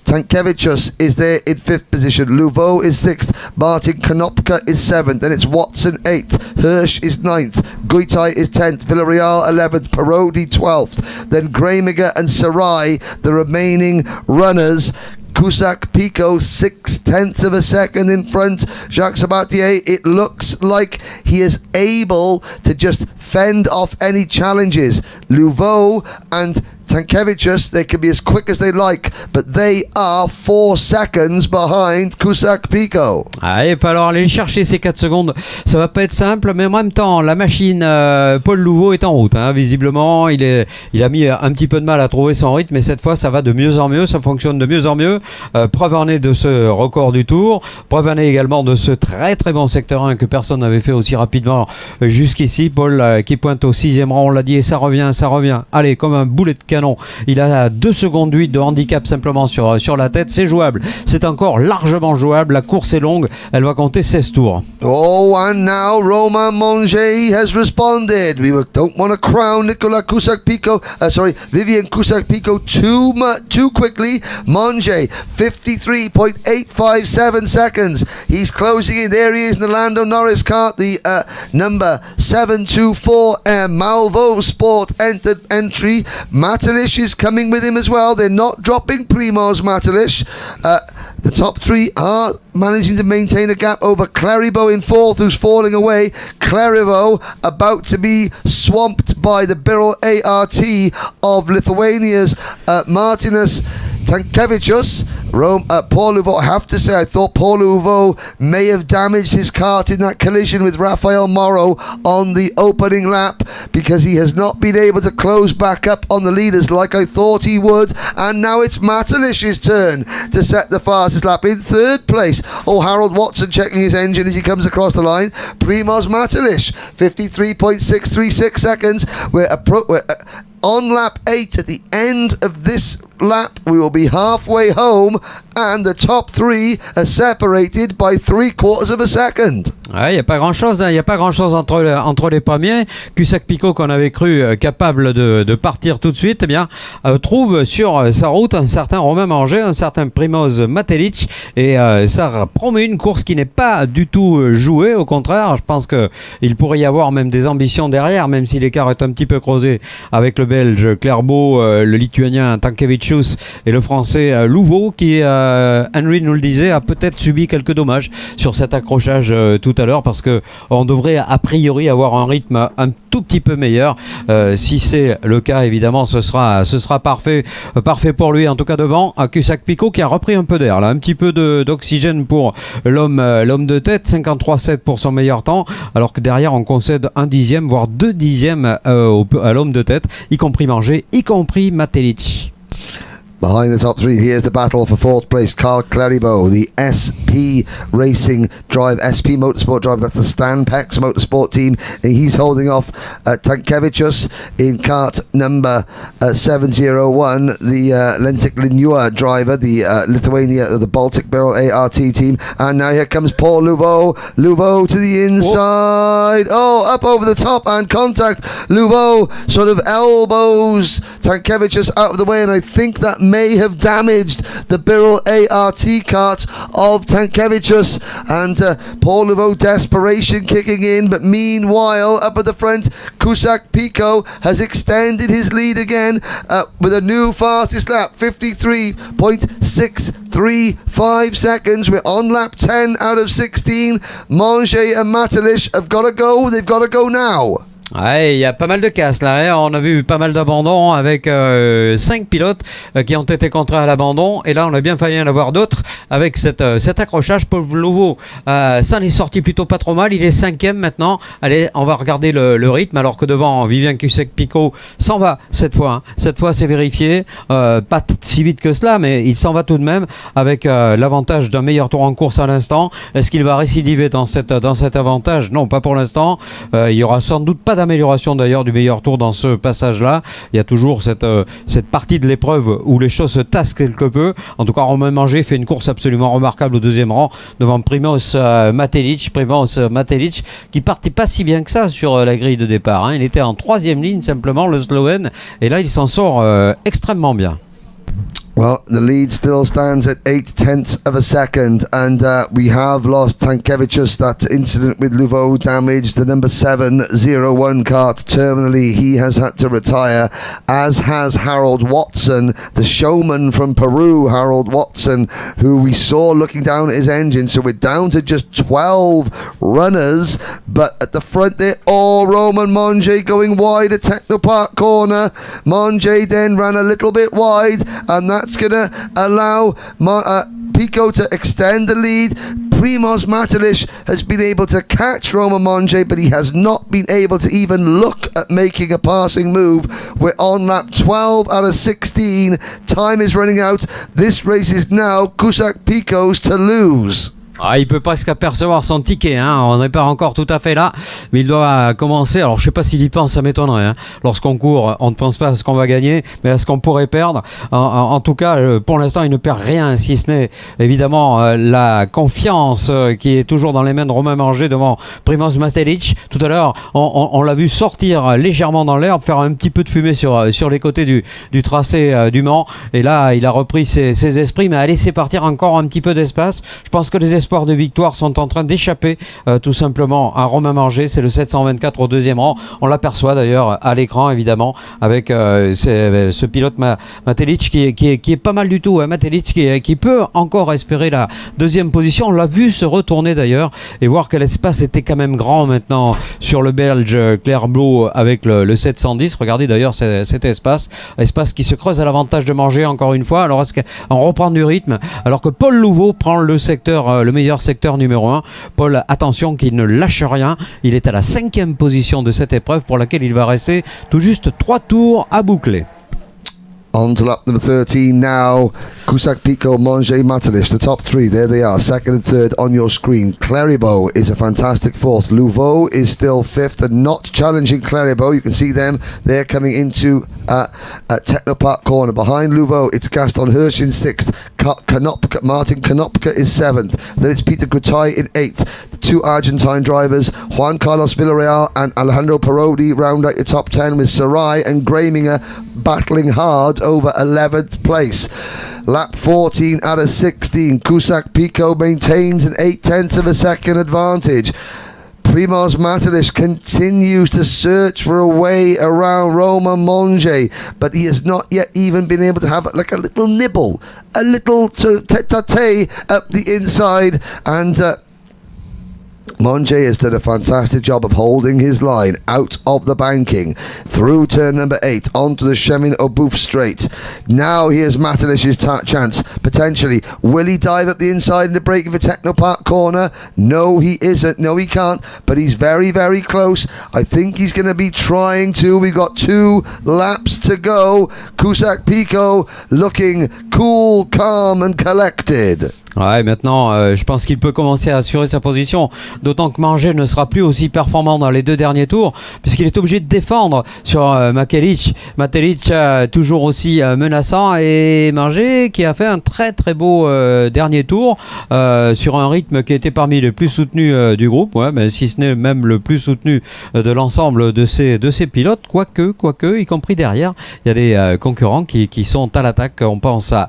Tankevicius is there in 5th position, Louveau is 6th, Martin Konopka is 7th, and it's Watson 8th, Hirsch is 9th, Guitai is 10th, Villarreal 11th, Parodi 12th, then Gramiger and Sarai, the remaining runners. Cusack Pico 6/10 of a second in front. Jacques Sabatier, it looks like he is able to just fend off any challenges. Louveau and Tankevicius, they can be as quick as they like, but they are 4 seconds behind Cusack Pico. Ah, il va falloir aller chercher ces 4 secondes. Ça va pas être simple, mais en même temps, la machine Paul Louveau est en route. Hein. Visiblement, il a mis un petit peu de mal à trouver son rythme, mais cette fois, ça va de mieux en mieux, ça fonctionne de mieux en mieux. Preuve en est de ce record du Tour. Preuve en est également de ce très très bon secteur 1 que personne n'avait fait aussi rapidement jusqu'ici. Paul qui pointe au 6e rang, on l'a dit, et ça revient. Allez, comme un boulet de canon. Il a 2 secondes 8 de handicap simplement sur la tête. C'est jouable. C'est encore largement jouable. La course est longue. Elle va compter 16 tours. Oh, and now Romain Monge has responded. We don't want to crown Nicolas Cusack-Pico, Vivian Cusack-Pico too quickly. Monge, 53.857 seconds. He's closing in. There he is in the Lando Norris kart. The number 724M Malvo Sport entered entry. Matelish is coming with him as well. They're not dropping Primoz Matelish. The top 3 are managing to maintain a gap over Clarivo in 4th, who's falling away. Clarivo about to be swamped by the Birol ART of Lithuania's Martinas Tankevicius. Paul Louveau, I have to say, I thought Paul Louveau may have damaged his kart in that collision with Rafael Morro on the opening lap, because he has not been able to close back up on the leaders like I thought he would. And now it's Matalish's turn to set the fastest lap in 3rd place. Oh, Harold Watson checking his engine as he comes across the line. Primoz Matelish, 53.636 seconds. We're on lap 8 at the end of this lap. We will be halfway home, and the top 3 are separated by 3/4 of a second. Il n'y a pas grand-chose, il n'y a pas grand-chose entre les premiers. Cusack-Pico, qu'on avait cru capable de partir tout de suite, trouve sur sa route un certain Romain Monge, un certain Primoz Matelic, et ça promet une course qui n'est pas du tout jouée. Au contraire, je pense qu'il pourrait y avoir même des ambitions derrière, même si l'écart est un petit peu creusé avec le Belge Clerbeau, le Lituanien Tankevicius et le Français Louveau, qui, Henry nous le disait, a peut-être subi quelques dommages sur cet accrochage tout à l'heure, parce qu'on devrait a priori avoir un rythme un tout petit peu meilleur. Si c'est le cas, évidemment, ce sera parfait pour lui. En tout cas, devant Cusack-Pico, qui a repris un peu d'air, là, un petit peu d'oxygène pour l'homme de tête. 53,7 pour son meilleur temps, alors que derrière on concède 1 dixième voire 2 dixièmes à l'homme de tête, y compris Monge, y compris Matelic. Behind the top 3, here's the battle for 4th place. Carl Claribo, the SP Racing Drive, SP Motorsport Drive, that's the Stan Pex Motorsport team. And he's holding off Tankevicius in kart number 701, the Lentik Linua driver, the the Baltic Birol ART team. And now here comes Paul Louveau. Louveau to the inside. Oh, up over the top and contact. Louveau sort of elbows Tankevicius out of the way, and I think that may have damaged the Birol ART kart of Tankevicius, and Paul Louveau desperation kicking in, but meanwhile up at the front Cusack-Pico has extended his lead again with a new fastest lap, 53.635 seconds. We're on lap 10 out of 16. Monge and Matelish have got to go. They've got to go now. Ouais, il y a pas mal de casse là, hein. On a vu pas mal d'abandons avec 5 pilotes qui ont été contraints à l'abandon, et là on a bien failli en avoir d'autres avec cet accrochage. Paul Vlovo s'en est sorti plutôt pas trop mal, il est 5e maintenant. Allez, on va regarder le rythme, alors que devant Vivien Cussec-Picot s'en va cette fois, hein. Cette fois c'est vérifié, pas si vite que cela, mais il s'en va tout de même avec l'avantage d'un meilleur tour en course à l'instant. Est-ce qu'il va récidiver dans cet avantage? Non, pas pour l'instant. Il y aura sans doute pas d'amélioration d'ailleurs du meilleur tour dans ce passage-là. Il y a toujours cette partie de l'épreuve où les choses se tassent quelque peu. En tout cas, Romain Manger fait une course absolument remarquable au deuxième rang devant Primoz Matelic. Qui partait pas si bien que ça sur la grille de départ, hein. Il était en 3e ligne simplement, le Slovène, et là il s'en sort extrêmement bien. Well, the lead still stands at 0.8 of a second, and we have lost Tankevicius. That incident with Louveau damaged the number 701 kart terminally. He has had to retire, as has Harold Watson, the showman from Peru, Harold Watson, who we saw looking down at his engine. So we're down to just 12 runners, but at the front there, Roman Monge going wide at Technopark corner. Monge then ran a little bit wide, and that's going to allow Pico to extend the lead. Primoz Matelic has been able to catch Roman Monge, but he has not been able to even look at making a passing move. We're on lap 12 out of 16. Time is running out. This race is now Cusack Pico's to lose. Ah, il peut presque apercevoir son ticket, hein. On n'est pas encore tout à fait là, mais il doit commencer. Alors je sais pas s'il y pense, ça m'étonnerait, hein. Lorsqu'on court, on ne pense pas à ce qu'on va gagner, mais à ce qu'on pourrait perdre. En tout cas, pour l'instant, il ne perd rien, si ce n'est évidemment la confiance qui est toujours dans les mains de Romain Manger devant Primoz Matelic. Tout à l'heure, on l'a vu sortir légèrement dans l'herbe, faire un petit peu de fumée sur les côtés du tracé du Mans, et là il a repris ses esprits, mais a laissé partir encore un petit peu d'espace. Je pense que les espoirs de victoire sont en train d'échapper tout simplement à Romain Manger. C'est le 724 au deuxième rang. On l'aperçoit d'ailleurs à l'écran, évidemment, avec ce pilote Matelic qui est pas mal du tout, hein. Matelic qui peut encore espérer la deuxième position. On l'a vu se retourner d'ailleurs et voir que l'espace était quand même grand maintenant sur le Belge Claire Blau avec le 710. Regardez d'ailleurs cet espace qui se creuse à l'avantage de Manger encore une fois. Alors on reprend du rythme alors que Paul Louveau prend le meilleur secteur numéro 1. Paul, attention qu'il ne lâche rien. Il est à la 5e position de cette épreuve pour laquelle il va rester tout juste 3 tours à boucler. On to lap number 13 now. Cusack, Pico, Monge, Matelic, the top three. There they are, second and third on your screen. Claribo is a fantastic fourth. Louveau is still fifth and not challenging Claribo. You can see them. They're coming into Technopark corner. Behind Louveau, it's Gaston Hirsch in sixth. Martin Konopka is seventh. Then it's Peter Gutai in eighth. The two Argentine drivers, Juan Carlos Villarreal and Alejandro Parodi, round out your top 10 with Sarai and Graminger battling hard over 11th place. Lap 14 out of 16. Cusack Pico maintains an 0.8 of a second advantage. Primoz Matelic continues to search for a way around Roman Monge, but he has not yet even been able to have like a little nibble, a little tete-a-tete up the inside, and Monge has done a fantastic job of holding his line out of the banking through turn number 8 onto the Chemin Obouf straight. Now here's Matelic's chance potentially. Will he dive up the inside in the braking for Technopark corner? No, he isn't. No, he can't. But he's very, very close. I think he's going to be trying to. We've got 2 laps to go. Cusack Pico looking cool, calm and collected. Ouais, maintenant, je pense qu'il peut commencer à assurer sa position, d'autant que Manger ne sera plus aussi performant dans les 2 derniers tours, puisqu'il est obligé de défendre sur Matelic, toujours aussi menaçant, et Manger qui a fait un très très beau dernier tour sur un rythme qui était parmi les plus soutenus du groupe, ouais, mais si ce n'est même le plus soutenu de l'ensemble de ces pilotes, quoique, y compris derrière, il y a des concurrents qui sont à l'attaque. On pense à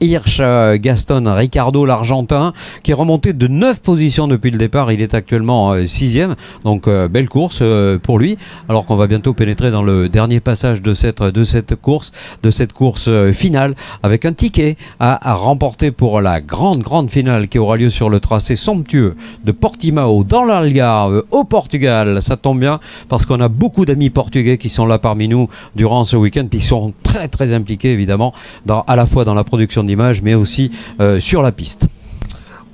Hirsch, Gaston, Ricardo, l'Argentin, qui est remonté de 9 positions depuis le départ. Il est actuellement 6e, donc belle course pour lui, alors qu'on va bientôt pénétrer dans le dernier passage de cette course finale, avec un ticket à remporter pour la grande finale qui aura lieu sur le tracé somptueux de Portimao dans l'Algarve au Portugal. Ça tombe bien parce qu'on a beaucoup d'amis portugais qui sont là parmi nous durant ce week-end, puis qui sont très impliqués évidemment à la fois dans la production d'images mais aussi sur la piste.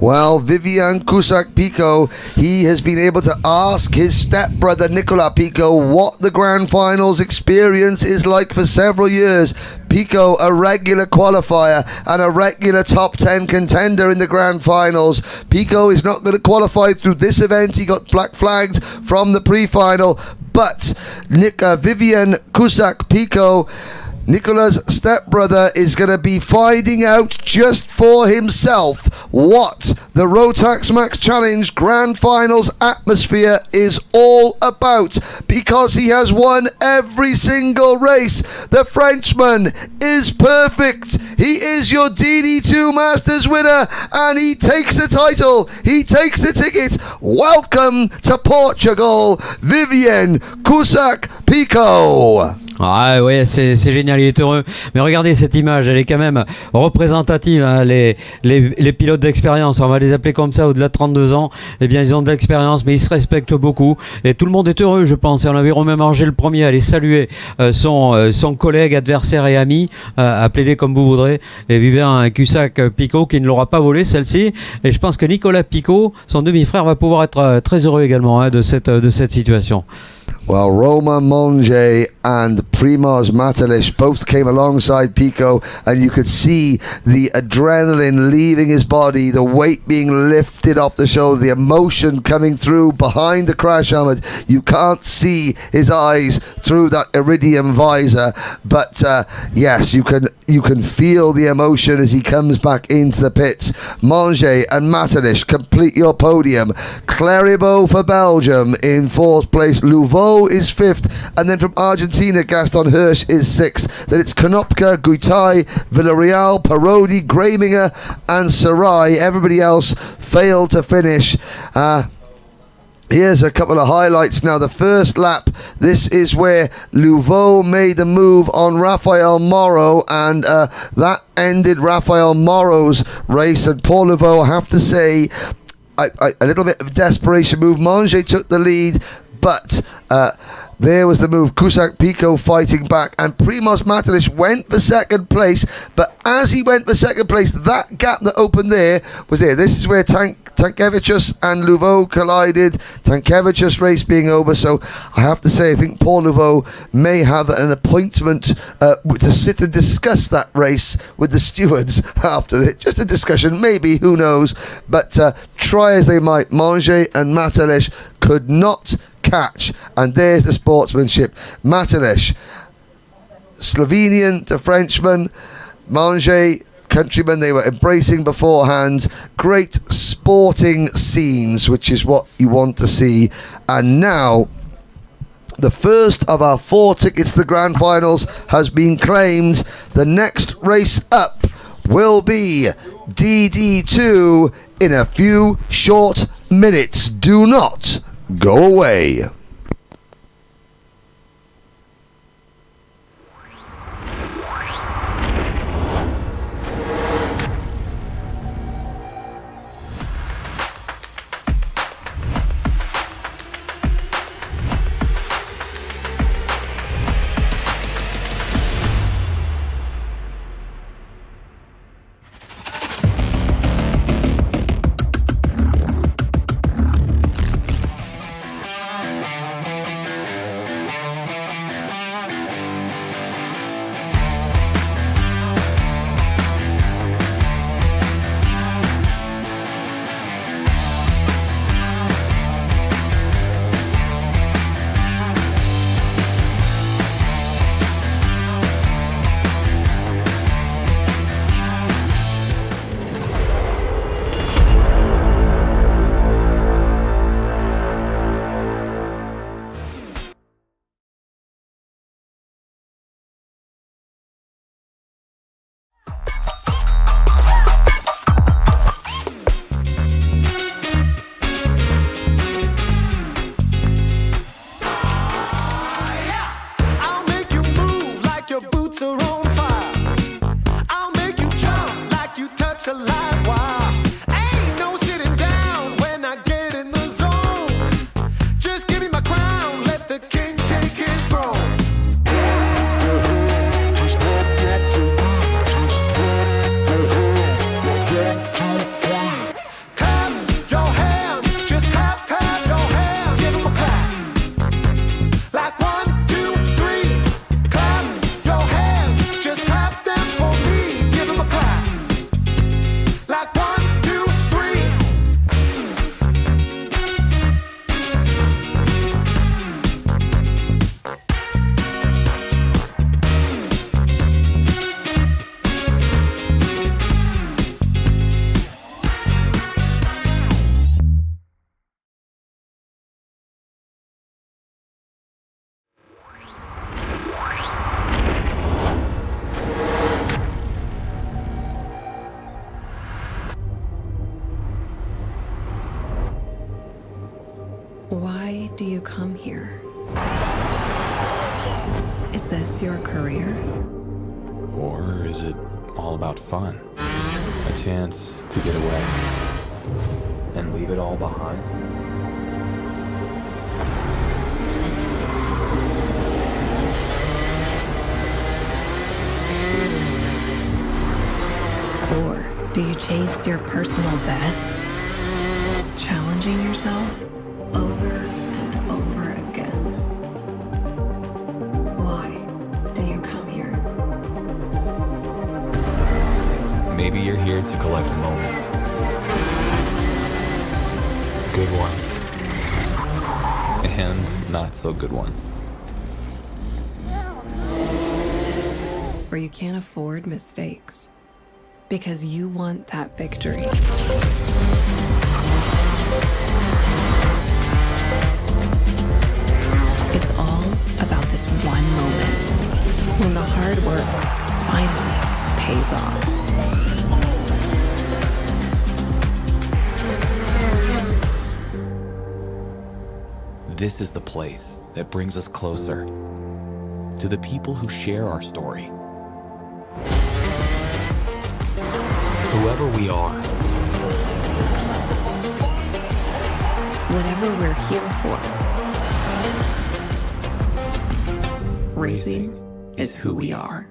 Well, Vivian Cusack Pico, he has been able to ask his stepbrother Nicola Pico what the grand finals experience is like for several years. Pico, a regular qualifier and a regular top 10 contender in the grand finals. Pico is not going to qualify through this event. He got black flagged from the pre-final, but Vivian Cusack Pico, Nicola's stepbrother, is going to be finding out just for himself what the Rotax Max Challenge Grand Finals atmosphere is all about, because he has won every single race. The Frenchman is perfect. He is your DD2 Masters winner, and he takes the title. He takes the ticket. Welcome to Portugal, Vivian Cusack Pico. Ah ouais, c'est génial, il est heureux. Mais regardez cette image, elle est quand même représentative, hein. Les pilotes d'expérience, on va les appeler comme ça, au-delà de 32 ans, eh bien ils ont de l'expérience, mais ils se respectent beaucoup. Et tout le monde est heureux, je pense. Et on a vu Romain Manger le premier aller saluer son collègue, adversaire et ami, appelez-les comme vous voudrez, et Vivian Cusack Pico, qui ne l'aura pas volé celle-ci. Et je pense que Nicolas Pico, son demi-frère, va pouvoir être très heureux également, hein, de cette situation. Well, Romain Manger and Primoz Matalish both came alongside Pico, and you could see the adrenaline leaving his body, the weight being lifted off the shoulder, the emotion coming through behind the crash helmet. You can't see his eyes through that iridium visor, but yes, you can feel the emotion as he comes back into the pits. Manger and Matalish complete your podium. Cleribo for Belgium in 4th place. Louveau is 5th, and then from Argentina, Gaston Hirsch is 6th. Then it's Konopka, Guitai, Villarreal, Parodi, Graminger and Sarai. Everybody else failed to finish. Here's a couple of highlights now. The first lap, this is where Louveau made the move on Rafael Morro, and that ended Rafael Morro's race. And Paul Louveau, I have to say, a little bit of desperation move. Manger took the lead, but there was the move. Cusack Pico fighting back, and Primoz Matalish went for second place, but as he went for second place, that gap that opened there was there. This is where Tankevicius and Louveau collided. Tankevicius' race being over, so I have to say I think Paul Louveau may have an appointment to sit and discuss that race with the stewards after it. Just a discussion, maybe, who knows, but try as they might, Manger and Matalish could not catch, and there's the sportsmanship. Matalish, Slovenian to Frenchman, Manger, countrymen, they were embracing beforehand. Great sporting scenes, which is what you want to see. And now the first of our 4 tickets to the grand finals has been claimed. The next race up will be DD2 in a few short minutes. Do not go away. Why do you come here? Is this your career? Or is it all about fun? A chance to get away and leave it all behind? Or do you chase your personal best? Challenging yourself over and over again. Why do you come here? Maybe you're here to collect moments. Good ones. And not so good ones. Or you can't afford mistakes because you want that victory. It's all about this one moment when the hard work finally pays off. This is the place that brings us closer to the people who share our story. Whoever we are, Whatever we're here for, racing is who we are.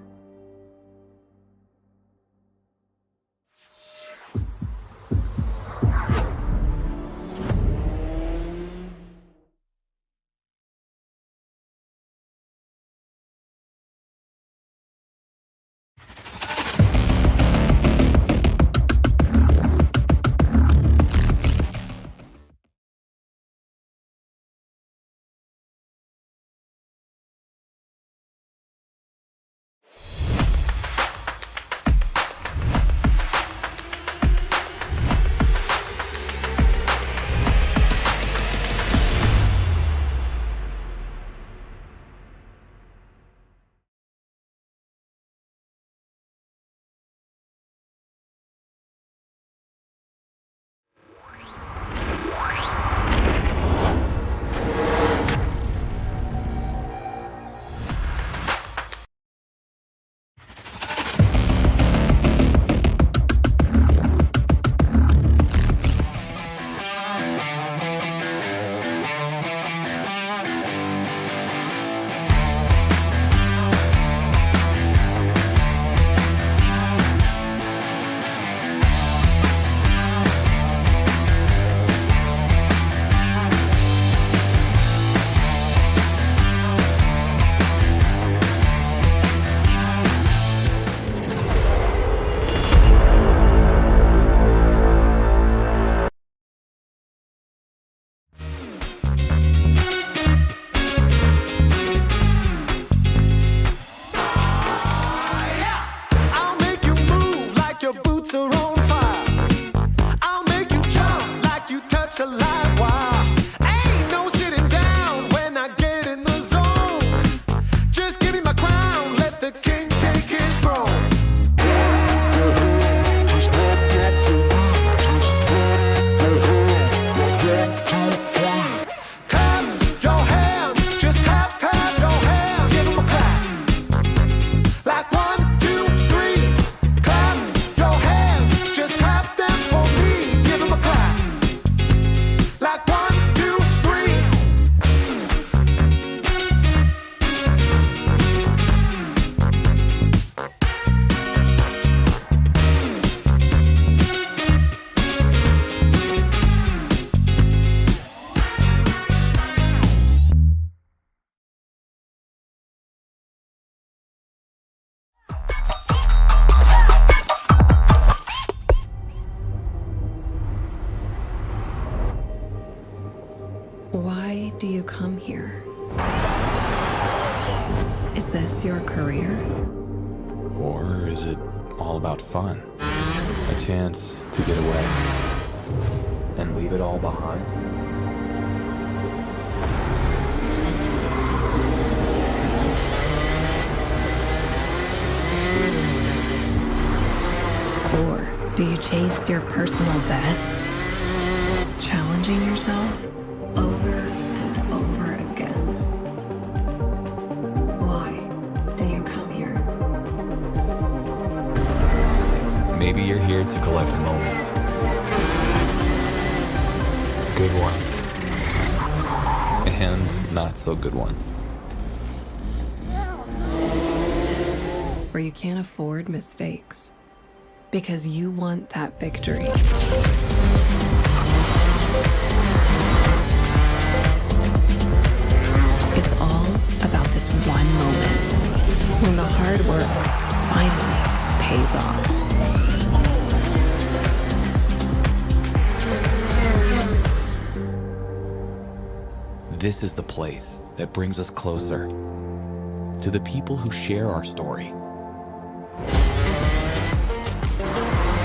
Why do you come here? Is this your career? or is it all about fun? A chance to get away and leave it all behind? Or do you chase your personal best? Challenging yourself over here to collect moments. Good ones. And not so good ones. Where you can't afford mistakes because you want that victory. It's all about this one moment when the hard work finally pays off. This is the place that brings us closer to the people who share our story.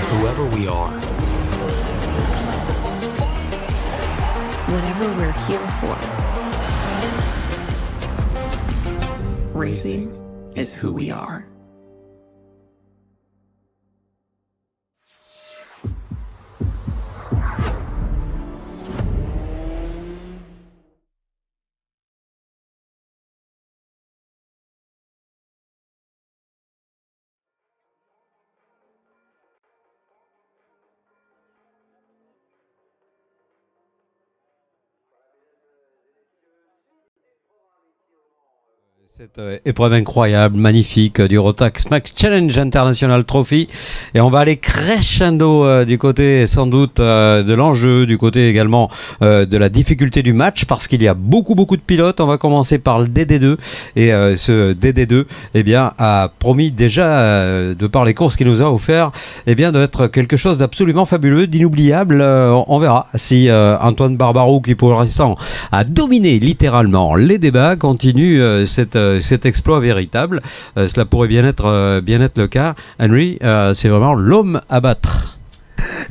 Whoever we are, Whatever we're here for, racing is who we are. Cette épreuve incroyable, magnifique du Rotax Max Challenge International Trophy, et on va aller crescendo du côté sans doute de l'enjeu, du côté également de la difficulté du match, parce qu'il y a beaucoup de pilotes. On va commencer par le DD2, et ce DD2 eh bien, a promis déjà de par les courses qu'il nous a offert eh bien, d'être quelque chose d'absolument fabuleux, d'inoubliable. On verra si Antoine Barbarou, qui pour l'instant a dominé littéralement les débats, continue cet exploit véritable. Cela pourrait bien être le cas. Henry, c'est vraiment l'homme à battre.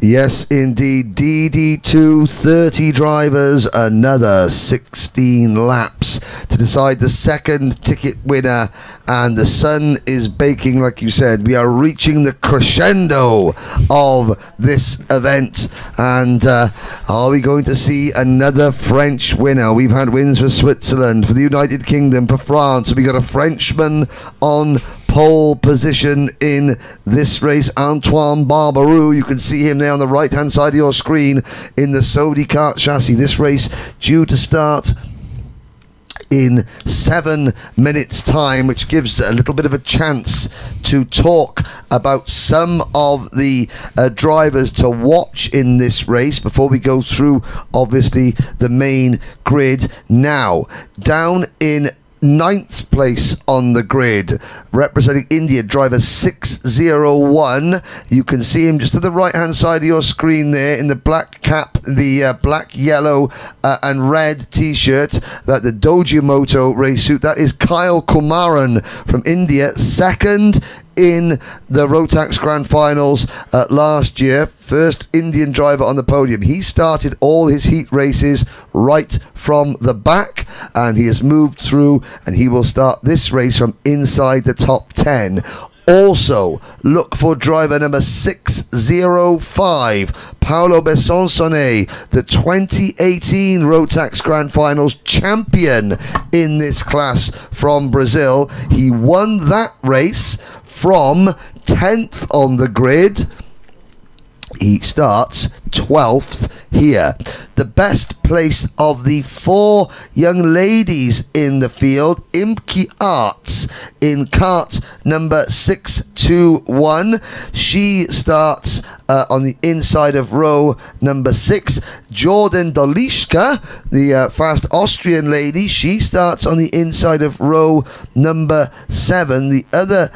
Yes, indeed. DD2, 30 drivers, another 16 laps to decide the second ticket winner. And the sun is baking, like you said. We are reaching the crescendo of this event. And are we going to see another French winner? We've had wins for Switzerland, for the United Kingdom, for France. We got a Frenchman on pole position in this race, Antoine Barbarou. You can see him there on the right hand side of your screen in the Sodi kart chassis. This race due to start in 7 minutes time, which gives a little bit of a chance to talk about some of the drivers to watch in this race before we go through obviously the main grid. Now down in 9th place on the grid, representing India, driver 601. You can see him just to the right hand side of your screen there in the black cap, the black, yellow and red t-shirt, that the Dojimoto race suit. That is Kyle Kumaran from India, second in the Rotax Grand Finals last year. First Indian driver on the podium. He started all his heat races right from the back, and he has moved through, and he will start this race from inside the top 10. Also, look for driver number 605, Paolo Besonsone, the 2018 Rotax Grand Finals champion in this class from Brazil. He won that race from 10th on the grid. He starts 12th here. The best place of the 4 young ladies in the field, Imki Arts in kart number 621. She starts on the inside of row number 6. Jordan Dolishka, the fast Austrian lady, she starts on the inside of row number 7. The other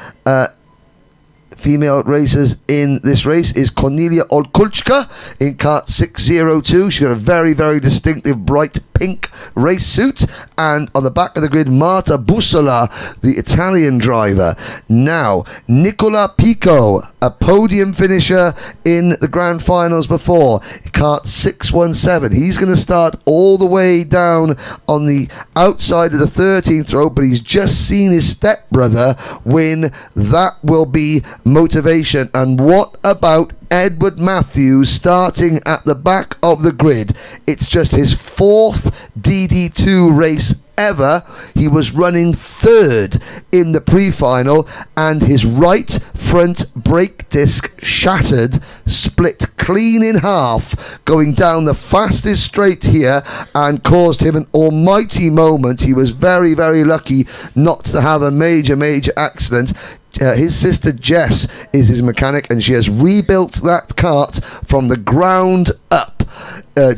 female racers in this race is Cornelia Olkulchka in kart 602. She's got a very distinctive bright pink race suit. And on the back of the grid, Marta Bussola, the Italian driver. Now, Nicola Pico, a podium finisher in the grand finals before, kart 617. He's going to start all the way down on the outside of the 13th row, but he's just seen his stepbrother win. That will be motivation. And what about Edward Matthews starting at the back of the grid? It's just his 4th DD2 race However, he was running third in the pre-final and his right front brake disc shattered, split clean in half, going down the fastest straight here and caused him an almighty moment. He was very, very lucky not to have a major accident. His sister Jess is his mechanic and she has rebuilt that kart from the ground up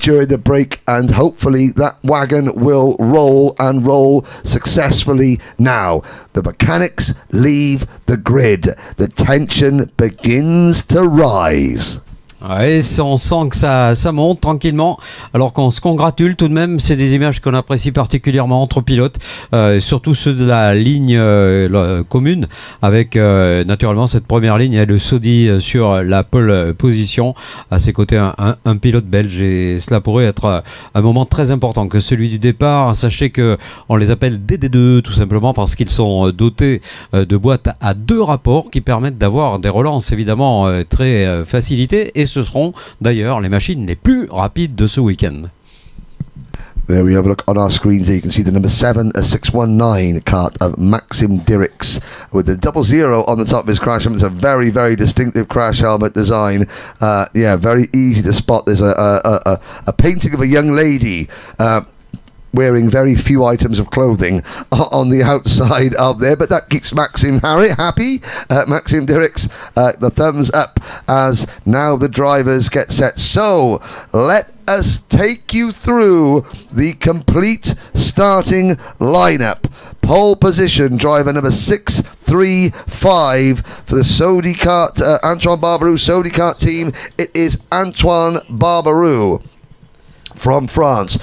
during the break, and hopefully that wagon will roll successfully now. The mechanics leave the grid. The tension begins to rise. Ouais, on sent que ça monte tranquillement, alors qu'on se congratule tout de même. C'est des images qu'on apprécie particulièrement entre pilotes, surtout ceux de la ligne commune, avec naturellement cette première ligne de Saudi sur la pole position, à ses côtés un pilote belge, et cela pourrait être un moment très important que celui du départ. Sachez que on les appelle DD2 tout simplement parce qu'ils sont dotés de boîtes à 2 rapports qui permettent d'avoir des relances évidemment très facilitées, et ce seront d'ailleurs les machines les plus rapides de ce week-end. There we have a look on our screens here. You can see the number 619 kart of Maxim Dirks with the 00 on the top of his crash helmet. It's a very, very distinctive crash helmet design. Very easy to spot. There's a painting of a young lady wearing very few items of clothing on the outside of there, but that keeps Maxim happy. Maxim Dirks, the thumbs up as now the drivers get set. So let us take you through the complete starting lineup. Pole position, driver number 635 for the Saudi kart, Antoine Barbaroux Saudi kart team. It is Antoine Barbaroux from France.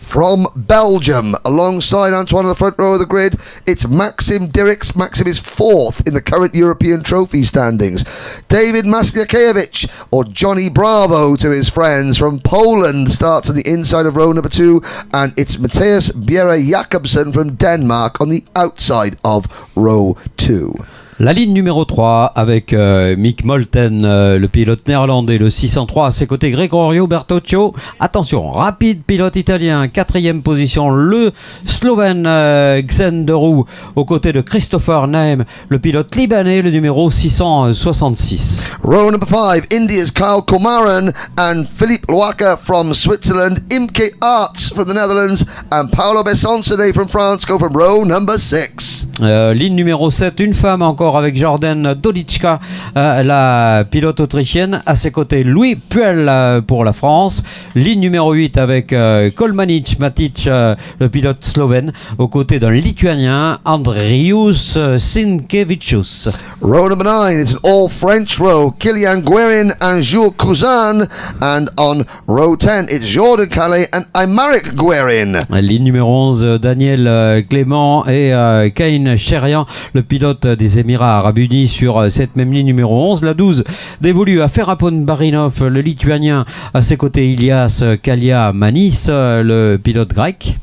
From Belgium, alongside Antoine on the front row of the grid, it's Maxim Dirks. Maxim is 4th in the current European trophy standings. David Masliakevich, or Johnny Bravo to his friends, from Poland, starts on the inside of row number 2, and it's Matthias Bjerre Jakobsen from Denmark on the outside of row 2. La ligne numéro 3 avec Mick Molten, le pilote néerlandais, le 603 à ses côtés, Gregorio Bertoccio. Attention, rapide pilote italien, 4e position, le Slovène Xen de Roux aux côtés de Christopher Naim, le pilote libanais, le numéro 666. Row number 5, India's Kyle Komaran and Philippe Loaka from Switzerland, Imke Arts from the Netherlands and Paolo Besonsone from France go from row number 6. Ligne numéro 7, une femme encore avec Jordan Dolichka, la pilote autrichienne, à ses côtés Louis Puel pour la France. Ligne numéro 8 avec Kolmanic Matic, le pilote slovène, aux côtés d'un lituanien, Andrius Sinkevicius. Row number 9, it's an all-French row, Kilian Guerin and Jules Cousin, and on row 10 it's Jordan Calais and Aymeric Guerin. Ligne numéro 11, Daniel Clément et Kain Cherian, le pilote des Émirats Arabes Unis, sur cette même ligne numéro 11. La 12 dévolue à Ferapon Barinov, le lituanien, à ses côtés Ilias Kaliamanis, le pilote grec.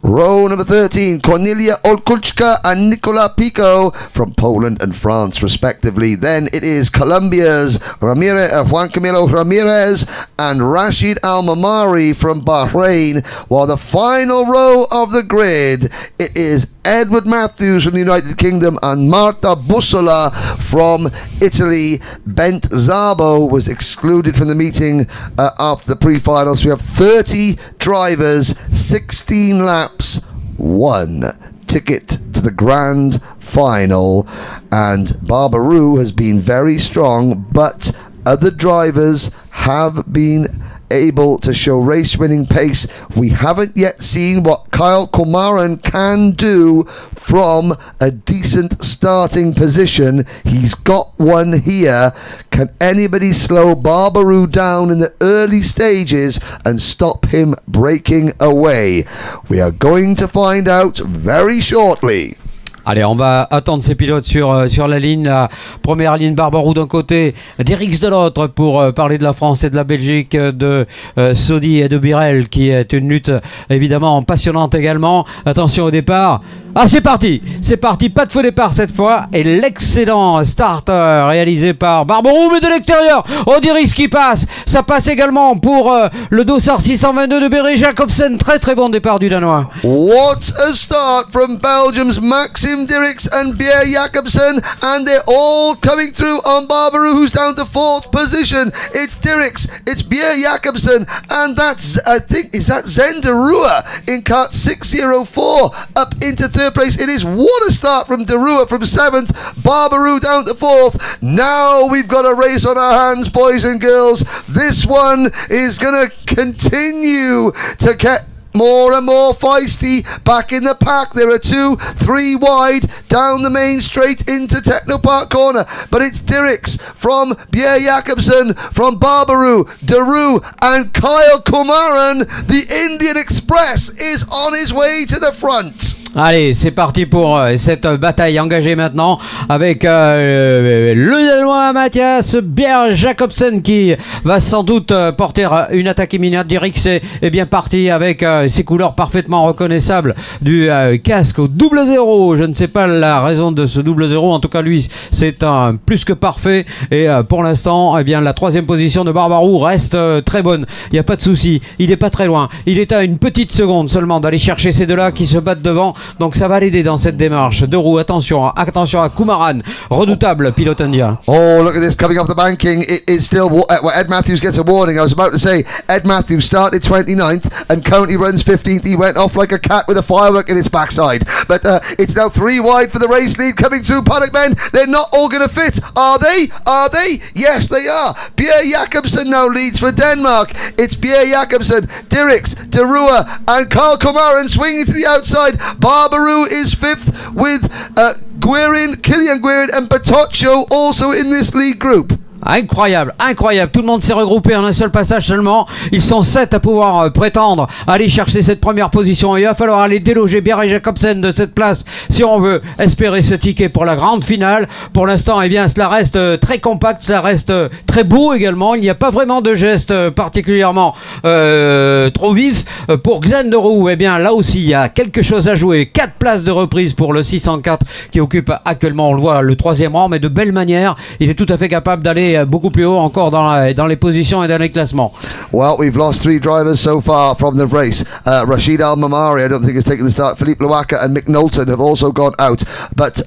Row number 13, Cornelia Olkulchka and Nicola Pico from Poland and France, respectively. Then it is Colombia's Juan Camilo Ramirez and Rashid Al-Mamari from Bahrain, while the final row of the grid, it is Edward Matthews from the United Kingdom and Marta Bussola from Italy. Bent Zabo was excluded from the meeting after the pre-finals. We have 30 drivers, 16 laps, 1 ticket to the grand final, and Barbaroux has been very strong, but other drivers have been able to show race-winning pace. We haven't yet seen what Kyle Komaran can do from a decent starting position. He's got one here. Can anybody slow Barbaroux down in the early stages and stop him breaking away? We are going to find out very shortly. Allez, on va attendre ces pilotes sur la ligne. La première ligne, Barbarou d'un côté, Dirix de l'autre, pour parler de la France et de la Belgique, de Sodi et de Birel, qui est une lutte évidemment passionnante également. Attention au départ. Ah, c'est parti, pas de faux départ cette fois. Et l'excellent start réalisé par Barbarou, mais de l'extérieur. Oh, Dirix qui passe. Ça passe également pour le Dossard 622 de Berry Jacobsen. Très très bon départ du Danois. What a start from Belgium's Maxim Dirix and Pierre Jacobsen, and they're all coming through on Barbarou, who's down to 4th position. It's Dirix, it's Pierre Jacobsen, and that's, I think, is that Zenderua in kart 604 up into 3rd place. It is. What a start from Derua from 7th, Barbarou down to 4th. Now we've got a race on our hands, boys and girls. This one is going to continue to get more and more feisty. Back in the pack, there are 2, 3 wide down the main straight into Technopark corner, but it's Dirix from Pierre Jacobsen, from Barbarou, Daru and Kyle Kumaran. The Indian Express is on his way to the front. Allez, c'est parti pour cette bataille engagée maintenant avec le Danois Mathias Pierre Jacobsen qui va sans doute porter une attaque imminente. Dirix est bien parti avec ses couleurs parfaitement reconnaissables du casque au 0-0. Je ne sais pas la raison de ce 0-0. En tout cas, lui, c'est un plus que parfait. Et pour l'instant, eh bien, la 3e position de Barbarou reste très bonne. Il n'y a pas de souci. Il n'est pas très loin. Il est à une petite seconde seulement d'aller chercher ces deux-là qui se battent devant. Donc ça va l'aider dans cette démarche. Deux roues, attention à Kumaran, redoutable pilote indien. Oh, look at this coming off the banking. It is still Ed Matthews gets a warning. I was about to say Ed Matthews started 29th and currently runs 15th. He went off like a cat with a firework in its backside. But it's now 3 wide for the race lead coming through Paddock Bend. They're not all going to fit, are they? Are they? Yes, they are. Pierre Jacobsen now leads for Denmark. It's Pierre Jacobsen, Dirix, Derua and Carl Kumaran swinging to the outside. Barbarou is 5th with Kilian Guerin and Batoccio also in this lead group. Incroyable, incroyable. Tout le monde s'est regroupé en un seul passage seulement. Ils sont 7 à pouvoir prétendre aller chercher cette première position. Il va falloir aller déloger Pierre Jacobsen de cette place si on veut espérer ce ticket pour la grande finale. Pour l'instant, eh bien, cela reste très compact, ça reste très beau également. Il n'y a pas vraiment de geste particulièrement trop vif. Pour Xanderou, eh bien, là aussi, il y a quelque chose à jouer. 4 places de reprise pour le 604 qui occupe actuellement, on le voit, le 3e rang, mais de belle manière. Il est tout à fait capable d'aller beaucoup plus haut encore dans les positions et dans les classements. Well, we've lost 3 drivers so far from the race. Rashid Al-Mamari, I don't think has taken the start. Philippe Luaka and Mick Knowlton have also gone out. But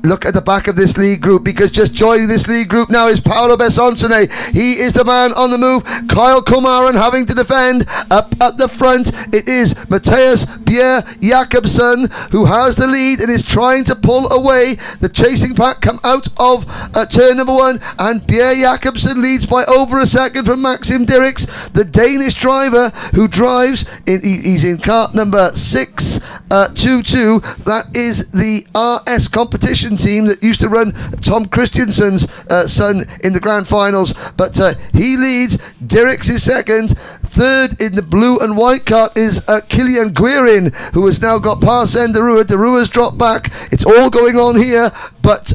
look at the back of this lead group, because just joining this lead group now is Paolo Besonsone. He is the man on the move. Kyle Kumaran having to defend. Up at the front, it is Matthias Pierre Jacobsen who has the lead and is trying to pull away. The chasing pack come out of turn number 1, and Pierre Jacobsen leads by over a second from Maxim Dirix, the Danish driver who drives he's in kart number 622. That is the RS competition team that used to run Tom Christensen's son in the grand finals, but he leads. Dirix is second. Third in the blue and white kart is Kilian Guerin, who has now got past Zenderua. Derua's dropped back. It's all going on here, but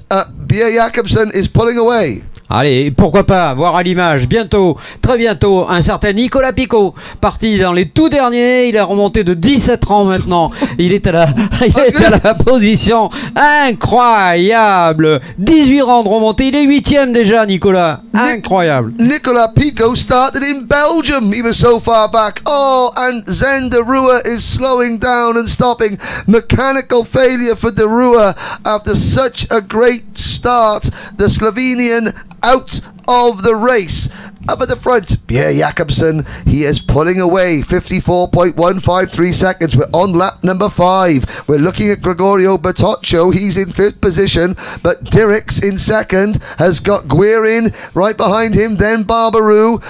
Pierre Jacobsen is pulling away. Allez, pourquoi pas voir à l'image bientôt, très bientôt, un certain Nicolas Picot, parti dans les tout derniers. Il est remonté de 17 rangs maintenant. Il est à la position incroyable. 18 rangs de remontée. Il est 8e déjà, Nicolas. Incroyable. Nicolas Picot started in Belgium. He was so far back. Oh, and Zenderua is slowing down and stopping. Mechanical failure for Derua after such a great start. The Slovenian out of the race. Up at the front, Pierre Jacobsen, he is pulling away, 54.153 seconds. We're on lap number 5. We're looking at Gregorio Batoccio, he's in 5th position, but Dirix in 2nd, has got Guerin right behind him, then Barbarou,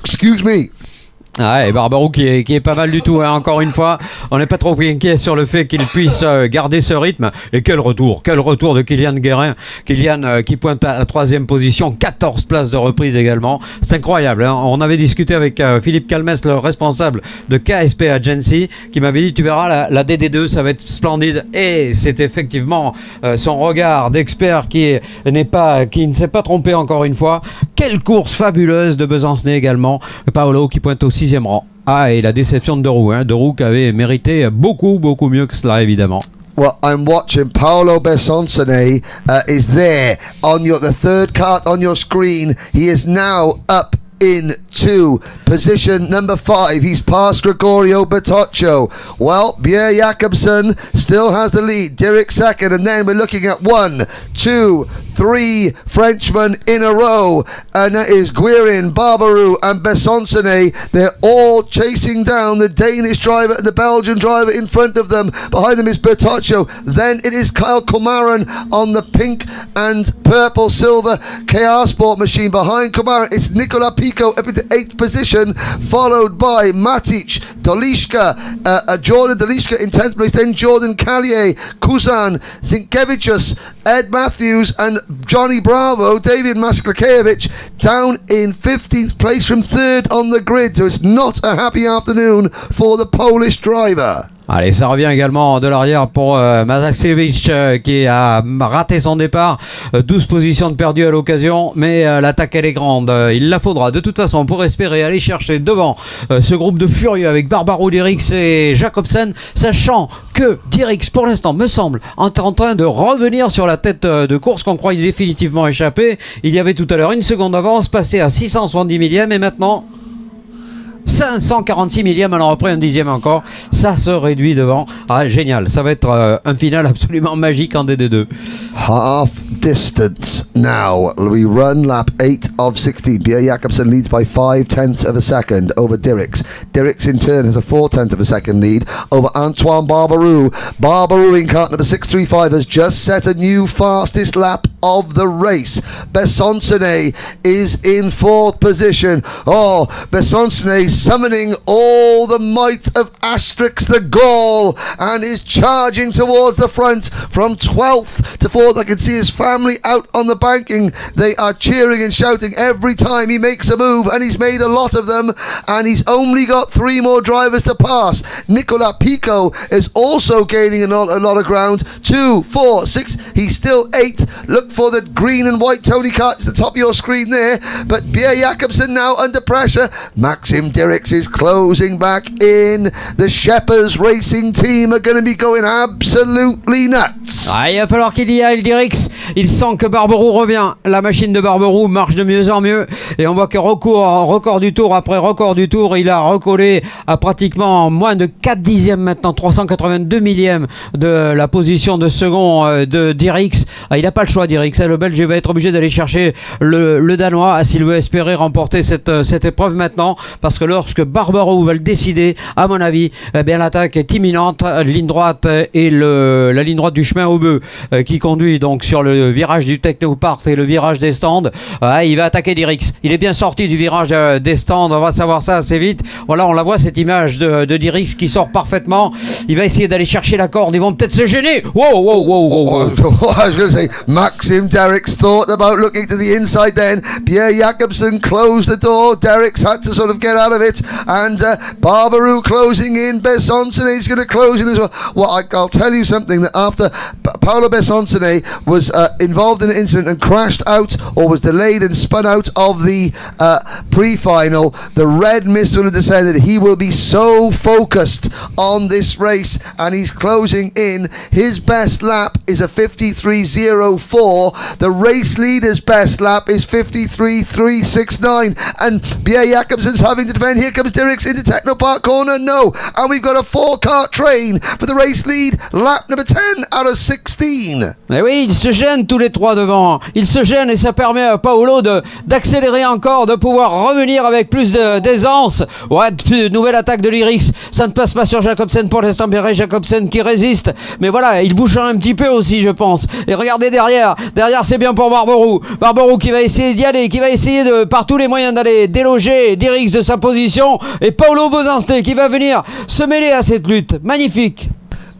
excuse me. Ah, et Barbarou qui est pas mal du tout, hein. Encore une fois, on n'est pas trop inquiet sur le fait qu'il puisse garder ce rythme. Et quel retour de Kylian Guérin. Kylian qui pointe à la 3e position, 14 places de reprise également. C'est incroyable, hein. On avait discuté avec Philippe Calmès, le responsable de KSP Agency, qui m'avait dit, tu verras, la DD2, ça va être splendide. Et c'est effectivement son regard d'expert qui ne s'est pas trompé encore une fois. Quelle course fabuleuse de Besancenay également. Paolo qui pointe au 6e rang. Ah, et la déception de Roux, hein. De Roux qui avait mérité beaucoup mieux que cela, évidemment. Well, I'm watching Paolo Besancone is there on the third kart on your screen. He is now up into position number 5. He's past Gregorio Bertoccio. Well, Pierre Jakobsen still has the lead. Derek second, and then we're looking at 1, 2, 3 Frenchmen in a row, and that is Guerin, Barbarou and Besancone. They're all chasing down the Danish driver and the Belgian driver in front of them. Behind them is Bertoccio. Then it is Kyle Kumaran on the pink and purple silver KR Sport machine. Behind Kumaran, it's Nicola Pico up into 8th position, followed by Matic, Dolishka, Jordan Dolishka in 10th place, then Jordan Callier, Kuzan, Zinkevicius, Ed Matthews and Johnny Bravo, David Masklakevich down in 15th place from 3rd on the grid. So it's not a happy afternoon for the Polish driver. Allez, ça revient également de l'arrière pour Mazaksevich qui a raté son départ. 12 positions de perdu à l'occasion, mais l'attaque elle est grande. Il la faudra de toute façon pour espérer aller chercher devant ce groupe de furieux avec Barbarou, Dirix et Jacobsen, sachant que Dirix pour l'instant me semble est en train de revenir sur la tête de course qu'on croyait définitivement échappé. Il y avait tout à l'heure une seconde d'avance, passé à 670 millième et maintenant 546 millième, alors après un dixième encore, ça se réduit devant. Ah, génial, ça va être un final absolument magique en DD2. Half distance now. We run lap 8 of 16. Pierre Jakobsen leads by 5/10 of a second over Dirix. Dirix in turn has a 4/10 of a second lead over Antoine Barbarou. Barbarou in kart number 635 has just set a new fastest lap of the race. Besancone is in 4th position. Oh, Besancone summoning all the might of Asterix the Gaul and is charging towards the front from 12th to 4th. I can see his family out on the banking. They are cheering and shouting every time he makes a move, and he's made a lot of them, and he's only got 3 more drivers to pass. Nicola Pico is also gaining a lot of ground. 2, 4, 6, he's still 8th. Look for the green and white Tony kart at the top of your screen there, but Pierre Jakobsen now under pressure. Maxim Dirix is closing back in. The Shepherds Racing team are going to be going absolutely nuts. Ah, il va falloir qu'il y aille, Dirix. Il sent que Barbarou revient. La machine de Barbarou marche de mieux en mieux. Et on voit que record du tour après record du tour, il a recollé à pratiquement moins de 4 dixièmes maintenant, 382 millièmes de la position de second de Dirix. Ah, il n'a pas le choix, Dirix. Le Belge va être obligé d'aller chercher le Danois s'il veut espérer remporter cette épreuve maintenant. Parce que lorsque Barbarou va le décider, à mon avis, eh bien, l'attaque est imminente. Ligne droite et la ligne droite du chemin au bœuf qui conduit donc sur le virage du Technopark et le virage des stands. Il va attaquer Dirix. Il est bien sorti du virage des stands. On va savoir ça assez vite. Voilà, on la voit cette image de Dirix qui sort parfaitement. Il va essayer d'aller chercher la corde. Ils vont peut-être se gêner. Wow. I was going to say, Maxim Dirix thought about looking to the inside then. Pierre Jakobsen closed the door. Dirix had to sort of get out of it. And Barbarou closing in. Besancone is going to close in as well. Well, I'll tell you something, that after Paolo Besancone was involved in an incident and crashed out or was delayed and spun out of the pre-final, the red mist will have descended. He will be so focused on this race, and he's closing in. His best lap is a 53.04. The race leader's best lap is 53.369, and Pierre Jakobsen's having to defend. Here comes Dirix into Technopark corner. No, and we've got a 4-car train for the race lead, lap number 10 out of 16. Mais oui, ils se gênent tous les trois devant. Ils se gênent et ça permet à Paolo d'accélérer encore, de pouvoir revenir avec plus d'aisance. Ouais, nouvelle attaque de Dirix. Ça ne passe pas sur Jacobsen pour l'instant. Jacobsen qui résiste. Mais voilà, il bouge un petit peu aussi, je pense. Et regardez derrière, Derrière, c'est bien pour Barberou. Barberou qui va essayer d'y aller, qui va essayer de, par tous les moyens d'aller déloger Dirix de sa position. Et Paolo Bosanste qui va venir se mêler à cette lutte. Magnifique.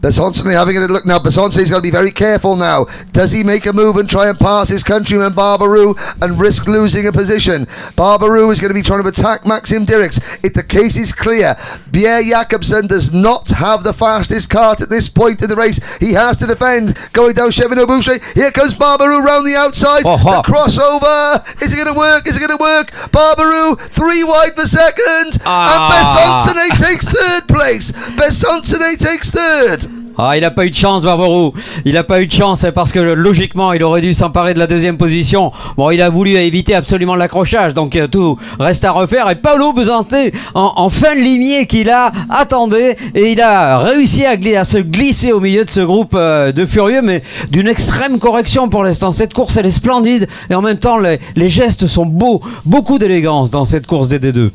Besonsny having a little look now. Besonsny's got to be very careful now. Does he make a move and try and pass his countryman Barberou and risk losing a position? Barberou is going to be trying to attack Maxim Dirix. If the case is clear, Pierre Jakobsen does not have the fastest kart at this point in the race. He has to defend. Going down Chevino Boucher. Here comes Barberou round the outside. The crossover. Is it going to work? Is it going to work? Barberou 3 wide for second. And Besonsny takes third place. Besonsny takes third. Ah, il a pas eu de chance, Barberou. Il a pas eu de chance parce que logiquement, il aurait dû s'emparer de la deuxième position. Bon, il a voulu éviter absolument l'accrochage, donc tout reste à refaire. Et Paolo Bosanste en fin de limier qu'il a attendait et il a réussi à se glisser au milieu de ce groupe de furieux, mais d'une extrême correction pour l'instant. Cette course, elle est splendide et en même temps, les gestes sont beaux. Beaucoup d'élégance dans cette course des D2.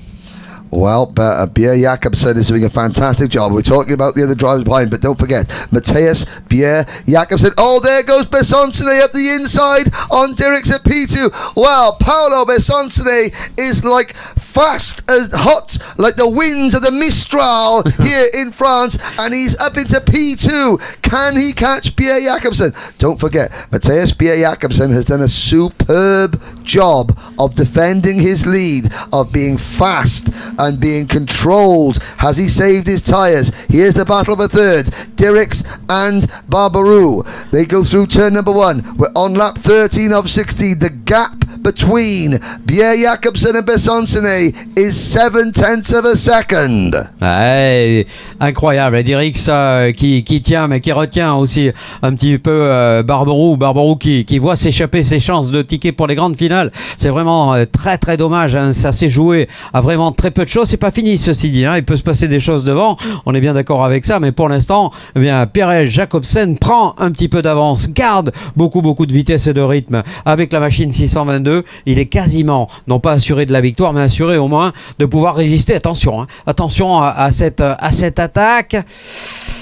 Well, Pierre Jakobsen is doing a fantastic job. We're talking about the other drivers behind, but don't forget, Matthias, Pierre Jakobsen. Oh, there goes Besonsny up the inside on Dirix at P2. Well, Paolo Besonsny is like fast as hot, like the winds of the Mistral here in France, and he's up into P2. Can he catch Pierre Jakobsen? Don't forget, Matthias Pierre Jakobsen has done a superb job of defending his lead, of being fast and being controlled. Has he saved his tyres? Here's the battle of a third. Dirix and Barberou. They go through turn number 1. We're on lap 13 of 60. The gap between Pierre Jakobsen and Besonsny is 7/10 of a second. Ouais, incroyable. Et Dirix qui tient, mais qui retient aussi un petit peu Barberou. Barberou qui voit s'échapper ses chances de ticket pour les grandes finales. C'est vraiment très très dommage. Hein. Ça s'est joué à vraiment très peu de choses. C'est pas fini, ceci dit. Hein. Il peut se passer des choses devant. On est bien d'accord avec ça. Mais pour l'instant, eh bien, Pierre Jakobsen prend un petit peu d'avance, garde beaucoup de vitesse et de rythme avec la machine 622. Il est quasiment, non pas assuré de la victoire, mais assuré au moins de pouvoir résister. Attention, hein. Attention à cette attaque.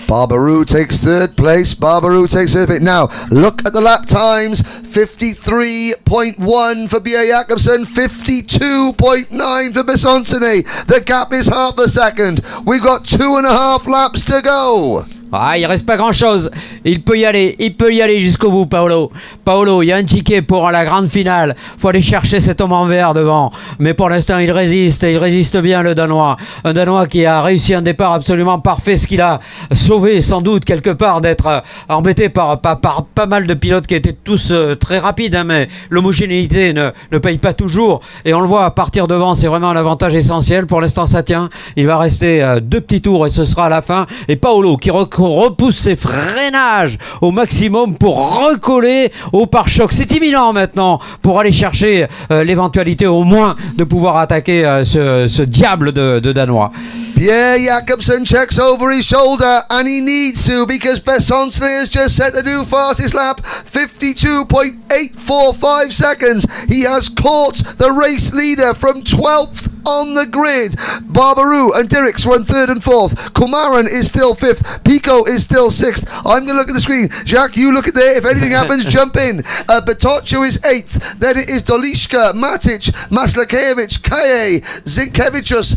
Barberou takes third place. Barberou takes third place. Now, look at the lap times. 53.1 for Pierre Jakobsen. 52.9 for Besonsny. The gap is half a second. We've got 2.5 laps to go. Ah, il reste pas grand chose. Il peut y aller jusqu'au bout, Paolo. Paolo, il y a un ticket pour la grande finale. Faut aller chercher cet homme en vert devant. Mais pour l'instant, il résiste et il résiste bien, le Danois. Un Danois qui a réussi un départ absolument parfait, ce qu'il a sauvé sans doute quelque part d'être embêté par pas mal de pilotes qui étaient tous très rapides, hein, mais l'homogénéité ne paye pas toujours. Et on le voit, partir devant, c'est vraiment un avantage essentiel. Pour l'instant, ça tient. Il va rester 2 petits tours et ce sera à la fin. Et Paolo qui repousse ses freinages au maximum pour recoller au pare-choc. C'est imminent maintenant pour aller chercher l'éventualité au moins de pouvoir attaquer ce diable de Danois. Pierre Jakobsen checks over his shoulder, and he needs to, because Besonsny has just set the new fastest lap, 52.845 seconds. He has caught the race leader from 12th on the grid. Barberou and Dirix run 3rd and 4th. Kumaran is still 5th. Pico is still 6th. I'm going to look at the screen. Jacques, you look at there. If anything happens, jump in. Batocho is 8th. Then it is Dolishka, Matic, Maslakevich, Kaye, Zinkevichus,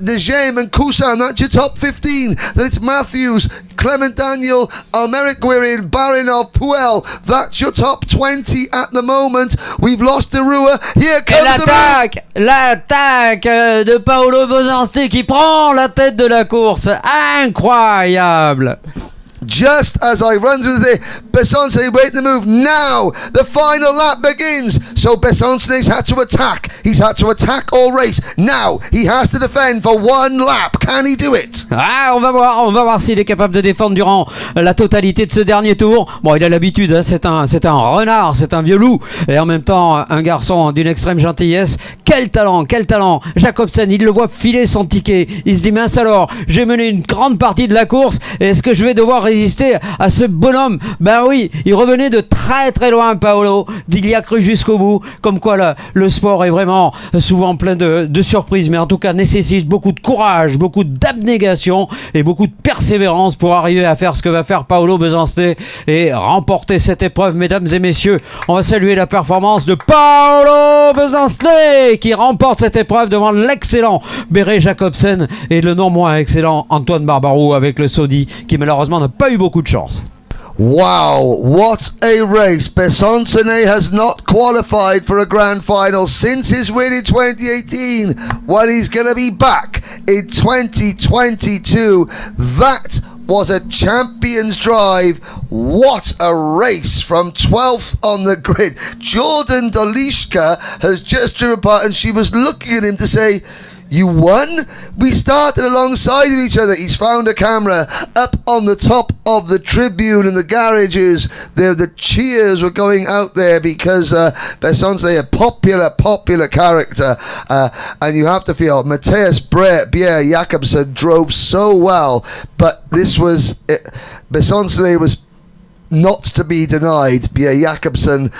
Nejem and Kusan. That's your top 15. Then it's Matthews, Clement Daniel, Almeric Guerin, Barinov, Puel. That's your top 20 at the moment. We've lost the Rua. Here comes l'attaque de Paolo Bosanste qui prend la tête de la course. Incroyable. Just as I run through the Besonsny waiting to move. Now the final lap begins. So Besonsny's had to attack. He's had to attack all race. Now he has to defend for 1 lap. Can he do it? Ah, on va voir s'il est capable de défendre durant la totalité de ce dernier tour. Bon, il a l'habitude, hein, c'est un renard, c'est un vieux loup et en même temps un garçon d'une extrême gentillesse. Quel talent. Jakobsen, il le voit filer son ticket. Il se dit mince alors, j'ai mené une grande partie de la course. Est-ce que je vais devoir résister résister à ce bonhomme. Ben oui, il revenait de très très loin, Paolo. Il y a cru jusqu'au bout. Comme quoi le sport est vraiment souvent plein de surprises, mais en tout cas nécessite beaucoup de courage, beaucoup d'abnégation et beaucoup de persévérance pour arriver à faire ce que va faire Paolo Besançon et remporter cette épreuve, mesdames et messieurs. On va saluer la performance de Paolo Besançon qui remporte cette épreuve devant l'excellent Béré Jacobsen et le non moins excellent Antoine Barbarou avec le Saudi qui malheureusement n'a pas eu beaucoup de chance. Wow, what a race. Besançon has not qualified for a grand final since his win in 2018. Well, he's going to be back in 2022. That was a champion's drive. What a race from 12th on the grid. Jordan Dolishka has just driven apart and she was looking at him to say, "You won?" We started alongside of each other. He's found a camera up on the top of the tribune in the garages. The cheers were going out there because Besançon, a popular character. And you have to feel Matthias Bier Jakobsen drove so well. But this was, Besançon was not to be denied. Bier Jakobsen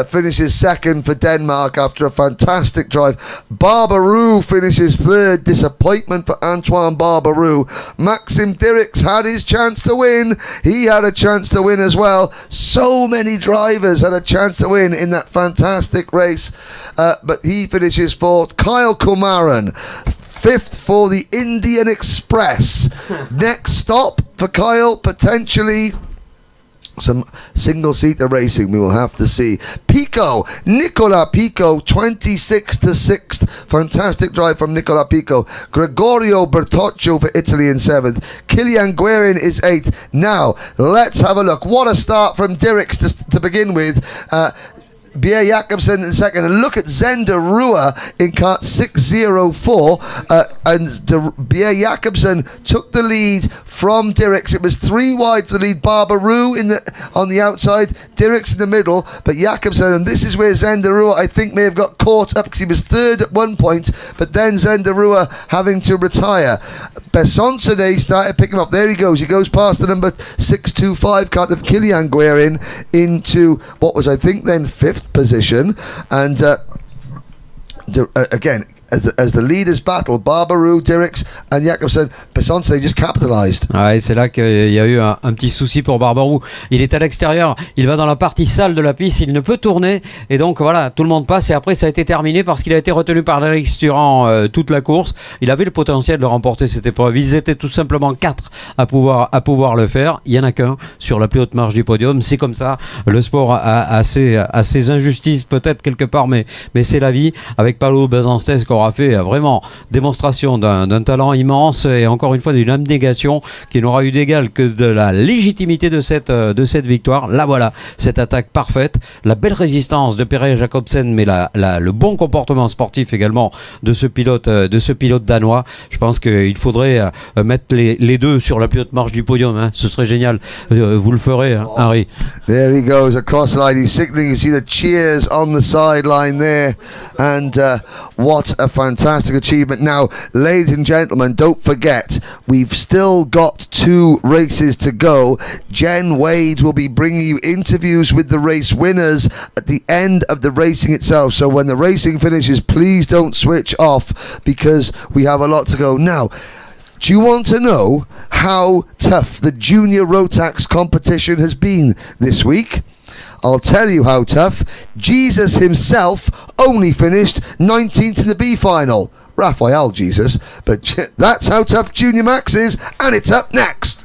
finishes second for Denmark after a fantastic drive. Barbarou finishes third. Disappointment for Antoine Barbarou. Maxim Dirks had his chance to win. He had a chance to win as well. So many drivers had a chance to win in that fantastic race. But he finishes fourth. Kyle Kumaran, fifth for the Indian Express. Next stop for Kyle, potentially some single-seater racing, we will have to see. Nicola Pico, 26th to 6th. Fantastic drive from Nicola Pico. Gregorio Bertoccio for Italy in 7th. Kilian Guerin is 8th. Now, let's have a look. What a start from Dirks to begin with. Bier Jakobsen in second, and look at Zender Rua in kart 604, and Bier Jakobsen took the lead from Dirks. It was 3 wide for the lead. Barbarou on the outside, Dirks in the middle, but Jakobsen, and this is where Zender Rua I think may have got caught up because he was third at one point, but then Zender Rua having to retire. Besançon started picking him up. There he goes past the number 625 kart of Kilian Guerin into what was I think then 5th position, and again as the leaders battle, Barbarou, Dirks and Jakobsen, Besançon just capitalized. Ouais, c'est là qu'il y a eu un petit souci pour Barbarou. Il est à l'extérieur, il va dans la partie sale de la piste, il ne peut tourner et donc voilà, tout le monde passe et après ça a été terminé parce qu'il a été retenu par Alex durant toute la course. Il avait le potentiel de remporter cette épreuve. Ils étaient tout simplement 4 à pouvoir le faire. Il n'y en a qu'un sur la plus haute marge du podium. C'est comme ça. Le sport a ses injustices peut-être quelque part, mais c'est la vie. Avec Paolo Besançon aura fait vraiment démonstration d'un talent immense et encore une fois d'une abnégation qui n'aura eu d'égal que de la légitimité de cette victoire. Là voilà, cette attaque parfaite, la belle résistance de Béré Jacobsen, mais le bon comportement sportif également de ce pilote danois. Je pense qu'il faudrait mettre les deux sur la plus haute marche du podium, hein. Ce serait génial. Vous le ferez, hein, Henri. There he goes across the line. He's signaling. You see the cheers on the sideline there, and what a fantastic achievement. Now, ladies and gentlemen, don't forget, we've still got 2 races to go. Jen Wade will be bringing you interviews with the race winners at the end of the racing itself. So when the racing finishes, please don't switch off because we have a lot to go. Now, do you want to know how tough the junior Rotax competition has been this week? I'll tell you how tough. Jesus himself only finished 19th in the B final. Raphael Jesus. But that's how tough Junior Max is, and it's up next.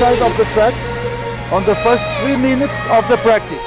side of the track on the first 3 minutes of the practice.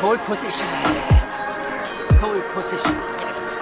Pole position. Pole position. Yes.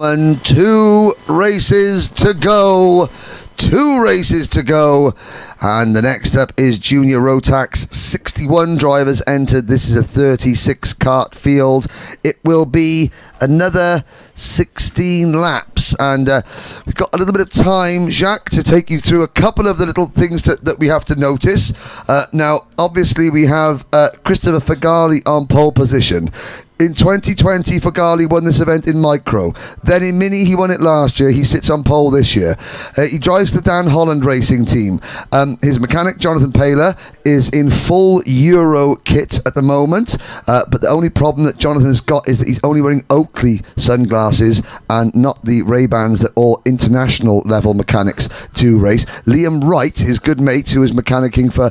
And 2 races to go. 2 races to go. And the next up is Junior Rotax. 61 drivers entered. This is a 36 kart field. It will be another 16 laps, and we've got a little bit of time, Jacques, to take you through a couple of the little things that we have to notice. Now, obviously, we have Christopher Fagali on pole position. In 2020, Fagali won this event in micro. Then in mini, he won it last year. He sits on pole this year. He drives the Dan Holland racing team. His mechanic, Jonathan Paler, is in full Euro kit at the moment. But the only problem that Jonathan has got is that he's only wearing Oakley sunglasses and not the Ray-Bans that all international level mechanics do race. Liam Wright, his good mate, who is mechanicking for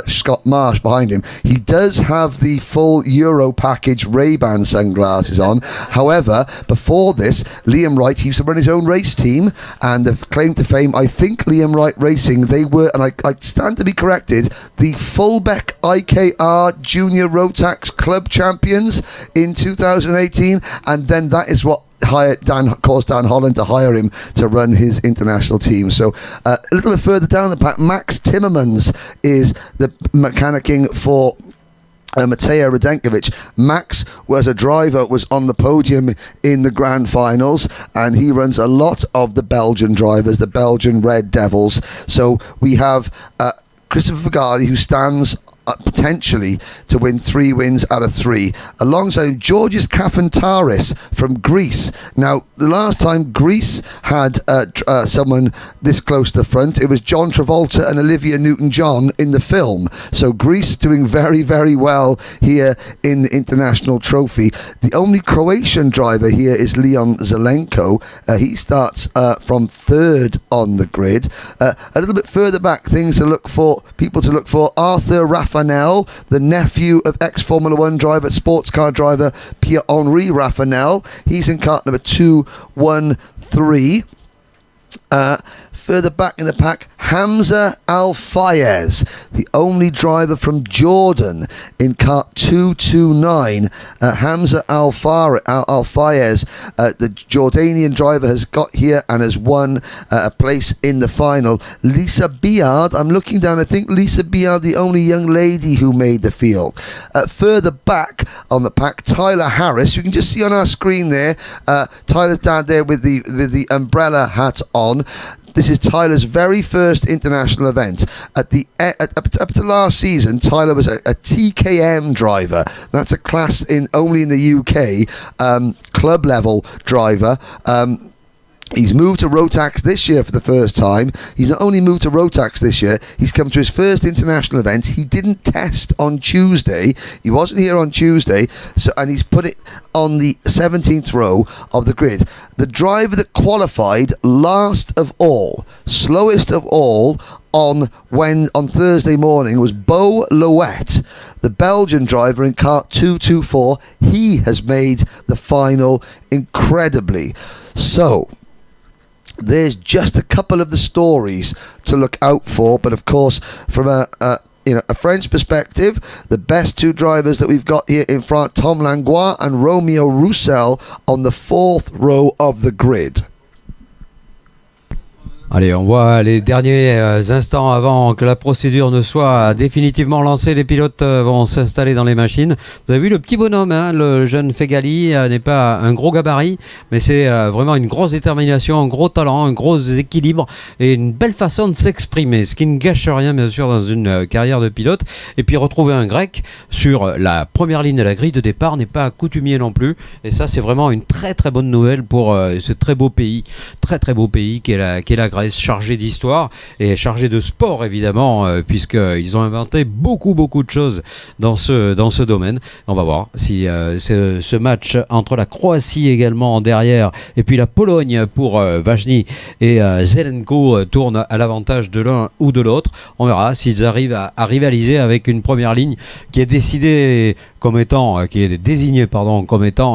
Scott Marsh behind him, he does have the full Euro package Ray-Ban sunglasses on. However, before this, Liam Wright, he used to run his own race team, and the claim to fame, I think Liam Wright Racing, they were, and I stand to be corrected, the Fullbeck IKR Junior Rotax Club champions in 2018, and then that is what caused Dan Holland to hire him to run his international team. So a little bit further down the pack, Max Timmermans is the mechanicking for Matej Radenkovic. Max was a driver, was on the podium in the grand finals, and he runs a lot of the Belgian drivers, the Belgian Red Devils. So we have Christopher Fagali, who stands potentially to win 3 wins out of 3, alongside Georgios Kafantaris from Greece. Now, the last time Greece had someone this close to the front, it was John Travolta and Olivia Newton-John in the film. So Greece doing very, very well here in the international trophy. The only Croatian driver here is Leon Zelenko. He starts from 3rd on the grid. A little bit further back, people to look for, Arthur Raffanel, the nephew of ex-Formula 1 driver, sports car driver Pierre-Henri Raffanel. He's in kart number 213. Further back in the pack, Hamza Al-Fayez, the only driver from Jordan in kart 229. Hamza Al-Fayez, the Jordanian driver, has got here and has won a place in the final. Lisa Biard, I'm looking down, I think Lisa Biard, the only young lady who made the field. Further back on the pack, Tyler Harris, you can just see on our screen there, Tyler's down there with the umbrella hat on. This is Tyler's very first international event. Up to last season, Tyler was a TKM driver. That's a class only in the UK, club level driver. He's moved to Rotax this year for the first time. He's not only moved to Rotax this year, he's come to his first international event. He didn't test on Tuesday. He wasn't here on Tuesday, and he's put it on the 17th row of the grid. The driver that qualified last of all, slowest of all, on Thursday morning was Bo Louet, the Belgian driver in kart 224. He has made the final incredibly. So there's just a couple of the stories to look out for, but of course, from a French perspective, the best 2 drivers that we've got here in front, Tom Langlois and Romeo Roussel, on the 4th row of the grid. Allez, on voit les derniers instants avant que la procédure ne soit définitivement lancée. Les pilotes vont s'installer dans les machines. Vous avez vu le petit bonhomme, hein, le jeune Fegali n'est pas un gros gabarit, mais c'est vraiment une grosse détermination, un gros talent, un gros équilibre et une belle façon de s'exprimer, ce qui ne gâche rien bien sûr dans une carrière de pilote. Et puis retrouver un grec sur la première ligne de la grille de départ n'est pas coutumier non plus, et ça c'est vraiment une très très bonne nouvelle pour ce très beau pays qui est la Grèce, chargé d'histoire et chargé de sport évidemment, puisqu'ils ont inventé beaucoup de choses dans ce domaine. On va voir si ce match entre la Croatie également derrière et puis la Pologne pour Vajny et Zelenko tourne à l'avantage de l'un ou de l'autre. On verra s'ils arrivent à rivaliser avec une première ligne qui est désignée comme étant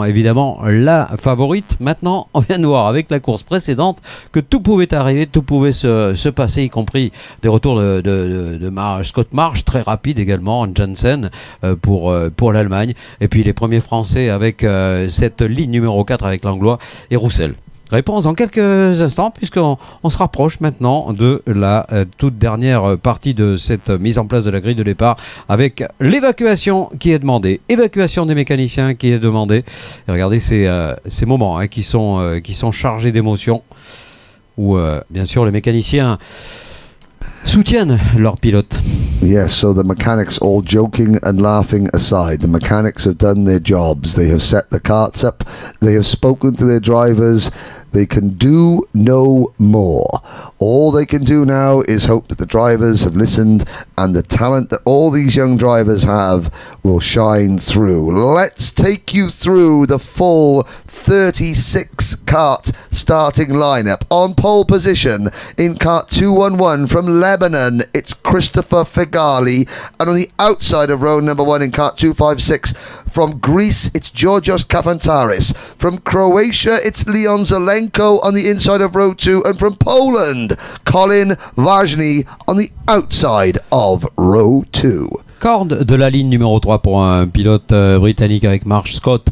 évidemment la favorite. Maintenant, on vient de voir avec la course précédente que tout pouvait arriver, tout pouvait se passer, y compris des retours de Scott Marsh, très rapide également, Janssen pour l'Allemagne. Et puis les premiers Français avec cette ligne numéro 4 avec l'Anglois et Roussel. Réponse dans quelques instants, puisqu'on se rapproche maintenant de la toute dernière partie de cette mise en place de la grille de départ, avec l'évacuation qui est demandée, évacuation des mécaniciens qui est demandée. Et regardez ces moments qui sont chargés d'émotion, où bien sûr les mécaniciens soutiennent leurs pilotes. Yes, so the mechanics, all joking and laughing aside, the mechanics have done their jobs. They have set the karts up. They have spoken to their drivers. They can do no more. All they can do now is hope that the drivers have listened and the talent that all these young drivers have will shine through. Let's take you through the full 36 kart starting lineup. On pole position in kart 211 from Lebanon, it's Christopher Figali. And on the outside of row number 1 in kart 256 from Greece, it's Georgios Kafantaris. From Croatia, it's Leon Zelenko on the inside of row 2. And from Poland, Colin Ważny on the outside of row 2. Corde de la ligne numéro 3 pour un pilote britannique avec Marsh Scott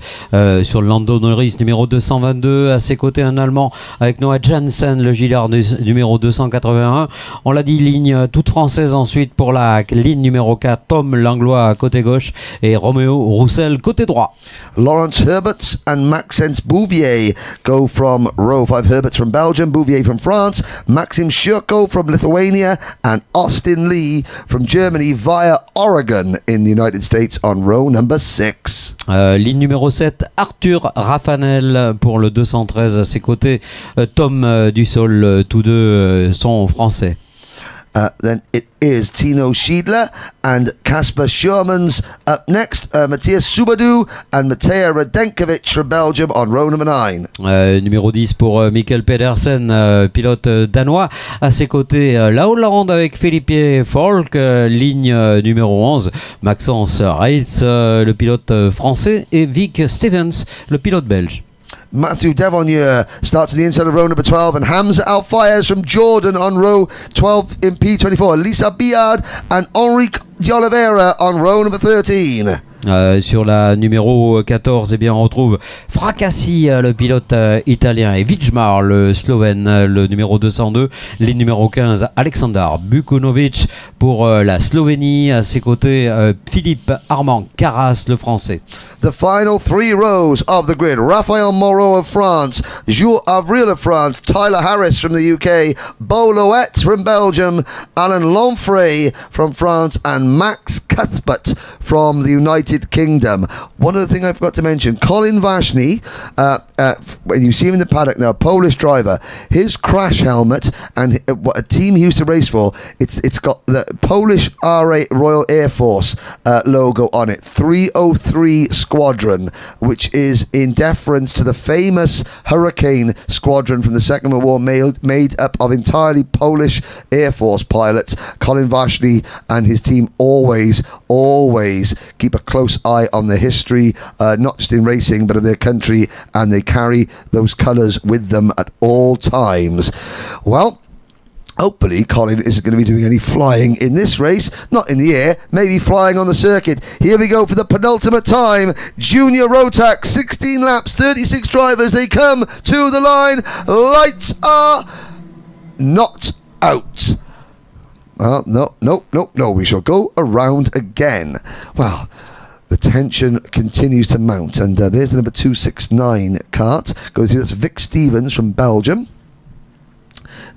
sur le Lando Norris numéro 222. À ses côtés, un Allemand avec Noah Janssen, le Gillard numéro 281. On l'a dit, ligne toute française ensuite pour la ligne numéro 4. Tom Langlois à côté gauche et Roméo Roussel côté droit. Lawrence Herberts and Maxence Bouvier go from row 5. Herberts from Belgium, Bouvier from France, Maxim Shurko from Lithuania and Austin Lee from Germany via Oregon in the United States on row number 6. Ligne numéro 7, Arthur Raffanel pour le 213 à ses côtés. Tom Dussol, tous deux sont français. Then it is Tino Schiedler and Kasper Schurmans up next. Matthias Subadou and Matej Radenkovic from Belgium on row number 9. Numéro 10 pour Mikkel Pedersen, pilote danois. À ses côtés, la Hollande avec Philippe Folk, ligne numéro 11. Maxence Reitz, le pilote français. Et Vic Stevens, le pilote belge. Matthew Devonier starts at the inside of row number 12 and Hamza Al-Fayez from Jordan on row 12 in P24. Lisa Biard and Enrique de Oliveira on row number 13. Sur la numéro 14, eh bien, on retrouve Fracassi, le pilote italien, et Vijmar, le slovène, le numéro 202. Ligne numéro 15, Aleksandar Bukunovic pour la Slovénie. À ses côtés, Philippe Armand Carras, le français. The final 3 rows of the grid. Raphaël Moreau of France, Jules Avril of France, Tyler Harris from the UK, Bo Loet from Belgium, Alan Lomfrey from France, and Max Cuthbert from the United Kingdom. One other thing I forgot to mention, Colin Ważny, when you see him in the paddock now, Polish driver, his crash helmet and what a team he used to race for, it's got the Polish Royal Air Force logo on it, 303 Squadron, which is in deference to the famous Hurricane Squadron from the Second World War, made up of entirely Polish Air Force pilots. Colin Ważny and his team always keep a close eye on the history, not just in racing but of their country, and they carry those colours with them at all times. Well, hopefully Colin isn't going to be doing any flying in this race, not in the air, maybe flying on the circuit. Here we go for the penultimate time. Junior Rotax, 16 laps, 36 drivers, they come to the line. Lights are not out. No, we shall go around again. Well, the tension continues to mount, and there's the number 269 kart. Goes through, that's Vic Stevens from Belgium.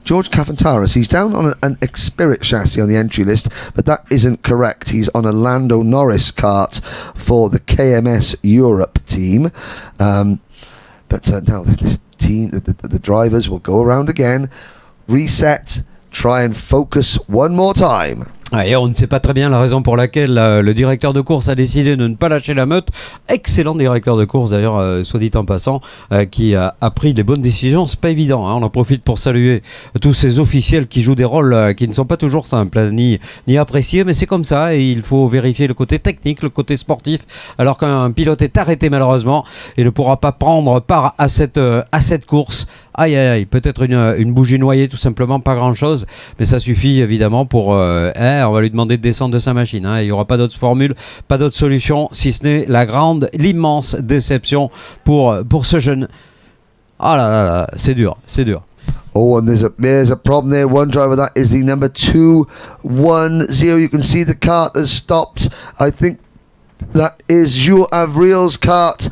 George Kafantaris, he's down on an Xspirit chassis on the entry list, but that isn't correct. He's on a Lando Norris kart for the KMS Europe team. But now this team, the drivers will go around again, reset, try and focus one more time. Et on ne sait pas très bien la raison pour laquelle le directeur de course a décidé de ne pas lâcher la meute. Excellent directeur de course d'ailleurs, soit dit en passant, qui a pris les bonnes décisions. C'est pas évident, hein. On en profite pour saluer tous ces officiels qui jouent des rôles qui ne sont pas toujours simples, ni appréciés, mais c'est comme ça et il faut vérifier le côté technique, le côté sportif, alors qu'un pilote est arrêté malheureusement et ne pourra pas prendre part à cette course. Aïe aïe aïe, peut-être une bougie noyée tout simplement, pas grand chose, mais ça suffit évidemment pour... on va lui demander de descendre de sa machine, hein. Il n'y aura pas d'autre formule, pas d'autre solution, si ce n'est l'immense déception pour ce jeune. Ah là là là, c'est dur, c'est dur. Oh, and there's a problem there. One driver, that is the number 210. You can see the kart has stopped. I think that is Jules Avril's kart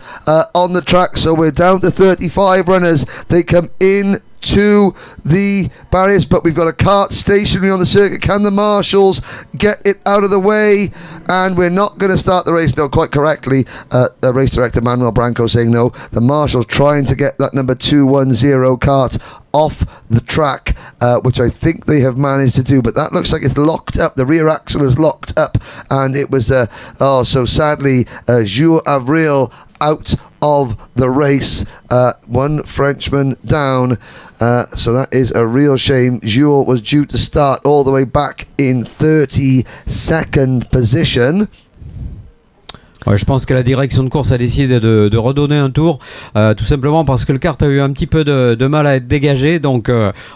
on the track. So we're down to 35 runners. They come in to the barriers, but we've got a kart stationary on the circuit. Can the marshals get it out of the way? And we're not going to start the race. No, quite correctly, the race director Manuel Branco saying no. The marshals trying to get that number 210 kart off the track, which I think they have managed to do, but that looks like it's locked up. The rear axle is locked up, and it was so sadly Jules Avril out of the race, one Frenchman down, so that is a real shame. Jules was due to start all the way back in 32nd position. Ouais, je pense que la direction de course a décidé de redonner un tour, tout simplement parce que le kart a eu un petit peu de mal à être dégagé, donc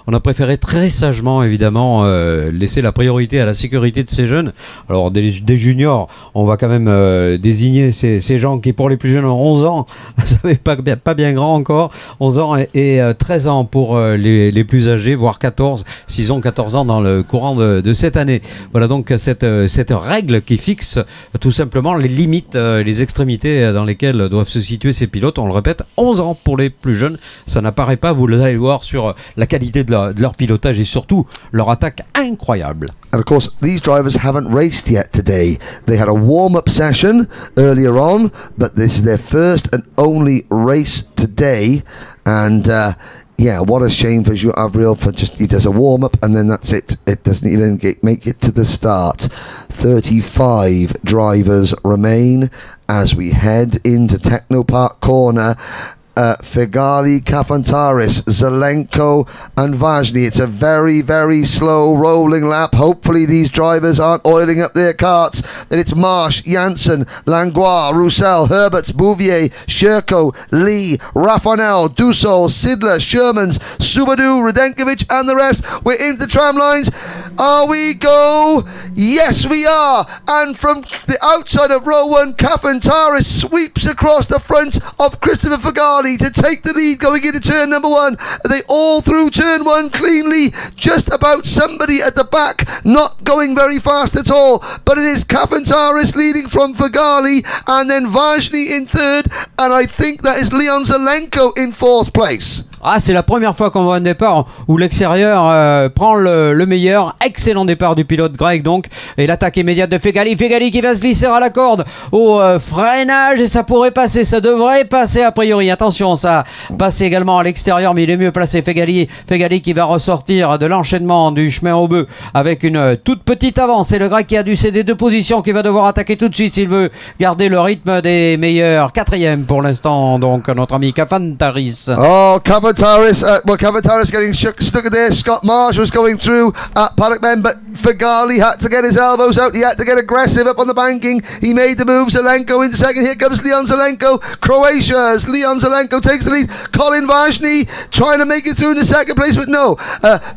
on a préféré très sagement évidemment laisser la priorité à la sécurité de ces jeunes. Alors des juniors, on va quand même désigner ces gens qui pour les plus jeunes ont 11 ans, ça fait pas bien grand encore, 11 ans et 13 ans pour les plus âgés, voire 14, s'ils ont 14 ans dans le courant de cette année. Voilà donc cette règle qui fixe tout simplement les limites, les extrémités dans lesquelles doivent se situer ces pilotes. On le répète, 11 ans pour les plus jeunes, ça n'apparaît pas, vous allez voir sur la qualité de leur pilotage et surtout leur attaque incroyable. And of course, these drivers haven't raced yet today. They had a warm-up session earlier on, but this is their first and only race today. And yeah, what a shame for Jules Avril for he does a warm-up and then that's it. It doesn't even make it to the start. 35 drivers remain as we head into Technopark Corner. Figali, Kafantaris, Zelenko and Vajny. It's a very, very slow rolling lap. Hopefully these drivers aren't oiling up their karts. Then it's Marsh, Janssen, Langlois, Roussel, Herberts, Bouvier, Sherko, Lee, Rafonel, Dussault, Sidler, Shermans, Subadu, Radenkovic and the rest. We're into the tram lines. Are we go? Yes, we are. And from the outside of row one, Kafantaris sweeps across the front of Christopher Figali to take the lead going into turn number one. They all through turn one cleanly, just about somebody at the back not going very fast at all, but it is Kafantaris leading from Figali and then Vajny in third, and I think that is Leon Zelenko in fourth place. Ah, c'est la première fois qu'on voit un départ où l'extérieur prend le meilleur. Excellent départ du pilote grec donc. Et l'attaque immédiate de Figali. Figali qui va se glisser à la corde au freinage et ça pourrait passer. Ça devrait passer a priori. Attention, ça passe également à l'extérieur mais il est mieux placé Figali. Figali qui va ressortir de l'enchaînement du chemin au bœuf avec une toute petite avance. C'est le grec qui a dû céder deux positions qui va devoir attaquer tout de suite s'il veut garder le rythme des meilleurs. Quatrième pour l'instant donc notre ami Kafantaris. Oh, Kafantaris getting stuck there. Scott Marsh was going through at Paddock Men, but Figali had to get his elbows out. He had to get aggressive up on the banking. He made the move. Zelenko into second. Here comes Leon Zelenko. Croatia's Leon Zelenko takes the lead. Colin Vajny trying to make it through in the second place, but no.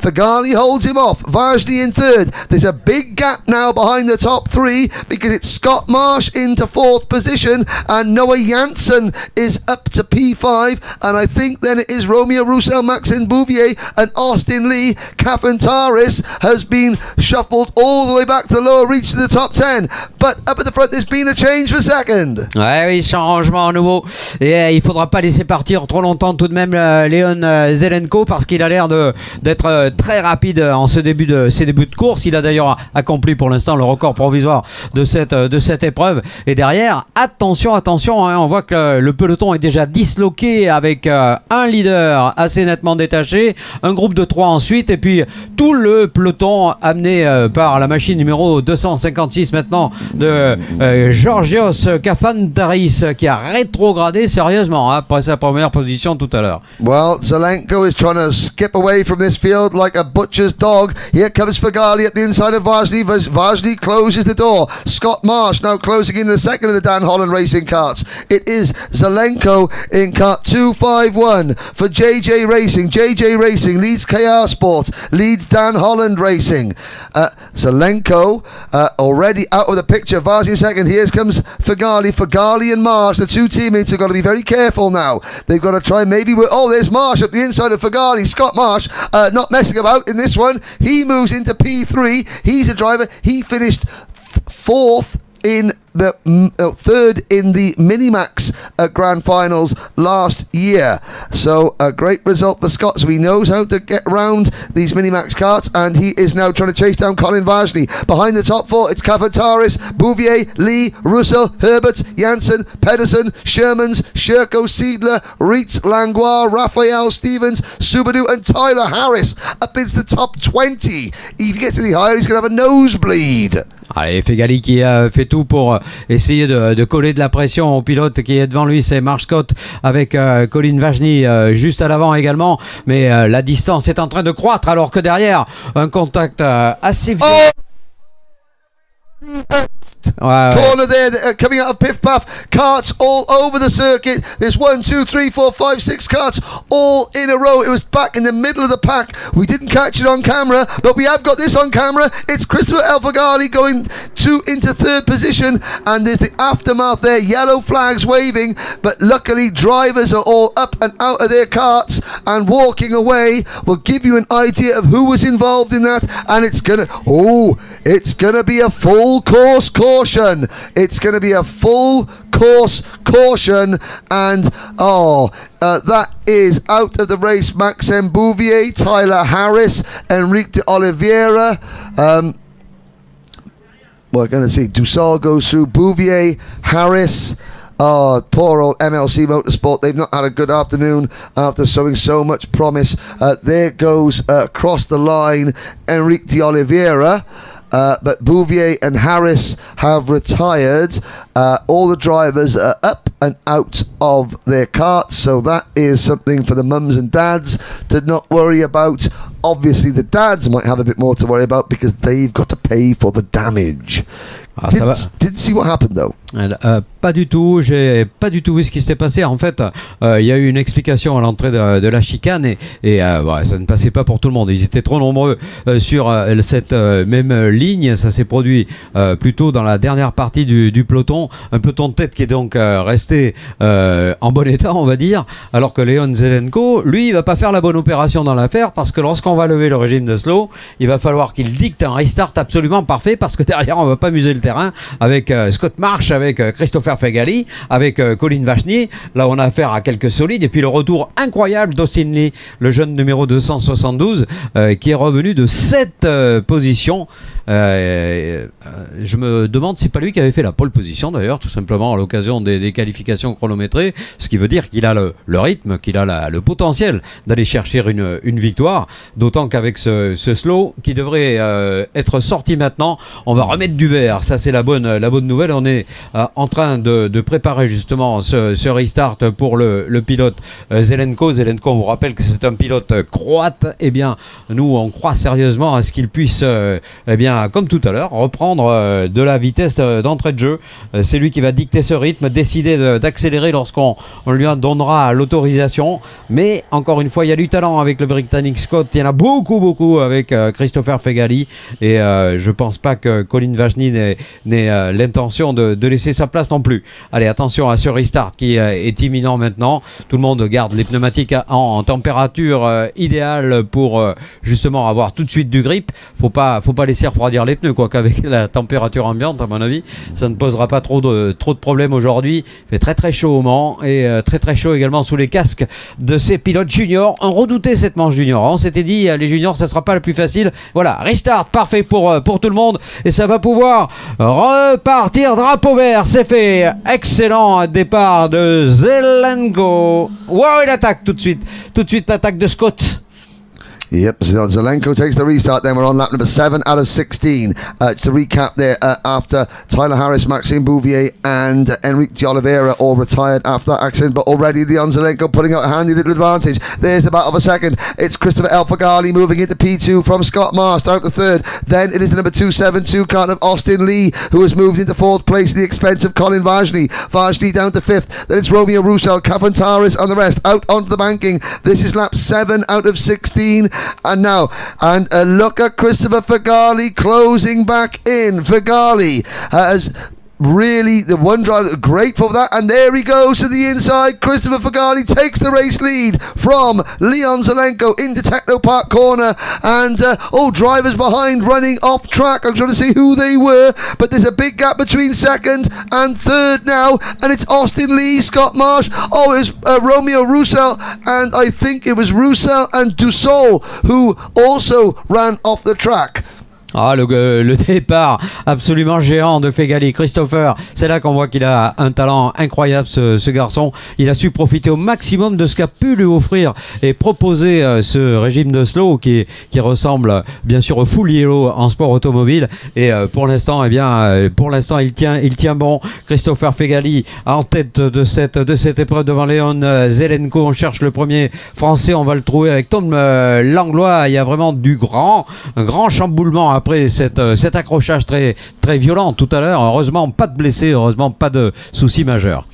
Figali holds him off. Vajny in third. There's a big gap now behind the top three because it's Scott Marsh into fourth position and Noah Janssen is up to P5, and I think then it is Romeo Roussel, Maxime Bouvier and Austin Lee. Kafantaris has been shuffled all the way back to the lower reach to the top 10, but up at the front there's been a change for second. Ouais, oui, changement à nouveau et il faudra pas laisser partir trop longtemps tout de même Leon Zelenko parce qu'il a l'air d'être très rapide en ces débuts de course. Il a d'ailleurs accompli pour l'instant le record provisoire de cette épreuve et derrière attention hein, on voit que le peloton est déjà disloqué avec un leader leader assez nettement détaché, un groupe de 3 ensuite, et puis tout le peloton amené par la machine numéro 256 maintenant de Georgios Kafantaris, qui a rétrogradé sérieusement après sa première position tout à l'heure. Well, Zelenko is trying to skip away from this field like a butcher's dog. Here comes Fagali at the inside of Vajny. Vajny closes the door. Scott Marsh now closing in the second of the Dan Holland racing karts. It is Zelenko in kart 251 for JJ Racing. JJ Racing leads KR Sport, leads Dan Holland Racing. Zelenko already out of the picture. Vajny second. Here comes Fagali. Fagali and Marsh, the two teammates, have got to be very careful now. They've got to try maybe... there's Marsh up the inside of Fagali. Scott Marsh not messing about in this one. He moves into P3. He's a driver. He finished fourth in the third in the Minimax Grand Finals last year. So a great result for Scott. So he knows how to get around these Minimax karts, and he is now trying to chase down Colin Vajny. Behind the top four, it's Cavataris, Bouvier, Lee, Russell, Herbert, Janssen, Pedersen, Shermans, Sherko, Seidler, Reitz, Langlois, Raphael, Stevens, Subadu, and Tyler Harris up into the top 20. If he gets any higher, he's going to have a nosebleed. Allez, Fegali qui a fait tout pour essayer de coller de la pression au pilote qui est devant lui, c'est Mark Scott avec Colin Vajny juste à l'avant également, mais la distance est en train de croître alors que derrière un contact assez violent. Corner there, coming out of Piff Puff. Karts all over the circuit. There's 1, 2, 3, 4, 5, 6 karts all in a row. It was back in the middle of the pack. We didn't catch it on camera, but we have got this on camera. It's Christopher Elfagali going into third position, and there's the aftermath there. Yellow flags waving, but luckily drivers are all up and out of their karts and walking away. Will give you an idea of who was involved in that, and it's gonna be a full course caution. It's going to be a full course caution, and that is out of the race Maxime Bouvier, Tyler Harris, Enrique de Oliveira. We're going to see Dussal goes through, Bouvier, Harris. Oh, poor old MLC Motorsport. They've not had a good afternoon after showing so much promise. There goes across the line Enrique de Oliveira. But Bouvier and Harris have retired. All the drivers are up and out of their karts, so that is something for the mums and dads to not worry about. Obviously, the dads might have a bit more to worry about because they've got to pay for the damage. Didn't see what happened though. Pas du tout, j'ai pas du tout vu ce qui s'était passé. En fait, il y a eu une explication à l'entrée de la chicane et ça ne passait pas pour tout le monde. Ils étaient trop nombreux sur cette même ligne. Ça s'est produit plutôt dans la dernière partie du peloton. Un peloton de tête qui est donc resté en bon état, on va dire, alors que Leon Zelenko, lui, il va pas faire la bonne opération dans l'affaire parce que lorsqu'on va lever le régime de slow, il va falloir qu'il dicte un restart absolument parfait parce que derrière, on va pas muser le terrain avec Scott Marsh, avec Christopher Fegali, avec Colin Vajny. Là, on a affaire à quelques solides. Et puis le retour incroyable d'Austin Lee, le jeune numéro 272, qui est revenu de 7 positions. Je me demande si c'est pas lui qui avait fait la pole position d'ailleurs, tout simplement à l'occasion des qualifications chronométrées, ce qui veut dire qu'il a le rythme, qu'il a le potentiel d'aller chercher une victoire, d'autant qu'avec ce slow qui devrait être sorti maintenant, on va remettre du vert. Ça, c'est la bonne nouvelle. On est en train de préparer justement ce restart pour le pilote Zelenko. Zelenko, on vous rappelle que c'est un pilote croate. Eh bien, nous, on croit sérieusement à ce qu'il puisse, comme tout à l'heure, reprendre de la vitesse d'entrée de jeu. C'est lui qui va dicter ce rythme, décider d'accélérer lorsqu'on lui en donnera l'autorisation. Mais encore une fois, il y a du talent avec le Britannique Scott. Il y en a beaucoup avec Christopher Fegali. Et je pense pas que Colin Vajny n'ait l'intention de laisser sa place non plus. Allez, attention à ce restart qui est imminent maintenant. Tout le monde garde les pneumatiques en température idéale pour justement avoir tout de suite du grip. Faut pas laisser refroidir refroidir les pneus, quoi, qu'avec la température ambiante, à mon avis, ça ne posera pas trop de problèmes aujourd'hui. Il fait très très chaud au Mans et très très chaud également sous les casques de ces pilotes juniors. On redoutait cette manche junior. On s'était dit, les juniors, ça sera pas le plus facile. Voilà, restart parfait pour tout le monde et ça va pouvoir repartir. Drapeau vert, c'est fait. Excellent départ de Zelenko. Wow, il attaque tout de suite l'attaque de Scott. Yep, so Zelenko takes the restart. Then we're on lap number 7 out of 16. To recap there, after Tyler Harris, Maxime Bouvier and Enrique de Oliveira all retired after that accident, but already Leon Zelenko putting out a handy little advantage. There's the battle of a second. It's Christopher Elfagali moving into P2 from Scott Marsh down to third. Then it is the number 272 cart of Austin Lee, who has moved into fourth place at the expense of Colin Vajny. Vajny down to fifth. Then it's Romeo Roussel, Cafantaris and the rest out onto the banking. This is lap 7 out of 16. And now, look at Christopher Fagali closing back in. Fagali has really, the one driver, grateful for that, and there he goes to the inside. Christopher Fagali takes the race lead from Leon Zelenko into Techno Park corner, and drivers behind running off track. I'm trying to see who they were, but there's a big gap between second and third now, and it's Austin Lee, Scott Marsh, it was Romeo Roussel, and I think it was Roussel and Dussault who also ran off the track. Ah, le départ absolument géant de Fegali. Christopher, c'est là qu'on voit qu'il a un talent incroyable, ce garçon. Il a su profiter au maximum de ce qu'a pu lui offrir et proposer ce régime de slow qui ressemble bien sûr au full yellow en sport automobile. Et pour l'instant, il tient bon. Christopher Fegali en tête de cette épreuve devant Léon Zelenko. On cherche le premier français, on va le trouver avec Tom Langlois. Il y a vraiment un grand chamboulement après cet accrochage très, très violent tout à l'heure. Heureusement, pas de blessés, heureusement, pas de soucis majeurs.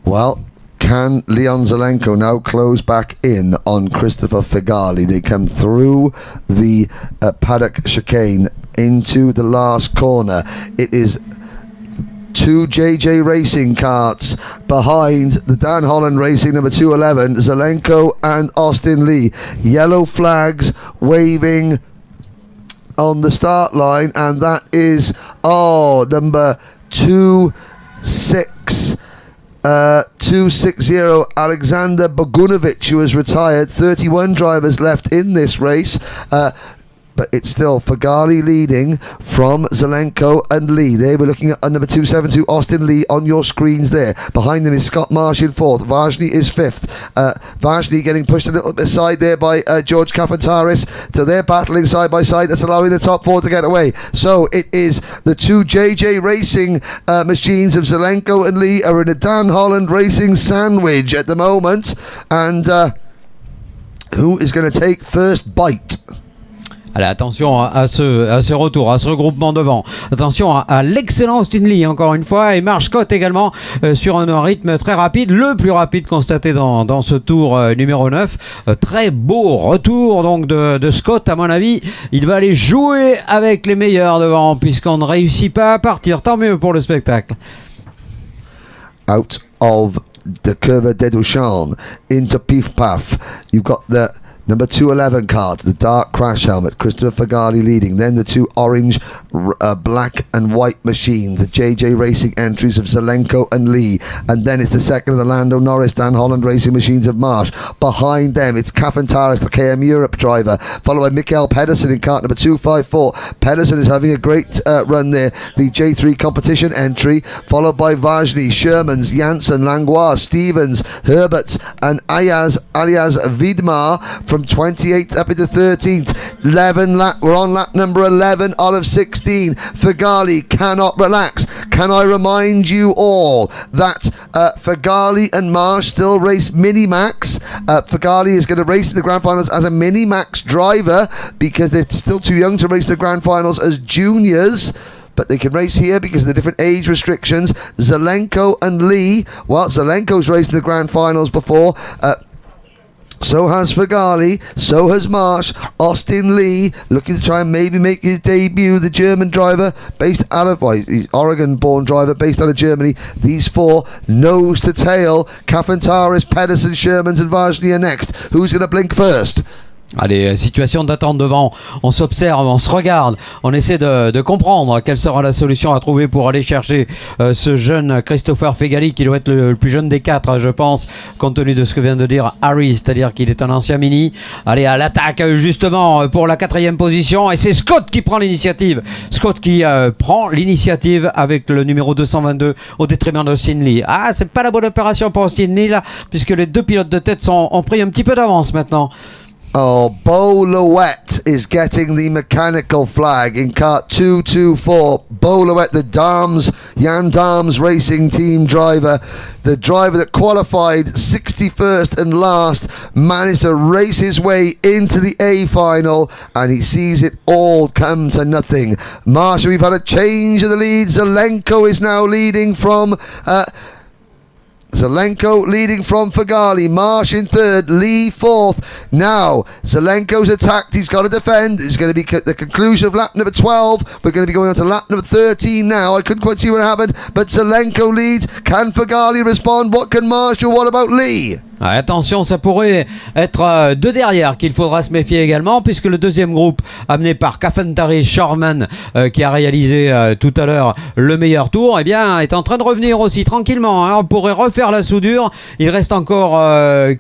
Well, can Leon Zelenko now close back in on Christopher Fagali? They come through the paddock chicane into the last corner. It is two JJ Racing carts behind the Dan Holland Racing number 211, Zelenko and Austin Lee. Yellow flags waving on the start line, and that is number 260 Alexander Bogunovic, who has retired. 31 drivers left in this race, but it's still Fagali leading from Zelenko and Lee. They were looking at number 272 Austin Lee on your screens there. Behind them is Scott Marsh in fourth. Vajny is fifth. Vajny getting pushed a little bit aside there by George Cafantaris. So they're battling side by side. That's allowing the top four to get away. So it is the two JJ Racing machines of Zelenko and Lee are in a Dan Holland Racing sandwich at the moment. And who is going to take first bite? Allez, attention à ce retour, à ce regroupement devant. Attention à l'excellent Austin Lee encore une fois, et Marsh Scott également sur un rythme très rapide, le plus rapide constaté dans ce tour numéro 9. Très beau retour donc de Scott, à mon avis. Il va aller jouer avec les meilleurs devant puisqu'on ne réussit pas à partir. Tant mieux pour le spectacle. Out of the Curva de Duchamp into Pif Paf. You've got the number 211 cart, the dark crash helmet, Christopher Fagali leading. Then the two orange, black and white machines, the JJ Racing entries of Zelenko and Lee. And then it's the second of the Lando Norris, Dan Holland Racing machines of Marsh. Behind them, it's Cafantaris, the KM Europe driver, followed by Mikael Pedersen in cart number 254. Pedersen is having a great run there. The J3 competition entry, followed by Vajny, Shermans, Janssen, Langlois, Stevens, Herberts, and alias Vidmar from 28th up into 13th. We're on lap number 11 out of 16. Fagali cannot relax. Can I remind you all that Fagali and Marsh still race Mini-Max? Fagali is going to race in the Grand Finals as a Mini-Max driver because they're still too young to race the Grand Finals as juniors. But they can race here because of the different age restrictions. Zelenko and Lee, well, Zelenko's raced in the Grand Finals before. So has Fagali, so has Marsh. Austin Lee looking to try and maybe make his debut, the German driver based out of, he's Oregon-born driver based out of Germany. These four, nose to tail. Cafantaris, Pedersen, Shermans and Vajny are next. Who's going to blink first? Allez, situation d'attente devant, on s'observe, on se regarde, on essaie de comprendre quelle sera la solution à trouver pour aller chercher ce jeune Christopher Fegali qui doit être le plus jeune des quatre, je pense, compte tenu de ce que vient de dire Harry, c'est-à-dire qu'il est un ancien mini. Allez, à l'attaque justement pour la 4e position, et c'est Scott qui prend l'initiative. Scott qui prend l'initiative avec le numéro 222 au détriment de Lee. Ah, c'est pas la bonne opération pour Lee là, puisque les deux pilotes de tête ont pris un petit peu d'avance maintenant. Oh, Bo Lowett is getting the mechanical flag in kart 224. Bo Lowett, the Jan Darms Racing Team driver, the driver that qualified 61st and last, managed to race his way into the A final, and he sees it all come to nothing. Marsha, we've had a change of the lead. Zelenko is now leading from Fegali, Marsh in third, Lee fourth. Now, Zelenko's attacked, he's got to defend. It's going to be the conclusion of lap number 12. We're going to be going on to lap number 13 now. I couldn't quite see what happened, but Zelenko leads. Can Fegali respond? What can Marsh do? What about Lee? Attention, ça pourrait être deux derrière qu'il faudra se méfier également, puisque le deuxième groupe amené par Kafentari Shorman qui a réalisé tout à l'heure le meilleur tour, eh bien est en train de revenir aussi tranquillement, hein. On pourrait refaire la soudure, il reste encore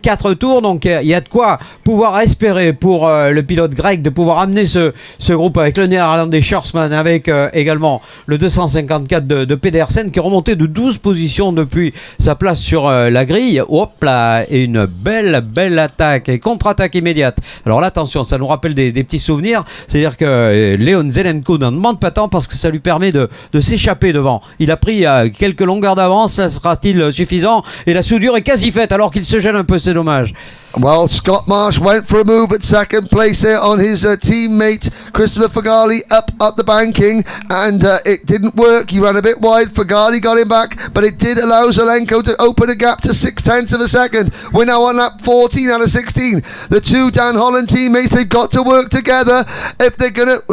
4 tours, donc il y a de quoi pouvoir espérer pour le pilote grec de pouvoir amener ce groupe avec le néerlandais Schwarzman, avec également le 254 de Pedersen qui est remonté de 12 positions depuis sa place sur la grille. Hop là, et une belle attaque et contre-attaque immédiate. Alors là, attention, ça nous rappelle des petits souvenirs, c'est-à-dire que Leon Zelenko n'en demande pas tant parce que ça lui permet de s'échapper devant. Il a pris quelques longueurs d'avance, ça sera-t-il suffisant? Et la soudure est quasi faite alors qu'il se gêne un peu, c'est dommage. Well, Scott Marsh went for a move at second place there on his teammate Christopher Fegali up at the banking, and it didn't work. He ran a bit wide. Fegali got him back, but it did allow Zelenko to open a gap to 0.6 of a second. We're now on lap 14 out of 16. The two Dan Holland teammates, they've got to work together if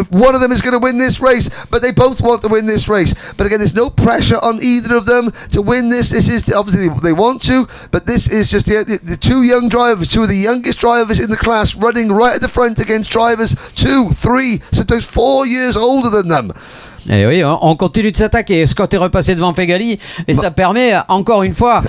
one of them is gonna win this race, but they both want to win this race. But again, there's no pressure on either of them to win this. This is obviously they want to, but this is just the two young drivers, two of the youngest drivers in the class, running right at the front against drivers 2, 3, sometimes 4 years older than them. Et oui, on continue de s'attaquer. Scott est repassé devant Fegali et ça permet encore une fois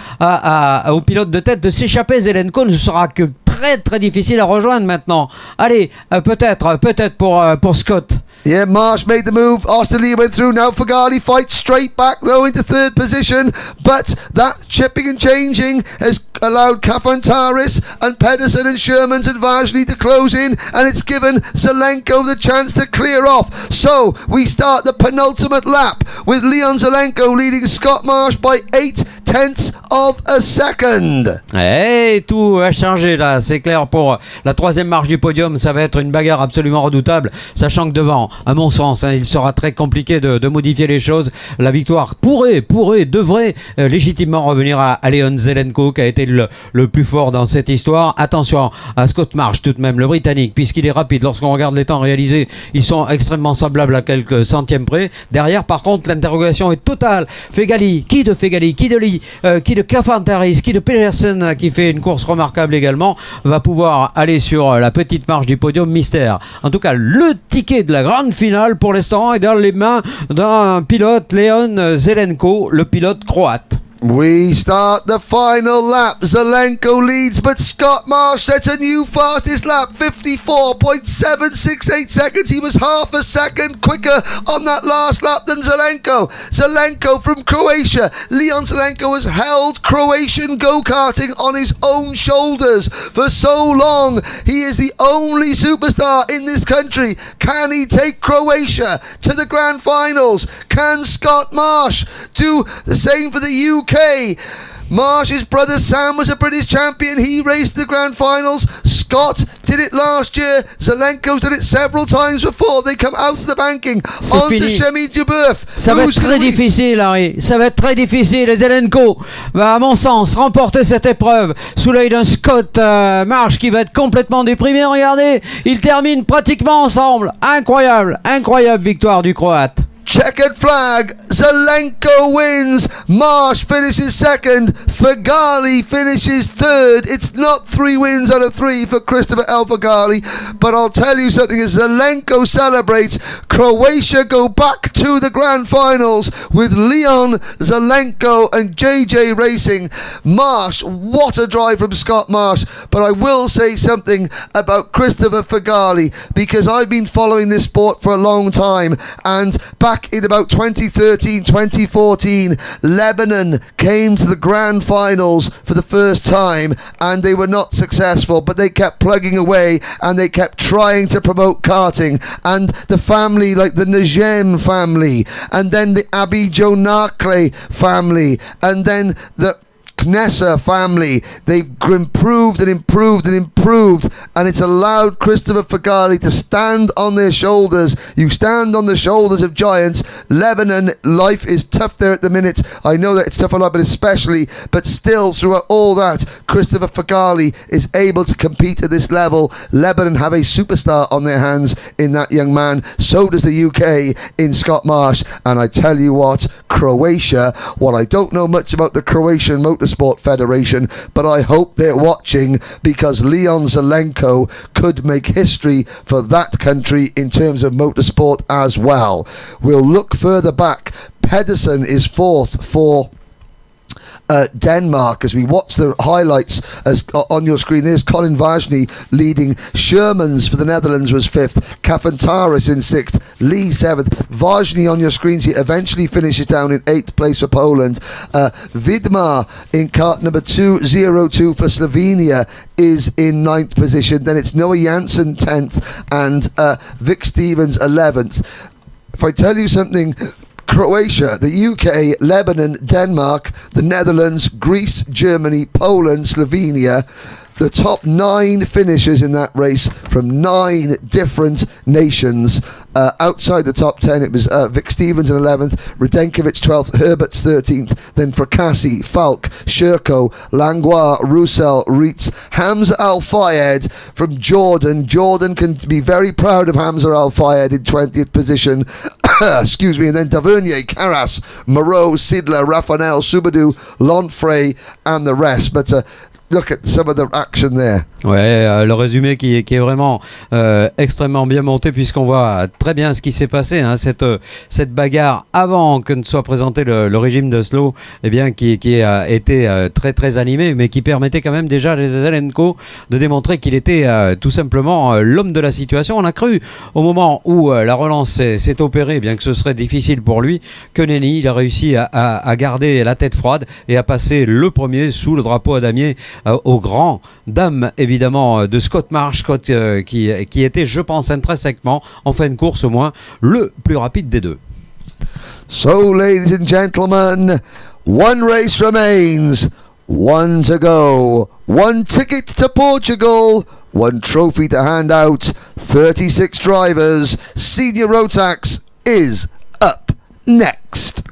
au pilote de tête de s'échapper. Zelenko ne sera que très difficile à rejoindre maintenant. Allez, peut-être pour Scott. Yeah, Marsh made the move. Austin Lee went through. Now Fegali fights straight back though into third position, but that chipping and changing has allowed Kafantaris and Pedersen and Shermans and Vajli to close in, and it's given Zelenko the chance to clear off. So we start the penultimate lap with Leon Zelenko leading Scott Marsh by 0.8 of a second. Et tout a changé là, c'est clair pour la troisième marche du podium. Ça va être une bagarre absolument redoutable, sachant que devant, à mon sens, il sera très compliqué de modifier les choses. La victoire devrait légitimement revenir à Leon Zelenko qui a été le plus fort dans cette histoire. Attention à Scott Marsh tout de même, le Britannique, puisqu'il est rapide. Lorsqu'on regarde les temps réalisés, ils sont extrêmement semblables à quelques centièmes près. Derrière, par contre, l'interrogation est totale. Fegali, qui de Lee, qui de Kafantaris, qui de Pedersen, qui fait une course remarquable également, va pouvoir aller sur la petite marche du podium mystère. En tout cas, le ticket de la grande finale pour l'instant est dans les mains d'un pilote, Leon Zelenko, le pilote croate. We start the final lap. Zelenko leads, but Scott Marsh sets a new fastest lap, 54.768 seconds. He was half a second quicker on that last lap than Zelenko. Zelenko from Croatia. Leon Zelenko has held Croatian go-karting on his own shoulders for so long. He is the only superstar in this country. Can he take Croatia to the grand finals? Can Scott Marsh do the same for the UK? Marsh's brother Sam was a British champion. He raced the grand finals. Scott did it last year. Zelenko's done it several times before. They come out of the banking onto Shemi Dubourg. Ça va être très difficile, Harry. Ça va être très difficile. Et Zelenko va, à mon sens, remporter cette épreuve sous l'œil d'un Scott Marsh qui va être complètement déprimé. Regardez, ils terminent pratiquement ensemble. Incroyable victoire du Croate. Checkered flag, Zelenko wins, Marsh finishes second, Fagali finishes third. It's not 3 wins out of 3 for Christopher El Fagali, but I'll tell you something, as Zelenko celebrates, Croatia go back to the grand finals with Leon, Zelenko and JJ Racing. Marsh, what a drive from Scott Marsh, but I will say something about Christopher Fagali, because I've been following this sport for a long time, and back in about 2013, 2014, Lebanon came to the grand finals for the first time and they were not successful, but they kept plugging away and they kept trying to promote karting. And the family, like the Najem family, and then the Abijonakle family, and then the Knessa family, they've improved and improved and improved, and it's allowed Christopher Fagali to stand on their shoulders. You stand on the shoulders of giants. Lebanon, life is tough there at the minute. I know that it's tough a lot, but especially, but still throughout all that, Christopher Fagali is able to compete at this level. Lebanon have a superstar on their hands in that young man. So does the UK in Scott Marsh, and I tell you what, Croatia, while I don't know much about the Croatian Motorsport Federation, but I hope they're watching, because Leon Zelenko could make history for that country in terms of motorsport as well. We'll look further back. Pedersen is 4th for Denmark as we watch the highlights as on your screen. There's Colin Vajny leading. Shermans for the Netherlands was 5th. Kafantaris in 6th. Lee 7th. Vajny on your screens here eventually finishes down in 8th place for Poland. Vidmar in kart number 202 for Slovenia is in 9th position. Then it's Noah Janssen 10th and Vic Stevens 11th. If I tell you something, Croatia, the UK, Lebanon, Denmark, the Netherlands, Greece, Germany, Poland, Slovenia, the top 9 finishers in that race from 9 different nations. Outside the top 10, it was Vic Stevens in 11th, Radenkovic 12th, Herbert's 13th, then Fracassi, Falk, Sherko, Langlois, Roussel, Reitz, Hamza Al-Fayed from Jordan. Jordan can be very proud of Hamza Al-Fayed in 20th position. Excuse me, and then Tavernier, Carras, Moreau, Sidler, Rafanel, Subadou, Lonfray, and the rest. But look at some of the action there. Ouais, le résumé qui est vraiment extrêmement bien monté, puisqu'on voit très bien ce qui s'est passé, hein, cette bagarre avant que ne soit présenté le régime d'Oslo, eh bien, qui a été très très animé, mais qui permettait quand même déjà à Zelenko de démontrer qu'il était tout simplement l'homme de la situation. On a cru au moment où la relance s'est opérée, bien que ce serait difficile pour lui, que Nenny, il a réussi à garder la tête froide et à passer le premier sous le drapeau à damier aux grands dames évidemment de Scott Marsh, qui était, je pense, intrinsèquement en fin de course au moins le plus rapide des deux. So ladies and gentlemen, one race remains, one to go, one ticket to Portugal, one trophy to hand out, 36 drivers. Senior Rotax is up next.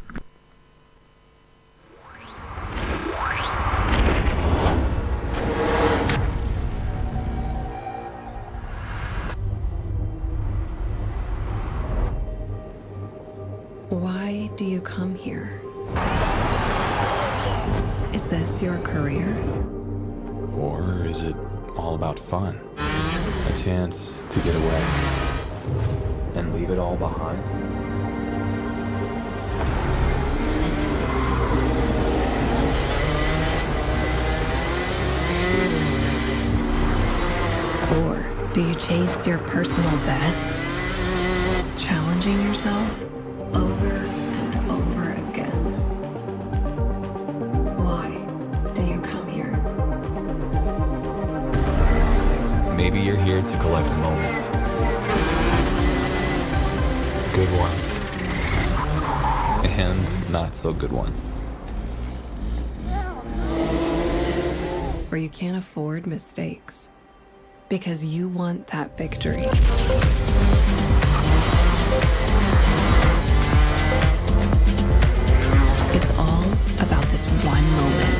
Why do you come here? Is this your career? Or is it all about fun? A chance to get away and leave it all behind? Or do you chase your personal best? Challenging yourself over and over again. Why do you come here? Maybe you're here to collect moments. Good ones. And not so good ones. Or you can't afford mistakes because you want that victory. It's all about this one moment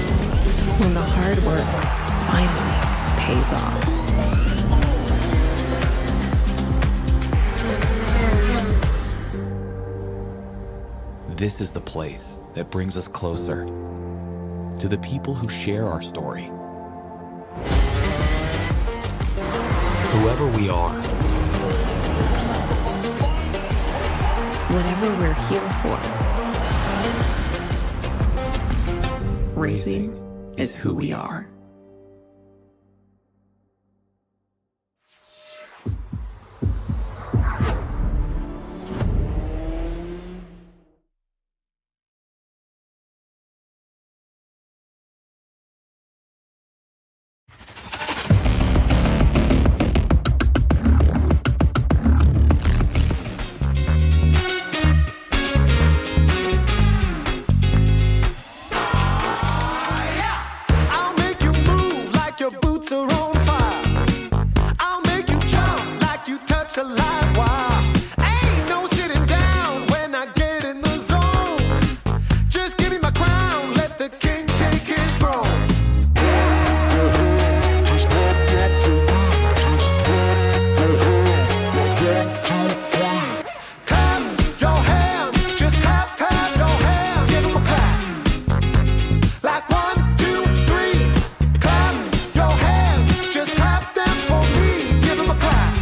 when the hard work finally pays off. this is the place that brings us closer to the people who share our story. Whoever we are, Whatever we're here for, racing is who we are. I'll make you move like your boots are on fire. I'll make you jump like you touch a live wire. Ain't no sitting down when I get in the zone. Just give me my crown, let the king take his throne. Clap your hands, just clap your hands, give 'em a clap. Like 1, 2, 3. Clap your hands, just clap them for me. Give 'em a clap.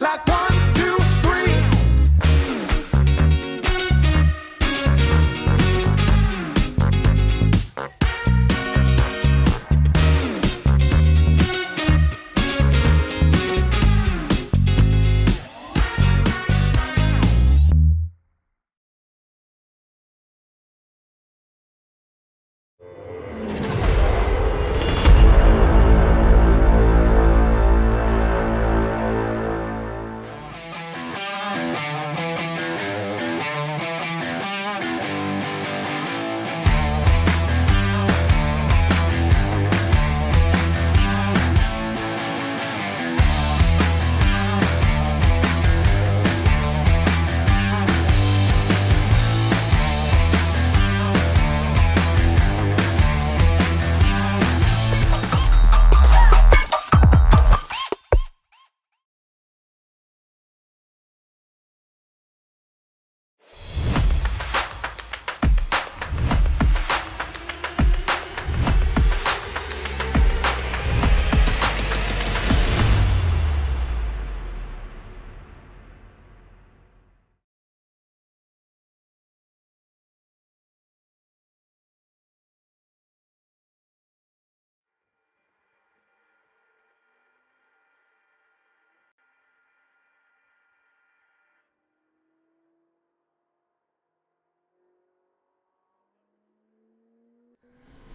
Like 1, 2, 3.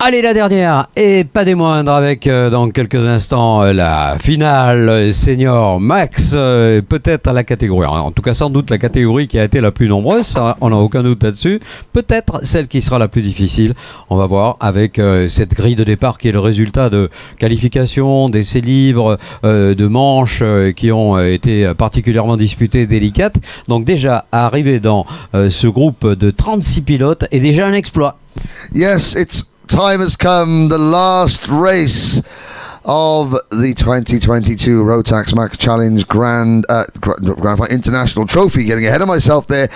Allez, la dernière, et pas des moindres, avec dans quelques instants la finale senior max, peut-être la catégorie, en tout cas sans doute la catégorie qui a été la plus nombreuse, ça, on n'a aucun doute là-dessus, peut-être celle qui sera la plus difficile, on va voir avec cette grille de départ qui est le résultat de qualifications, d'essais libres, de manches qui ont été particulièrement disputées, délicates, donc déjà arriver dans ce groupe de 36 pilotes est déjà un exploit. Yes, time has come, the last race of the 2022 Rotax Max Challenge Grand Final International Trophy. Getting ahead of myself there.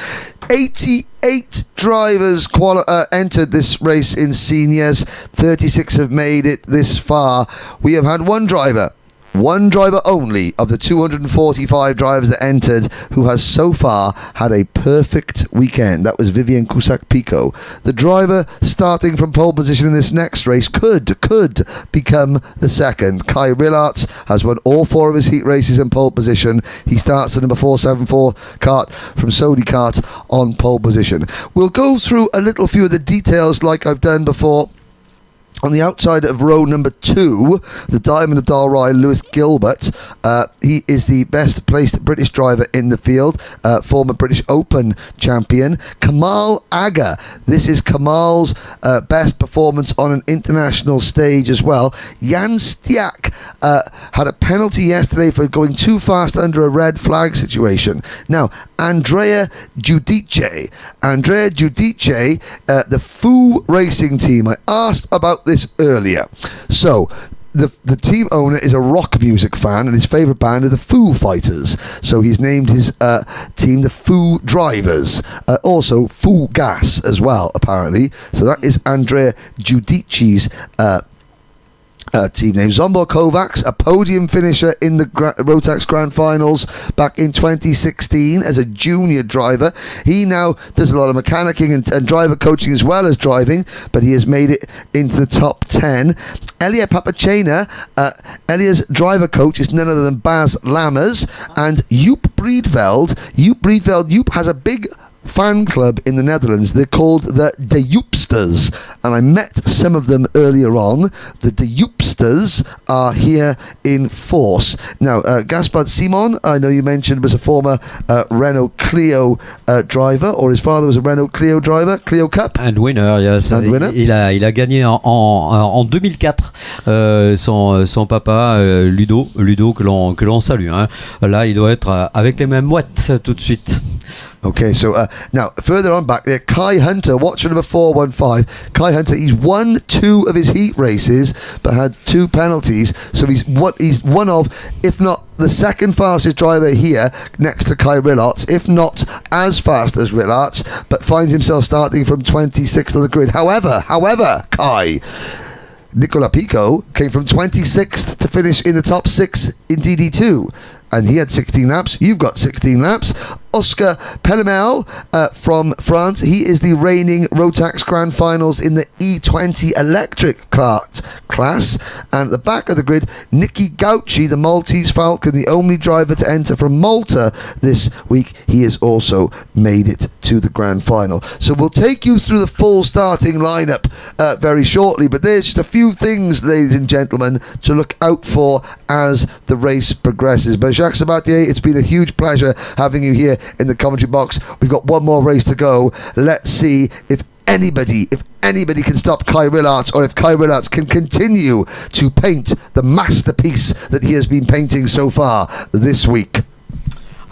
88 drivers entered this race in seniors. 36 have made it this far. We have had one driver only of the 245 drivers that entered who has so far had a perfect weekend. That was Vivian Cusack-Pico. The driver starting from pole position in this next race could become the second. Kai Rillarts has won all 4 of his heat races in pole position. He starts the number 474 kart from Sodi Kart on pole position. We'll go through a little few of the details like I've done before. On the outside of row number 2, the Diamond of Dalry, Lewis Gilbert. He is the best placed British driver in the field, former British Open champion. Kamal Aga. This is Kamal's best performance on an international stage as well. Jan Stiak had a penalty yesterday for going too fast under a red flag situation. Now, Andrea Giudice, the Foo Racing team. I asked about this earlier. So, the team owner is a rock music fan, and his favourite band are the Foo Fighters. So he's named his team the Foo Drivers. Also Foo Gas as well, apparently. So that is Andrea Giudici's team name. Zsombor Kovacs, a podium finisher in the Rotax Grand Finals back in 2016 as a junior driver. He now does a lot of mechanicking and driver coaching as well as driving, but he has made it into the top 10. Elia Papachena, Elia's driver coach is none other than Bas Lammers, and Joep Breedveld. Joep has a big fan club in the Netherlands. They're called the De Joepsters, and I met some of them earlier on. The De Joepsters are here in force. Now, Gaspard Simon, I know you mentioned, was a former Renault Clio driver, or his father was a Renault Clio driver, Clio Cup. And winner, yes. And winner. Il a gagné en 2004 son papa Ludo que l'on salue. Hein. Là, il doit être avec les mêmes mouettes tout de suite. Okay, so now further on back there, Kai Hunter, watcher number 415. Kai Hunter, he's won 2 of his heat races, but had 2 penalties. So he's one of, if not the second fastest driver here, next to Kai Rillarts, if not as fast as Rillarts, but finds himself starting from 26th on the grid. However, Kai, Nicola Pico came from 26th to finish in the top 6 in DD2. And he had 16 laps. You've got 16 laps. Oscar Pellemel from France. He is the reigning Rotax Grand Finals in the E20 electric kart class. And at the back of the grid, Nicky Gauci, the Maltese Falcon, the only driver to enter from Malta this week. He has also made it to the Grand Final. So we'll take you through the full starting lineup very shortly. But there's just a few things, ladies and gentlemen, to look out for as the race progresses. But Jacques Sabatier, it's been a huge pleasure having you here in the commentary box. We've got one more race to go. Let's see if anybody can stop Kai Rillarts, or if Kai Rillarts can continue to paint the masterpiece that he has been painting so far this week.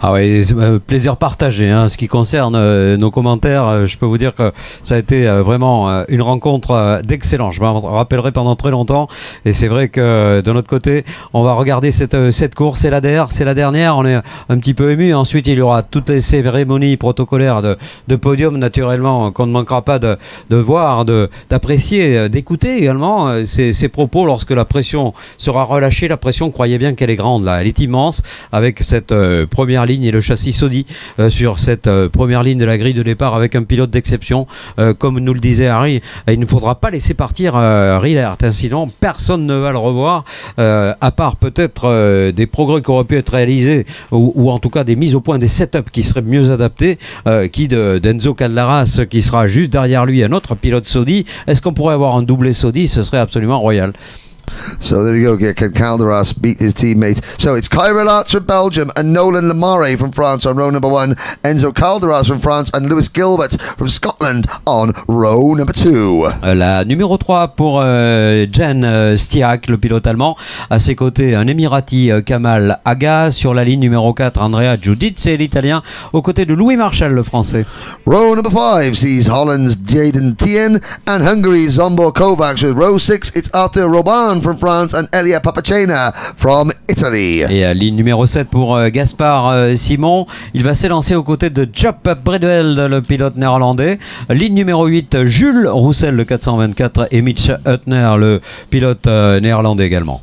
Ah oui, plaisir partagé. Hein. Ce qui concerne nos commentaires, je peux vous dire que ça a été vraiment une rencontre d'excellence. Je m'en rappellerai pendant très longtemps. Et c'est vrai que de notre côté, on va regarder cette course. C'est la dernière. On est un petit peu ému. Ensuite, il y aura toutes les cérémonies protocolaires de podium, naturellement, qu'on ne manquera pas de voir, d'apprécier, d'écouter également ces propos lorsque la pression sera relâchée. La pression, croyez bien qu'elle est grande là. Elle est immense avec cette première ligne et le châssis Sodi sur cette première ligne de la grille de départ avec un pilote d'exception, comme nous le disait Harry. Il ne faudra pas laisser partir Rillard, sinon personne ne va le revoir, à part peut-être des progrès qui auraient pu être réalisés, ou en tout cas des mises au point, des setups qui seraient mieux adaptés, d'Enzo Caldaras qui sera juste derrière lui, un autre pilote Sodi. Est-ce qu'on pourrait avoir un doublé Sodi? Ce serait absolument royal. So there we go. Can Calderas beat his teammate? So it's Kai Rillarts from Belgium and Nolan Lemare from France on row number 1. Enzo Calderas from France and Lewis Gilbert from Scotland on row number 2. La numéro 3 pour Jan Stiak, le pilote allemand. À ses côtés, un Émirati, Kamal Aga. Sur la ligne numéro 4, Andrea Giudice, l'italien. Aux côtés de Louis Marchal, le français. Row number 5 sees Holland's Jaden Tien and Hungary's Zsombor Kovacs. With row 6, it's Arthur Robin from France and Elia Papachena from Italy. Et ligne numéro 7 pour Gaspard Simon. Il va s'élancer aux côtés de Joep Breedveld, le pilote néerlandais. Ligne numéro 8, Jules Roussel, le 424, et Mitch Huttner, le pilote néerlandais également.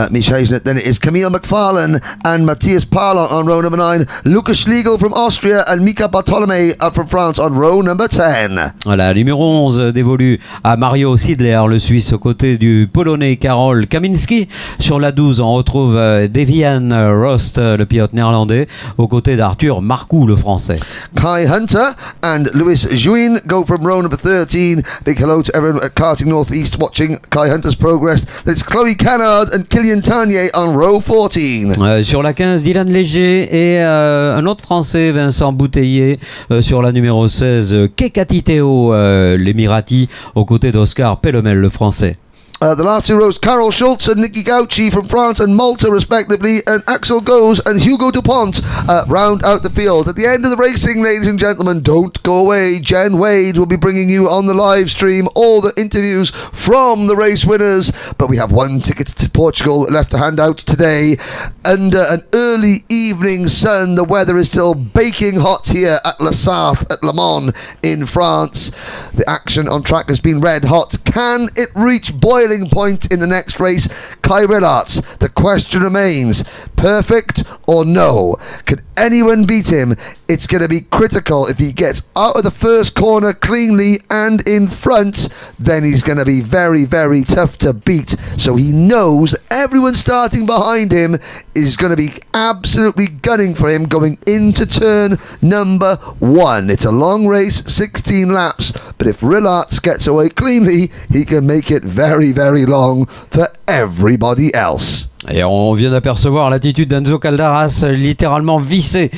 Mitch Huttner, then it is Camille McFarlane and Matthias Parlon on row number 9. Lucas Schlegel from Austria and Mika Bartolome from France on row number 10. Voilà, numéro 11 dévolu à Mario Sidler, le Suisse, aux côtés du Polonais Karol Kaminski. Sur la 12, on retrouve Devian Rost, le pilote néerlandais, aux côtés d'Arthur Marcoux, le français. Kai Hunter and Louis Juin go from row number 13. Big hello to everyone at Karting Northeast watching Kai Hunter's progress. Then it's Chloe Cannard and Kylian Tanier on row 14. Sur la 15, Dylan Léger et un autre français, Vincent Bouteiller. Sur la numéro 16, Kekatiteo, l'Émirati, aux côtés d'Oscar Pellemel, le français. The last two rows, Carol Schultz and Nicky Gauchi from France and Malta respectively, and Axel Goes and Hugo Dupont round out the field. At the end of the racing, ladies and gentlemen, don't go away. Jen Wade will be bringing you on the live stream all the interviews from the race winners, but we have one ticket to Portugal left to hand out today. Under an early evening sun, the weather is still baking hot here at La Sarthe at Le Mans in France. The action on track has been red hot. Can it reach boiling point in the next race? Kai Rillarts, the question remains, perfect or no? Can anyone beat him? It's going to be critical. If he gets out of the first corner cleanly and in front, then he's going to be very, very tough to beat. So he knows everyone starting behind him is going to be absolutely gunning for him going into turn number 1. It's a long race, 16 laps, but if Rillarts gets away cleanly, he can make it very, very long for everybody else. Et on vient d'apercevoir l'attitude d'Enzo Caldaras littéralement vissé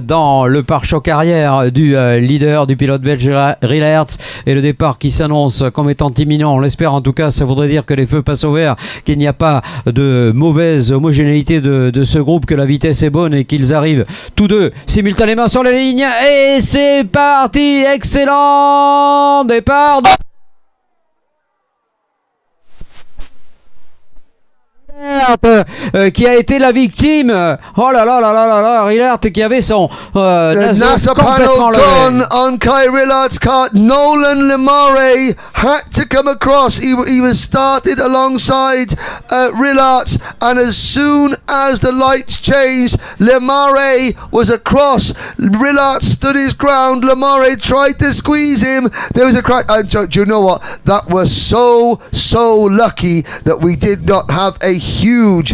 dans le pare-choc arrière du leader, du pilote belge Rillarts, et le départ qui s'annonce comme étant imminent. On l'espère en tout cas, ça voudrait dire que les feux passent au vert, qu'il n'y a pas de mauvaise homogénéité de ce groupe, que la vitesse est bonne et qu'ils arrivent tous deux simultanément sur la ligne. Et c'est parti, excellent départ qui a été la victime. Oh là là là là là là, Rillard qui avait son NASA panel gone on Kai Rillart's kart. Nolan Lemare had to come across. He was started alongside Rillarts, and as soon as the lights changed, Lemare was across. Rillarts stood his ground. Lemare tried to squeeze him. There was a crack. Do you know what? That was so lucky that we did not have a huge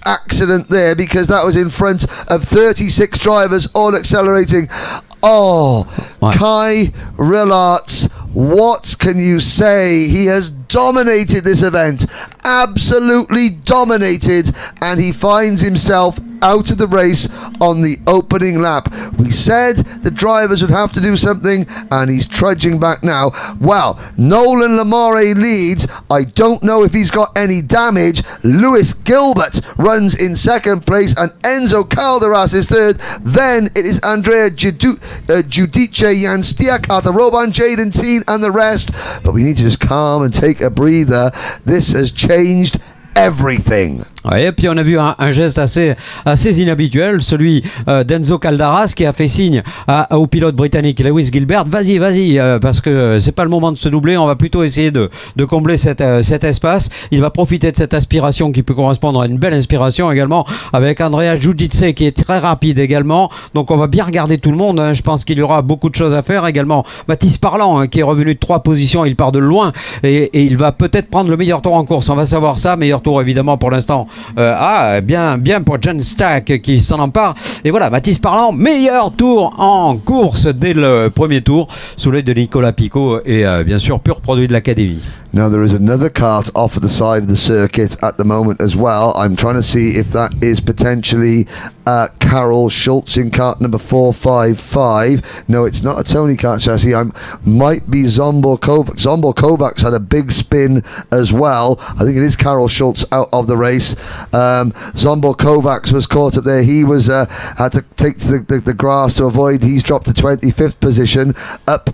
accident there, because that was in front of 36 drivers all accelerating. Oh, ouais. Kai Rillarts, what can you say? He has dominated this event, absolutely dominated, and he finds himself out of the race on the opening lap. We said the drivers would have to do something, and he's trudging back now. Well, Nolan Lemare leads. I don't know if he's got any damage. Lewis Gilbert runs in second place, and Enzo Calderas is third. Then it is Andrea Giudice, Jan Stiak, Arthur Roban, Jaden Teen, and the rest. But we need to just calm and take a breather. This has changed everything. Ouais, et puis on a vu un geste assez inhabituel, celui d'Enzo Caldaras, qui a fait signe au pilote britannique Lewis Gilbert, vas-y, parce que c'est pas le moment de se doubler, on va plutôt essayer de combler cet espace. Il va profiter de cette aspiration qui peut correspondre à une belle inspiration également, avec Andrea Giudice qui est très rapide également, donc on va bien regarder tout le monde, hein. Je pense qu'il y aura beaucoup de choses à faire également. Mathis Parlant, hein, qui est revenu de 3 positions, il part de loin et il va peut-être prendre le meilleur tour en course, on va savoir ça. Meilleur tour évidemment pour l'instant, bien pour John Stack qui s'en empare. Et voilà, Mathis Parlant, meilleur tour en course dès le premier tour, sous l'œil de Nicolas Picot et bien sûr pur produit de l'académie. Now there is another kart off at the side of the circuit at the moment as well. I'm trying to see if that is potentially Carol Schultz in kart number 455. No, it's not a Tony kart chassis. Might be Zombor Kovacs. Zombor Kovacs had a big spin as well. I think it is Carol Schultz out of the race. Zombor Kovacs was caught up there. He was had to take to the grass to avoid. He's dropped to 25th position. Up,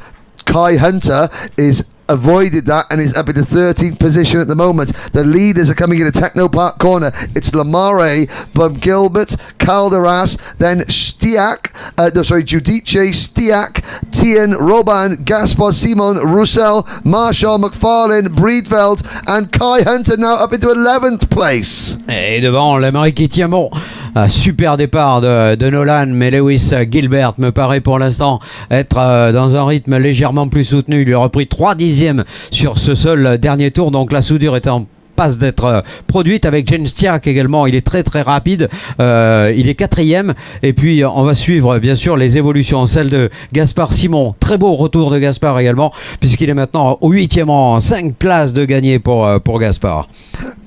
Kai Hunter is avoided that and is up into 13th position at the moment. The leaders are coming in a Techno Park corner. It's Lemare, Bub Gilbert, Calderas, then Giudice, Stiak, Tien, Roban, Gaspar, Simon, Roussel, Marshall, McFarlane, Breedveld, and Kai Hunter now up into 11th place. Et devant Lemare qui tient bon. Super départ de Nolan, mais Lewis Gilbert me paraît pour l'instant être dans un rythme légèrement plus soutenu. Il lui a repris 3 dixièmes sur ce seul dernier tour, donc la soudure est en passe d'être produite avec James Stiak également. Il est très rapide, il est 4e, et puis on va suivre bien sûr les évolutions, celle de Gaspard Simon. Très beau retour de Gaspard également, puisqu'il est maintenant au 8e rang, 5 places de gagné pour Gaspard.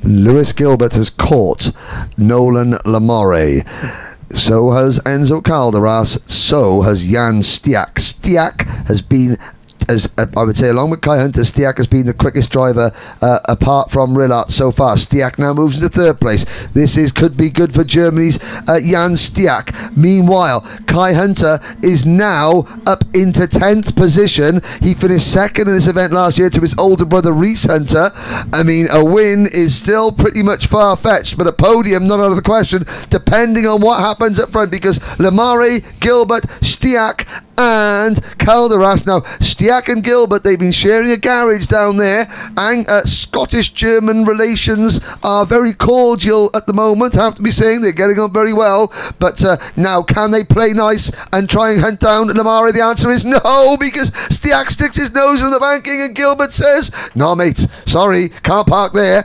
Lewis Gilbert has caught Nolan Lemare. So has Enzo Calderas, so has Jan Stiak. Stiak has been as I would say, along with Kai Hunter, Stiak has been the quickest driver apart from Rillard so far. Stiak now moves into third place. This could be good for Germany's Jan Stiak. Meanwhile, Kai Hunter is now up into 10th position. He finished second in this event last year to his older brother Reese Hunter. I mean, a win is still pretty much far-fetched, but a podium not out of the question, depending on what happens up front, because Lemare, Gilbert, Stiak and Calderas. Now, Stiak and Gilbert, they've been sharing a garage down there, and Scottish-German relations are very cordial at the moment, I have to be saying. They're getting on very well, but now, can they play nice and try and hunt down Lemare? The answer is no, because Stiak sticks his nose in the banking and Gilbert says, "No mate, sorry, can't park there."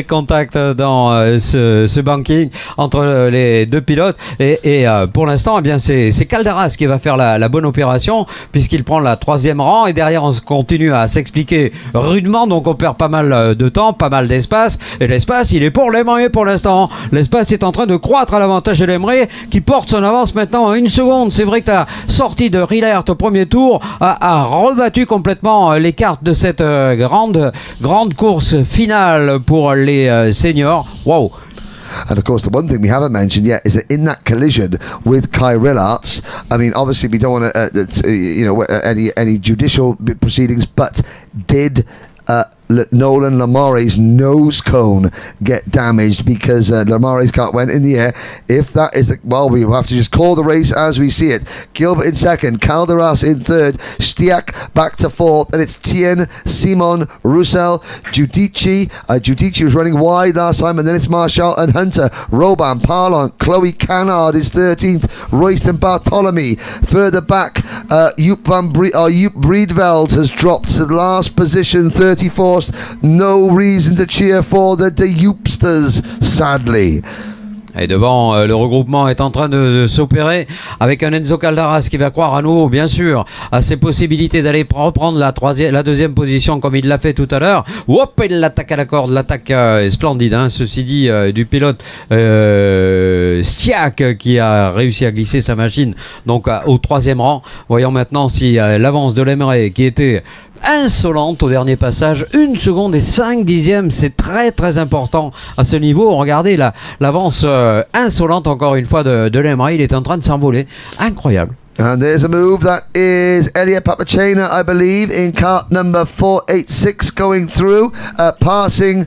Contact dans ce banking entre les deux pilotes et pour l'instant eh bien c'est Calderas qui va faire la bonne opération puisqu'il prend la 3e rang et derrière on continue à s'expliquer rudement, donc on perd pas mal de temps, pas mal d'espace, et l'espace il est pour Lemare pour l'instant. L'espace est en train de croître à l'avantage de Lemare qui porte son avance maintenant à 1 seconde. C'est vrai que la sortie de Rillard au premier tour a rebattu complètement les cartes de cette grande course finale pour les seniors. Wow. And of course, the one thing we haven't mentioned yet is that in that collision with Kai Rillarts, I mean, obviously we don't want to, any judicial proceedings, but did Nolan Lamare's nose cone get damaged because Lamare's car went in the air? If that is well, we have to just call the race as we see it. Gilbert in second, Calderas in third, Stiak back to fourth, and it's Tien, Simon, Roussel, Giudici. Giudici was running wide last time, and then it's Marshall and Hunter, Roban, Parlon, Chloe Canard is 13th, Royston Bartholomew further back. Joep Breedveld has dropped to the last position, 34th. No reason to cheer for the De Joepsters, sadly. Et devant, le regroupement est en train de s'opérer avec un Enzo Calderas qui va croire à nouveau, bien sûr, à ses possibilités d'aller reprendre la 2e position comme il l'a fait tout à l'heure. Hop, il l'attaque à la corde, l'attaque est splendide, hein, ceci dit, du pilote Stiak qui a réussi à glisser sa machine donc au 3e rang. Voyons maintenant si l'avance de Lemare qui était insolente au dernier passage, 1 seconde et 5 dixièmes, c'est très très important à ce niveau. Regardez l'avance insolente encore une fois de Lemare, il est en train de s'envoler, incroyable. And there's a move that is Elia Papachena, I believe, in cart number 486 going through, passing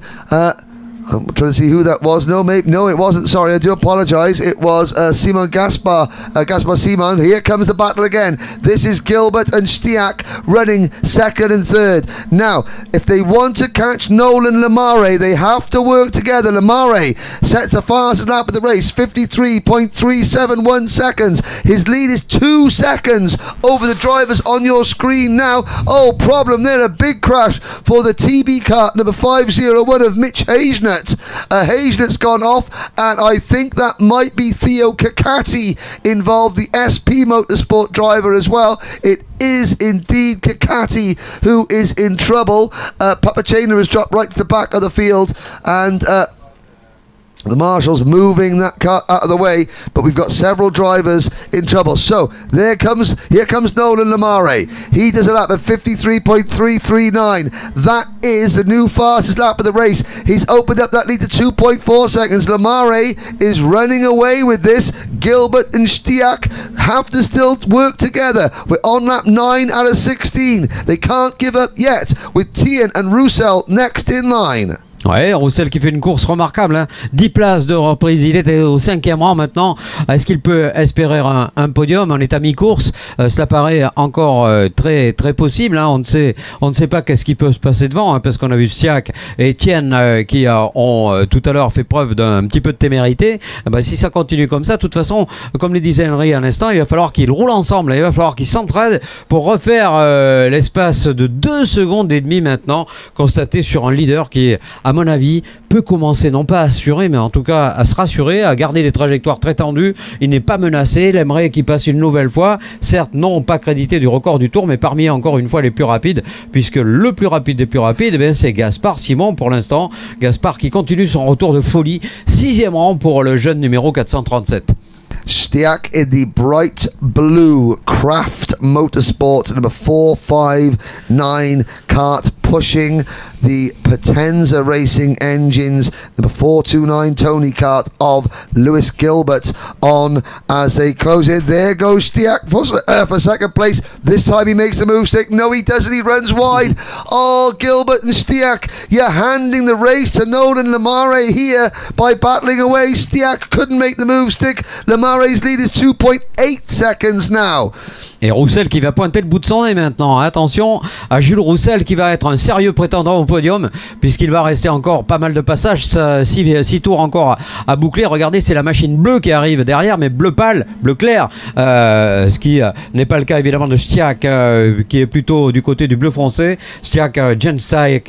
I'm trying to see who that was. No, maybe no, it wasn't. Sorry, I do apologise. It was Simon Gaspar. Gaspar Simon. Here comes the battle again. This is Gilbert and Stiak running second and third. Now, if they want to catch Nolan Lemare, they have to work together. Lemare sets the fastest lap of the race, 53.371 seconds. His lead is 2 seconds over the drivers on your screen now. Oh, problem there. A big crash for the TB kart number 501 of Mitch Hazenut. Hazenut's gone off, and I think that might be Theo Kakati involved, the SP Motorsport driver as well. It is indeed Kakati who is in trouble. Papachena has dropped right to the back of the field, and the marshals moving that car out of the way, but we've got several drivers in trouble. So here comes Nolan Lemare. He does a lap at 53.339. That is the new fastest lap of the race. He's opened up that lead to 2.4 seconds. Lemare is running away with this. Gilbert and Stiak have to still work together. We're on lap 9 out of 16. They can't give up yet, with Tien and Roussel next in line. Ouais, Roussel qui fait une course remarquable, hein. 10 places de reprise, il était au 5e rang maintenant. Est-ce qu'il peut espérer un podium? On est à mi-course, cela paraît encore très très possible, hein. On ne sait pas qu'est-ce qui peut se passer devant, hein, parce qu'on a vu Stiak et Etienne qui ont tout à l'heure fait preuve d'un petit peu de témérité. Si ça continue comme ça, de toute façon, comme le disait Henry à l'instant, il va falloir qu'ils roulent ensemble, il va falloir qu'ils s'entraident pour refaire l'espace de 2 secondes et demie maintenant constaté sur un leader qui, à mon avis, peut commencer non pas à assurer, mais en tout cas à se rassurer, à garder des trajectoires très tendues. Il n'est pas menacé. Lemare qui passe une nouvelle fois, certes non pas crédité du record du tour, mais parmi encore une fois les plus rapides, puisque le plus rapide des plus rapides, c'est Gaspard Simon pour l'instant. Gaspard qui continue son retour de folie, 6e rang pour le jeune numéro 437. Stiak in the bright blue Craft Motorsports, number 459 kart, pushing the Potenza Racing engines, number 429 Tony kart of Lewis Gilbert on as they close in. There goes Stiak for second place. This time he makes the move stick. No, he doesn't. He runs wide. Oh, Gilbert and Stiak, you're handing the race to Nolan Lamare here by battling away. Stiak couldn't make the move stick. Lamare's lead is 2.8 seconds now. Et Roussel qui va pointer le bout de son nez maintenant. Attention à Jules Roussel qui va être un sérieux prétendant au podium puisqu'il va rester encore pas mal de passages, 6 tours encore à boucler. Regardez, c'est la machine bleue qui arrive derrière, mais bleu pâle, bleu clair, ce qui n'est pas le cas évidemment de Stiak qui est plutôt du côté du bleu foncé. Stiak, Jenstijk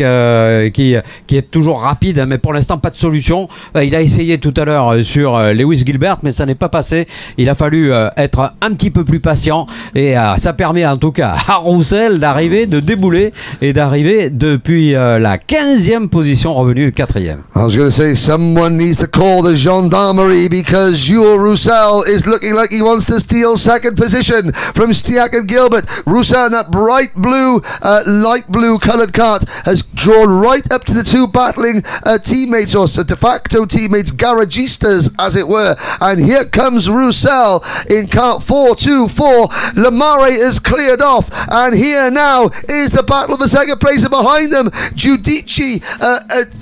qui est toujours rapide, mais pour l'instant pas de solution. Il a essayé tout à l'heure sur Lewis Gilbert, mais ça n'est pas passé. Il a fallu être un petit peu plus patient. Et ça permet en tout cas à Roussel d'arriver, de débouler et d'arriver depuis la 15e position, revenu 4e. I was going to say someone needs to call the gendarmerie because Jules Roussel is looking like he wants to steal second position from Stiak and Gilbert. Roussel in that bright blue, light blue coloured kart has drawn right up to the two battling teammates, or de facto teammates, garagistas as it were. And here comes Roussel in kart 424. Lamare is cleared off, and here now is the battle for second place. And behind them, Giudici,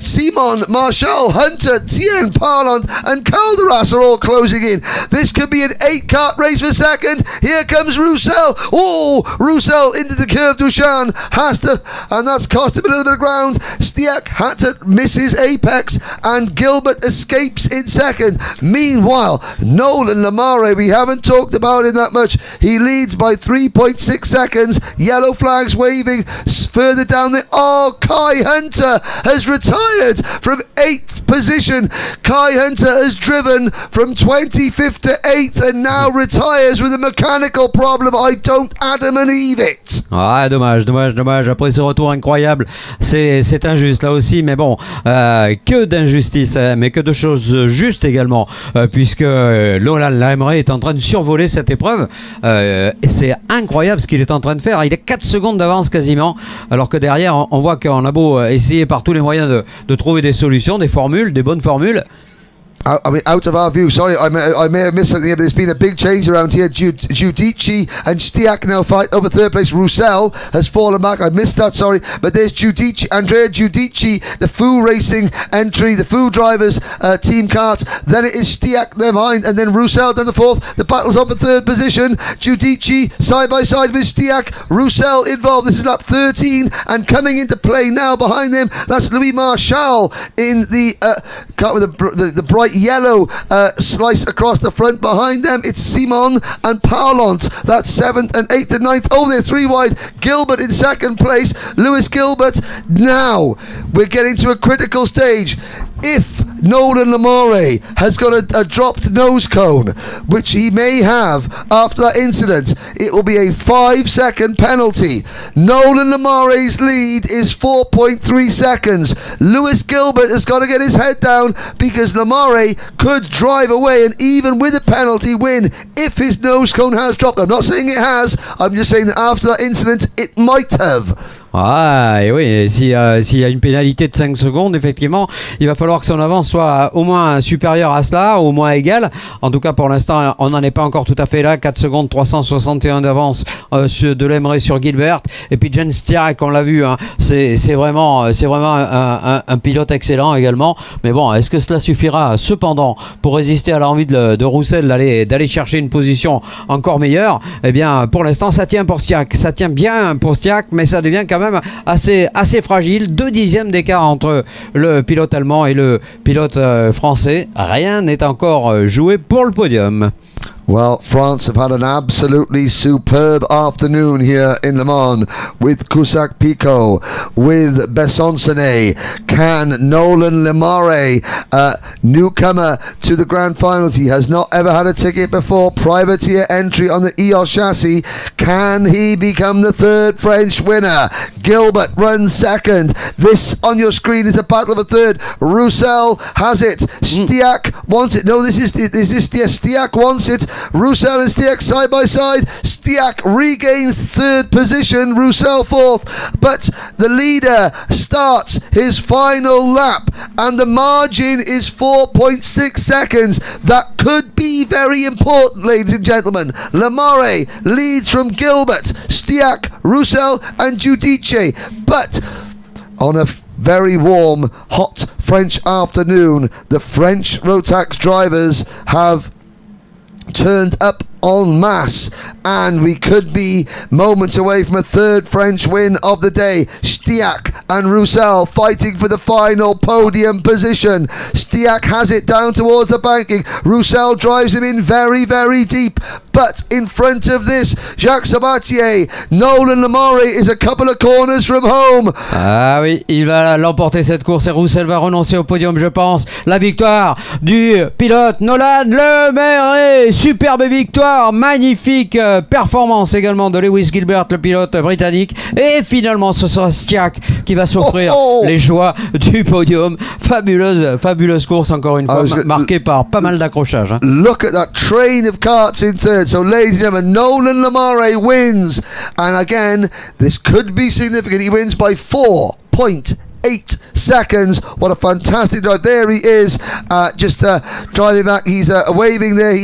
Simon, Marshall, Hunter, Tien, Parlant, and Calderas are all closing in. This could be an 8-kart race for second. Here comes Roussel. Oh, Roussel into the curve. Dushan has to, and that's cost him a little bit of ground. Stiak had to miss his apex, and Gilbert escapes in second. Meanwhile, Nolan Lamare, we haven't talked about him that much. He leads by 3.6 seconds. Yellow flags waving further down the... Oh, Kai Hunter has retired from 8th position. Kai Hunter has driven from 25th to 8th and now retires with a mechanical problem. I don't Adam and Eve it. Ah, dommage. Après ce retour incroyable, c'est injuste là aussi, mais bon, que d'injustice, mais que de choses justes également, puisque Nolan Lamare est en train de survoler cette épreuve. C'est incroyable ce qu'il est en train de faire. Il est 4 secondes d'avance quasiment, alors que derrière on voit qu'on a beau essayer par tous les moyens de trouver des solutions, des formules, des bonnes formules. I mean, out of our view, sorry, I may have missed something here, but there's been a big change around here. Giudici and Stiak now fight over third place. Roussel has fallen back. I missed that, sorry. But there's Andrea Giudici, the Foo Racing entry, the Foo Drivers team kart. Then it is Stiak there behind, and then Roussel down the fourth. The battle's on for third position. Giudici side by side with Stiak. Roussel involved. This is lap 13, and coming into play now behind them, that's Louis Marchal in the kart with the bright yellow slice across the front. Behind them it's Simon and Parlant, that's 7th and 8th and 9th. Oh, they're 3 wide. Gilbert in second place. Lewis Gilbert. Now we're getting to a critical stage. If Nolan Lamare has got a dropped nose cone, which he may have after that incident, it will be a 5-second penalty. Nolan Lamare's lead is 4.3 seconds. Lewis Gilbert has got to get his head down because Lamare could drive away and even with a penalty win if his nose cone has dropped. I'm not saying it has, I'm just saying that after that incident it might have. Ah, et oui, s'il y a une pénalité de 5 secondes, effectivement, il va falloir que son avance soit au moins supérieure à cela, au moins égale. En tout cas, pour l'instant, on n'en est pas encore tout à fait là. 4 secondes 361 d'avance de Lemray sur Gilbert. Et puis Jen Stiak, on l'a vu, hein, c'est vraiment un pilote excellent également. Mais bon, est-ce que cela suffira cependant pour résister à l'envie de Roussel d'aller chercher une position encore meilleure? Eh bien, pour l'instant, ça tient pour Stiak. Ça tient bien pour Stiak, mais ça devient quand même assez fragile. 2 dixièmes d'écart entre le pilote allemand et le pilote français. Rien n'est encore joué pour le podium. Well, France have had an absolutely superb afternoon here in Le Mans with Cusack Pico, with Bessoncenet. Can Nolan Lamare newcomer to the grand finals. He has not ever had a ticket before. Privateer entry on the EOS chassis. Can he become the third French winner? Gilbert runs second. This on your screen is a battle of a third. Roussel has it. Stiak wants it. No, this is Stiak. Stiak wants it. Roussel and Stiak side by side. Stiak regains third position. Roussel fourth. But the leader starts his final lap, and the margin is 4.6 seconds. That could be very important, ladies and gentlemen. Lamare leads from Gilbert, Stiak, Roussel and Giudice. But on a very warm, hot French afternoon, the French Rotax drivers have turned up en masse, and we could be moments away from a third French win of the day. Stiak and Roussel fighting for the final podium position. Stiak has it down towards the banking. Roussel drives him in very, very deep, but in front of this, Jacques Sabatier, Nolan Lamare is a couple of corners from home. Ah oui, il va l'emporter cette course et Roussel va renoncer au podium, je pense. La victoire du pilote Nolan Lamare, superbe victoire. Magnifique performance également de Lewis Gilbert, le pilote britannique, et finalement ce sera Stiak qui va s'offrir les joies du podium. Fabuleuse course encore une fois, marquée par pas mal d'accrochages. Look at that train of karts in third. So ladies and gentlemen, Nolan Lamare wins, and again this could be significant. He wins by 4.8 seconds. What a fantastic drive. There he is, just driving back. He's waving there.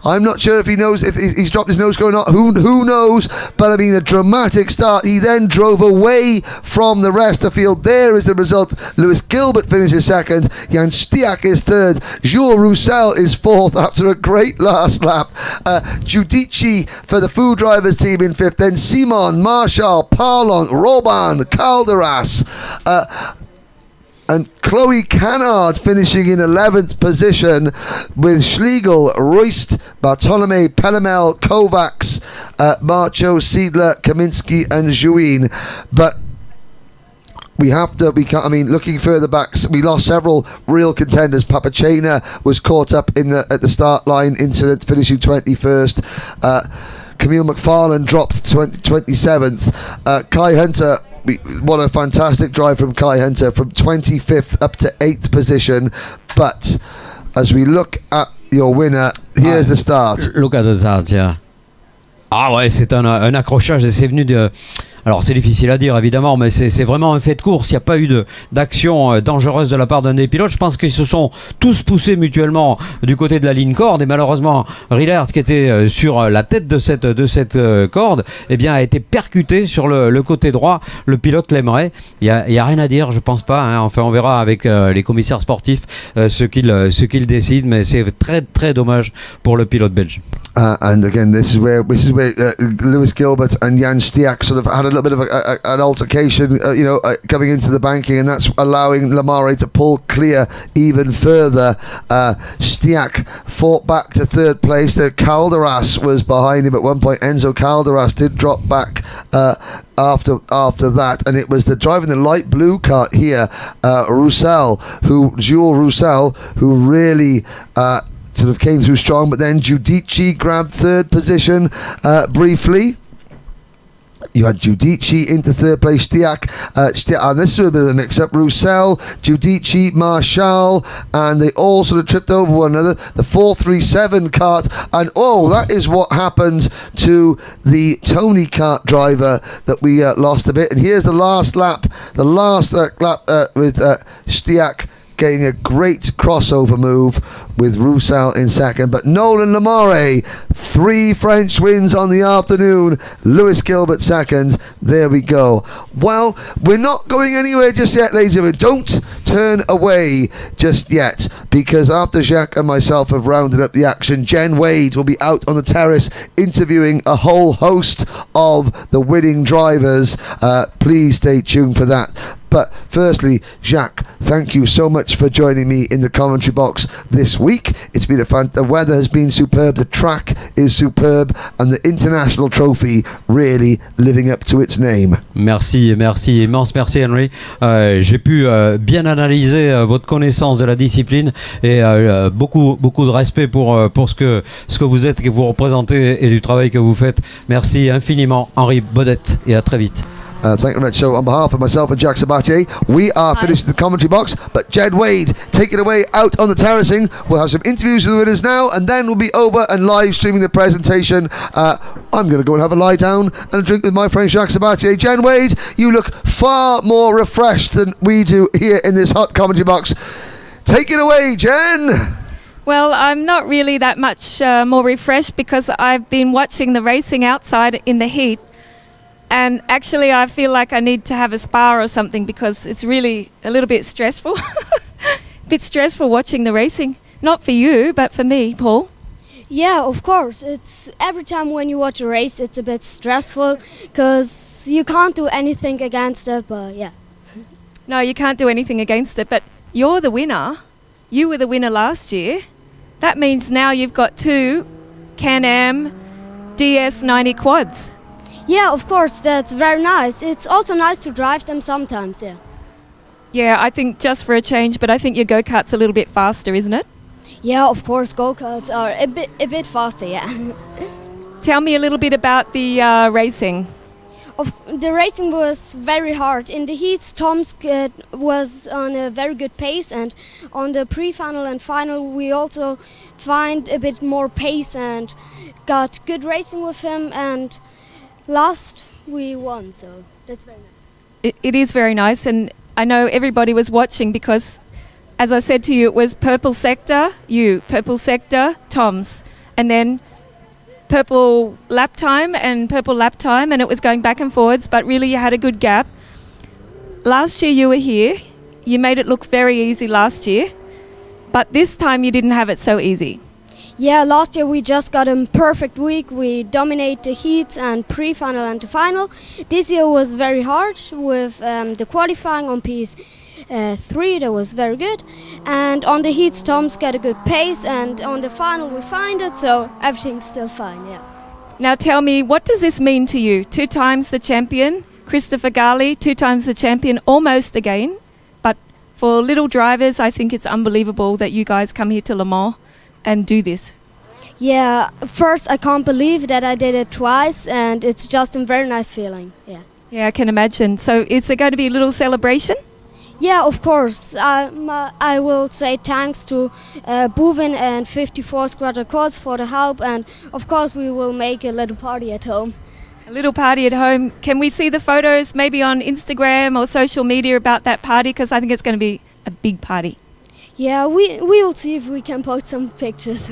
I'm not sure if he knows if he's dropped his nose going on. Who knows? But I mean, a dramatic start. He then drove away from the rest of the field. There is the result. Lewis Gilbert finishes second. Jan Stiak is third. Jules Roussel is fourth after a great last lap. Giudice for the food drivers team in fifth. Then Simon, Marshall, Parlon, Robin, Calderas, and Chloe Canard finishing in 11th position, with Schlegel, Royst, Bartolome, Pelemel, Kovacs, Marcho, Siedler, Kaminsky and Jouin. But looking further back, we lost several real contenders. Papachena was caught up at the start line incident, finishing 21st. Camille McFarlane dropped 27th. Kai Hunter, what a fantastic drive from Kai Hunter, from 25th up to 8th position. But as we look at your winner, here's the start. Look at the start, yeah. Ah ouais, c'est un accrochage et c'est venu de... Alors c'est difficile à dire évidemment, mais c'est vraiment un fait de course. Il n'y a pas eu d'action dangereuse de la part d'un des pilotes. Je pense qu'ils se sont tous poussés mutuellement du côté de la ligne corde, et malheureusement Rillard, qui était sur la tête de cette corde, eh bien, a été percuté sur le côté droit. Le pilote l'aimerait. Il y a rien à dire, je pense pas, hein. Enfin, on verra avec les commissaires sportifs ce qu'ils décident, mais c'est très très dommage pour le pilote belge. And again, this is where Lewis Gilbert and Jan Stiak sort of had a little bit of an altercation, coming into the banking, and that's allowing Lamare to pull clear even further. Stiak fought back to third place. Calderas was behind him at one point. Enzo Calderas did drop back after that, and it was the driving the light blue kart here, Jules Roussel, who really sort of came through strong, but then Giudice grabbed third position briefly. You had Giudice into third place, Stiak, and this is a bit of a mix-up. Roussel, Giudice, Marshall, and they all sort of tripped over one another. The 437 kart, and that is what happened to the Tony kart driver that we lost a bit. And here's the last lap with Stiak getting a great crossover move with Roussel in second. But Nolan Lamare, 3 French wins on the afternoon. Lewis Gilbert second. There we go. Well, we're not going anywhere just yet, ladies and gentlemen. Don't turn away just yet, because after Jacques and myself have rounded up the action, Jen Wade will be out on the terrace interviewing a whole host of the winning drivers. Please stay tuned for that. But firstly, Jacques, thank you so much for joining me in the commentary box this week. It's been the weather has been superb, the track is superb, and the international trophy really living up to its name. Merci, immense merci Henry. J'ai pu bien analyser votre connaissance de la discipline et beaucoup de respect pour ce que vous êtes, que vous représentez et du travail que vous faites. Merci infiniment Henry Baudette et à très vite. Thank you very much. So on behalf of myself and Jacques Sabatier, we are finished with the commentary box, but Jed Wade, take it away out on the terracing. We'll have some interviews with the winners now, and then we'll be over and live streaming the presentation. I'm going to go and have a lie down and a drink with my friend Jacques Sabatier. Jen Wade, you look far more refreshed than we do here in this hot commentary box. Take it away, Jen. Well, I'm not really that much more refreshed because I've been watching the racing outside in the heat. And actually, I feel like I need to have a spa or something because it's really a little bit stressful. A bit stressful watching the racing. Not for you, but for me, Paul. Yeah, of course. It's every time when you watch a race, it's a bit stressful because you can't do anything against it, but yeah. No, you can't do anything against it, but you're the winner. You were the winner last year. That means now you've got 2 Can-Am DS90 quads. Yeah, of course, that's very nice. It's also nice to drive them sometimes, yeah. Yeah, I think just for a change, but I think your go-kart's a little bit faster, isn't it? Yeah, of course, go-karts are a bit faster, yeah. Tell me a little bit about the racing. The racing was very hard. In the heats, Tom's was on a very good pace, and on the pre-final and final, we also find a bit more pace and got good racing with him, and last we won, so that's very nice. It is very nice, and I know everybody was watching because, as I said to you, it was purple sector, purple sector, Tom's, and then purple lap time, and it was going back and forwards, but really you had a good gap. Last year you were here, you made it look very easy last year, but this time you didn't have it so easy. Yeah, last year we just got a perfect week. We dominated the heats and pre-final and the final. This year was very hard with the qualifying on PS3, that was very good. And on the heats, Tom's got a good pace, and on the final we find it, so everything's still fine, yeah. Now tell me, what does this mean to you? 2 times the champion, Christopher Gali, 2 times the champion, almost again. But for little drivers, I think it's unbelievable that you guys come here to Le Mans and do this. Yeah, first I can't believe that I did it twice, and it's just a very nice feeling, yeah. Yeah, I can imagine. So is there going to be a little celebration? Yeah, of course. I will say thanks to Bouvin and 54 Squad Records for the help, and of course we will make a little party at home. A little party at home. Can we see the photos maybe on Instagram or social media about that party? Because I think it's going to be a big party. Yeah, we will see if we can post some pictures.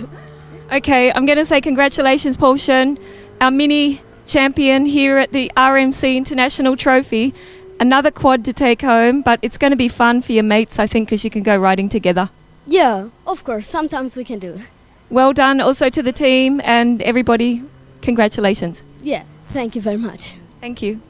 Okay, I'm going to say congratulations, Paul Schoen, our mini champion here at the RMC International Trophy. Another quad to take home, but it's going to be fun for your mates, I think, because you can go riding together. Yeah, of course, sometimes we can do. Well done also to the team and everybody. Congratulations. Yeah, thank you very much. Thank you.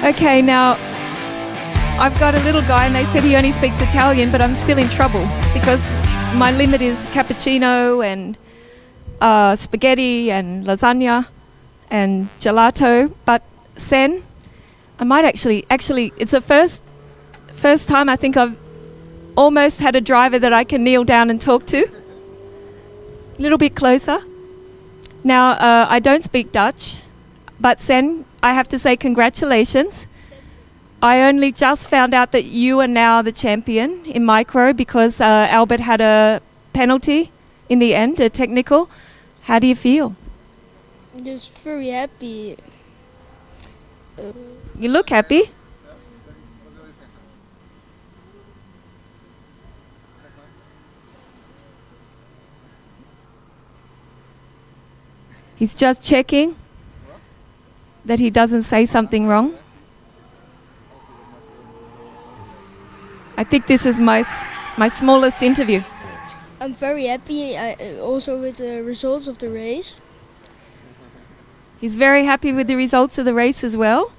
Okay, now I've got a little guy and they said he only speaks Italian, but I'm still in trouble because my limit is cappuccino and spaghetti and lasagna and gelato. But Sen, I might actually it's the first time I think I've almost had a driver that I can kneel down and talk to. A little bit closer. Now, I don't speak Dutch, but Sen, I have to say congratulations. I only just found out that you are now the champion in micro because Albert had a penalty in the end, a technical. How do you feel? Just very happy. You look happy. He's just checking that he doesn't say something wrong. I think this is my smallest interview. I'm very happy also with the results of the race. He's very happy with the results of the race as well.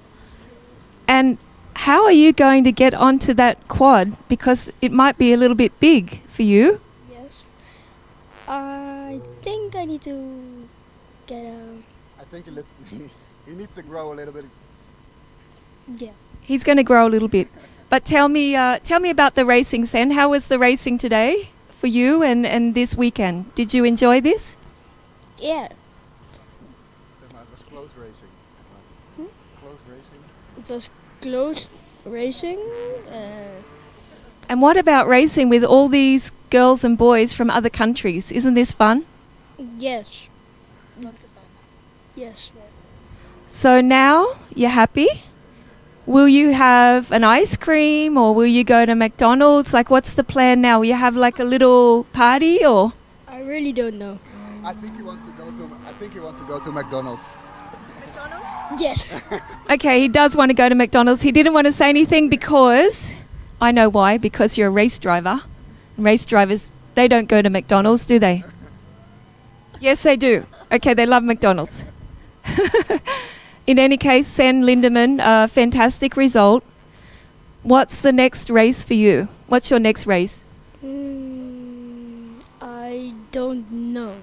And how are you going to get onto that quad? Because it might be a little bit big for you. Yes. I think I need to get a... I think he needs to grow a little bit. Yeah. He's going to grow a little bit. But tell me about the racing, Sen. How was the racing today for you and this weekend? Did you enjoy this? Yeah. It was close racing. Close racing. It was close racing. And what about racing with all these girls and boys from other countries? Isn't this fun? Yes. Lots of fun. Yes. So now you're happy? Will you have an ice cream or will you go to McDonald's? Like, what's the plan now? Will you have like a little party or? I really don't know. I think he wants to go to McDonald's. McDonald's? Yes. Okay, he does want to go to McDonald's. He didn't want to say anything because, I know why, because you're a race driver. Race drivers, they don't go to McDonald's, do they? Yes, they do. Okay, they love McDonald's. In any case, Sen Lindemann, fantastic result. What's the next race for you? What's your next race? I don't know.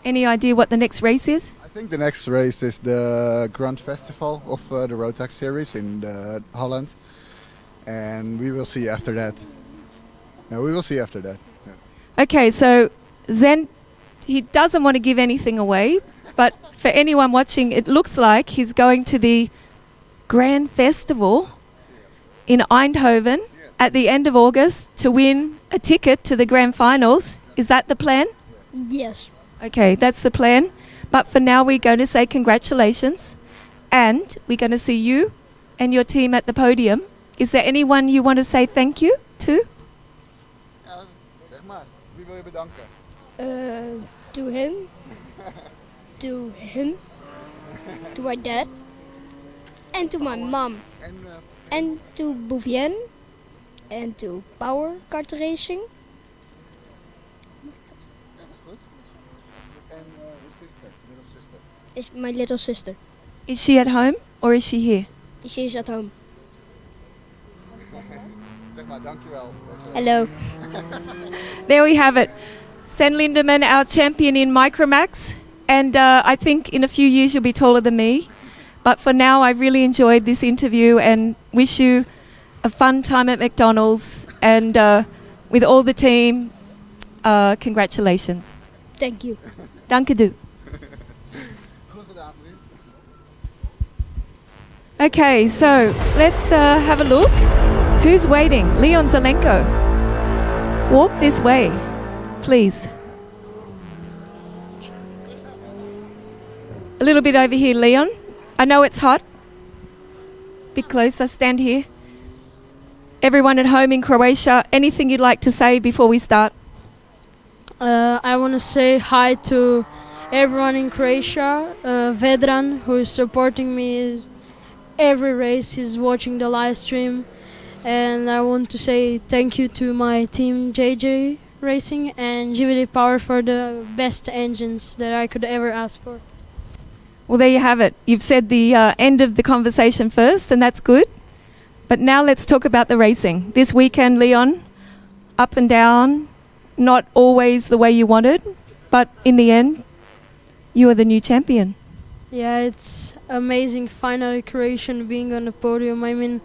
Any idea what the next race is? I think the next race is the Grand Festival of the Rotax series in Holland. And we will see after that. No, we will see after that. Yeah. Okay, so Zen, he doesn't want to give anything away, but for anyone watching, it looks like he's going to the Grand Festival in Eindhoven at the end of August to win a ticket to the Grand Finals. Is that the plan? Yes. Okay, that's the plan. But for now, we're going to say congratulations. And we're going to see you and your team at the podium. Is there anyone you want to say thank you to? Zeg maar, wie wil je bedanken? To him. To him. To my dad. And to my mom. And to Bouvienne. And to Power Kart Racing. Is my little sister. Is she at home or is she here? She is at home. Zeg maar, dankjewel. Hello. There we have it. Sen Lindemann, our champion in Micromax. And I think in a few years you'll be taller than me. But for now, I've really enjoyed this interview and wish you a fun time at McDonald's. And with all the team, congratulations. Thank you. Danke du. Okay, so let's have a look. Who's waiting? Leon Zelenko. Walk this way, please. A little bit over here, Leon. I know it's hot. Bit closer, stand here. Everyone at home in Croatia, anything you'd like to say before we start? I want to say hi to everyone in Croatia. Vedran, who is supporting me every race, he's watching the live stream. And I want to say thank you to my team JJ Racing and GVD Power for the best engines that I could ever ask for. Well, there you have it. You've said the end of the conversation first, and that's good. But now let's talk about the racing. This weekend, Leon, up and down, not always the way you wanted, but in the end, you are the new champion. Yeah, it's amazing finally Croatian being on the podium. I mean,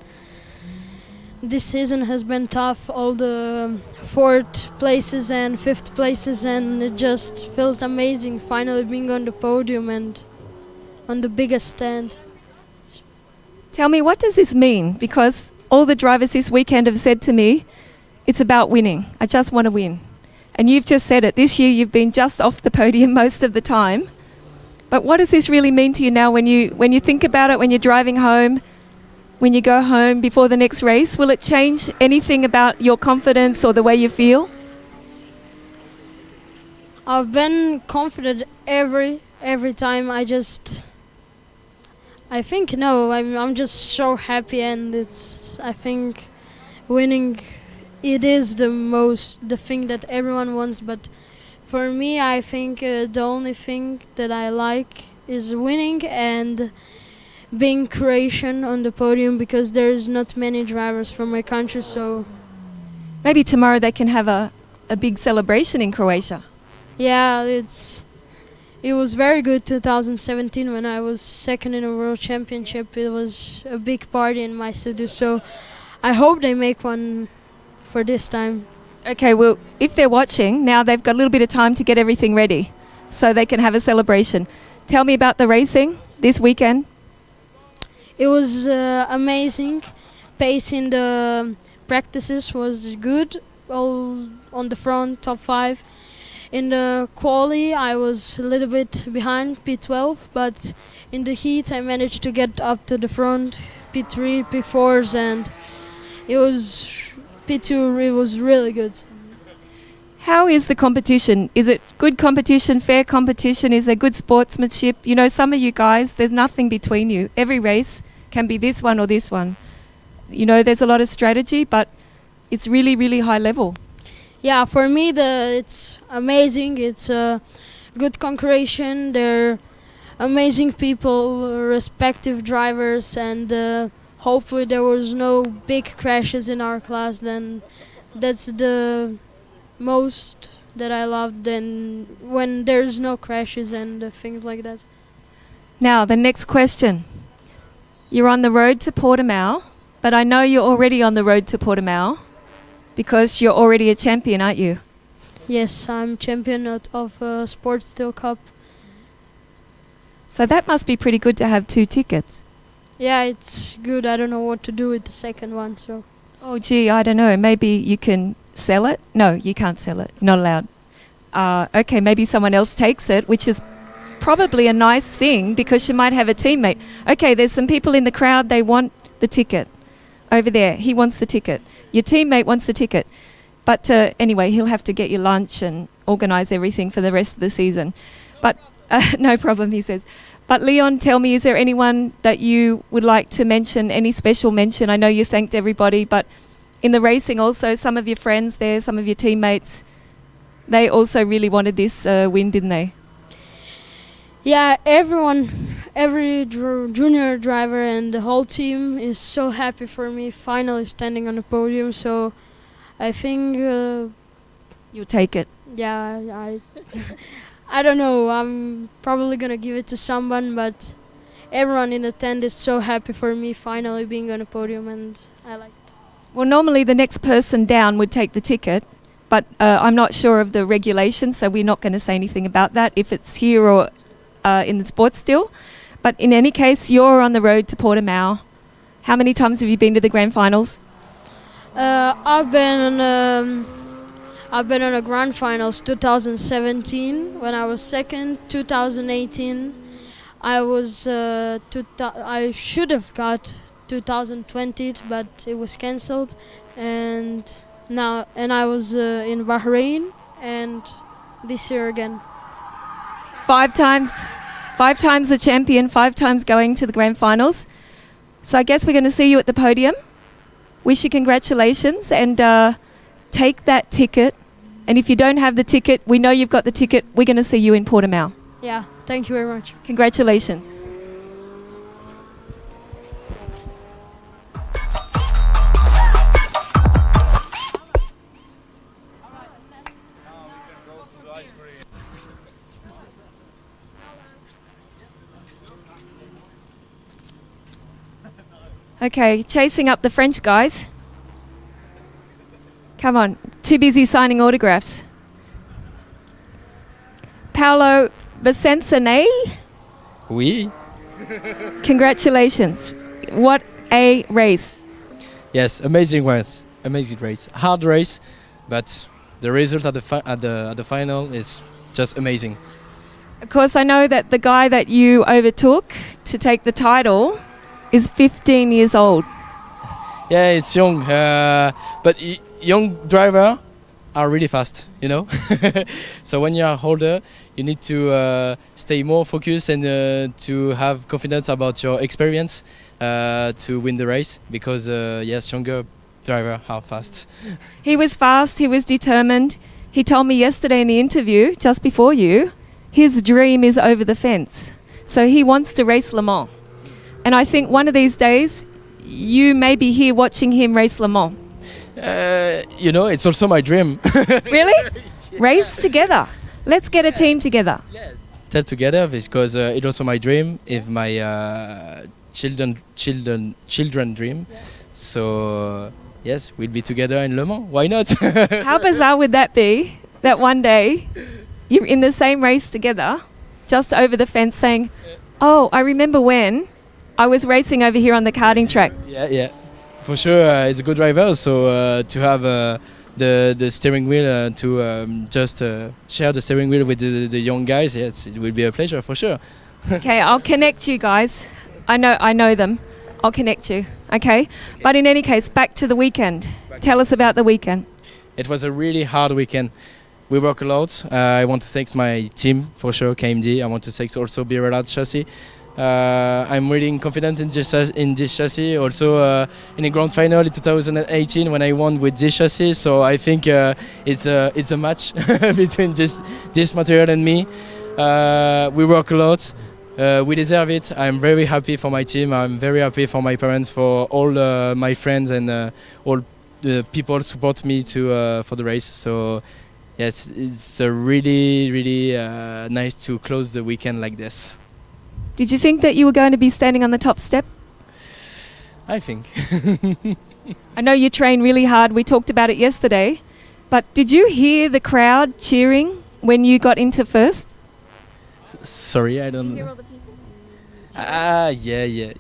this season has been tough, all the 4th places and 5th places, and it just feels amazing finally being on the podium and on the biggest stand. Tell me, what does this mean? Because all the drivers this weekend have said to me, it's about winning. I just want to win. And you've just said it. This year you've been just off the podium most of the time. But what does this really mean to you now when you think about it, when you're driving home, when you go home before the next race? Will it change anything about your confidence or the way you feel? I've been confident every every time I think no, I'm just so happy, and I think winning, it is the thing that everyone wants, but for me I think the only thing that I like is winning and being Croatian on the podium, because there's not many drivers from my country, so Maybe tomorrow they can have a big celebration in Croatia. yeah, it was very good 2017 when I was second in a world championship. It was a big party in my city, so I hope they make one for this time. Okay, well, if they're watching, now they've got a little bit of time to get everything ready so they can have a celebration. Tell me about the racing this weekend. It was amazing. Pace in the practices was good, all on the front, top 5. In the quali, I was a little bit behind, P12, but in the heat I managed to get up to the front, P3, P4s, and it was P2, it was really good. How is the competition? Is it good competition, fair competition? Is there good sportsmanship? You know, some of you guys, there's nothing between you. Every race can be this one or this one. You know, there's a lot of strategy, but it's really, really high level. Yeah, for me it's amazing. It's a good concurration. They're amazing people, respective drivers, and hopefully there was no big crashes in our class. Then that's the most that I love. Then when there's no crashes and things like that. Now, the next question. You're on the road to Portimao, but I know you're already on the road to Portimao because you're already a champion, aren't you? Yes, I'm champion of Sports Steel Cup. So that must be pretty good to have 2 tickets. Yeah, it's good. I don't know what to do with the second one, so. Oh, gee, I don't know. Maybe you can sell it? No, you can't sell it. You're not allowed. Okay, maybe someone else takes it, which is probably a nice thing because you might have a teammate. Okay, there's some people in the crowd, they want the ticket. Over there, he wants the ticket. Your teammate wants the ticket. But anyway, he'll have to get you lunch and organise everything for the rest of the season. But no problem, he says. But Leon, tell me, is there anyone that you would like to mention, any special mention? I know you thanked everybody, but in the racing also, some of your friends there, some of your teammates, they also really wanted this win, didn't they? Yeah, every junior driver and the whole team is so happy for me finally standing on the podium. So I think you'll take it. Yeah, I don't know. I'm probably gonna give it to someone, but everyone in the tent is so happy for me finally being on the podium, and I like it. Well, normally the next person down would take the ticket, but I'm not sure of the regulations, so we're not going to say anything about that if it's here or in the sports still. But in any case, you're on the road to Portimao. How many times have you been to the grand finals? I've been on a grand finals 2017 when I was second. 2018 I should have got 2020, but it was cancelled, and I was in Bahrain, and this year again. 5 times a champion, 5 times going to the grand finals. So I guess we're going to see you at the podium. Wish you congratulations, and take that ticket. And if you don't have the ticket, we know you've got the ticket. We're going to see you in Portimao. Yeah, thank you very much. Congratulations. Okay, chasing up the French guys. Come on, too busy signing autographs. Paolo Vicensane. Oui. Congratulations. What a race. Yes, amazing race. Amazing race. Hard race, but the result at the final is just amazing. Of course, I know that the guy that you overtook to take the title is 15 years old. Yeah, it's young, but young driver, are really fast, you know. So when you are older, you need to stay more focused and to have confidence about your experience to win the race, because yes, younger driver are fast. He was fast, he was determined. He told me yesterday in the interview, just before you, his dream is over the fence. So he wants to race Le Mans. And I think one of these days, you may be here watching him race Le Mans. You know, it's also my dream. Really? Race together. Let's get a team together. That together, because it's also my dream, if my children dream. So yes, we'll be together in Le Mans. Why not? How bizarre would that be? That one day you're in the same race together, just over the fence, saying, "Oh, I remember when I was racing over here on the karting track." Yeah. For sure, it's a good driver. So to have the steering wheel, to just share the steering wheel with the young guys, yes, it will be a pleasure for sure. Okay, I'll connect you guys. I know them. I'll connect you. Okay? But in any case, back to the weekend. Tell us about the weekend. It was a really hard weekend. We work a lot. I want to thank my team for sure, KMD. I want to thank also Birella Chassis. I'm really confident in this chassis. Also in the grand final in 2018 when I won with this chassis. So I think it's a match between this material and me. We work a lot. We deserve it. I'm very happy for my team. I'm very happy for my parents, for all my friends and all the people who support me for the race. So yes, it's really nice to close the weekend like this. Did you think that you were going to be standing on the top step? I think. I know you train really hard. We talked about it yesterday. But did you hear the crowd cheering when you got into first? Sorry, I don't. Did you hear all the people? Yeah.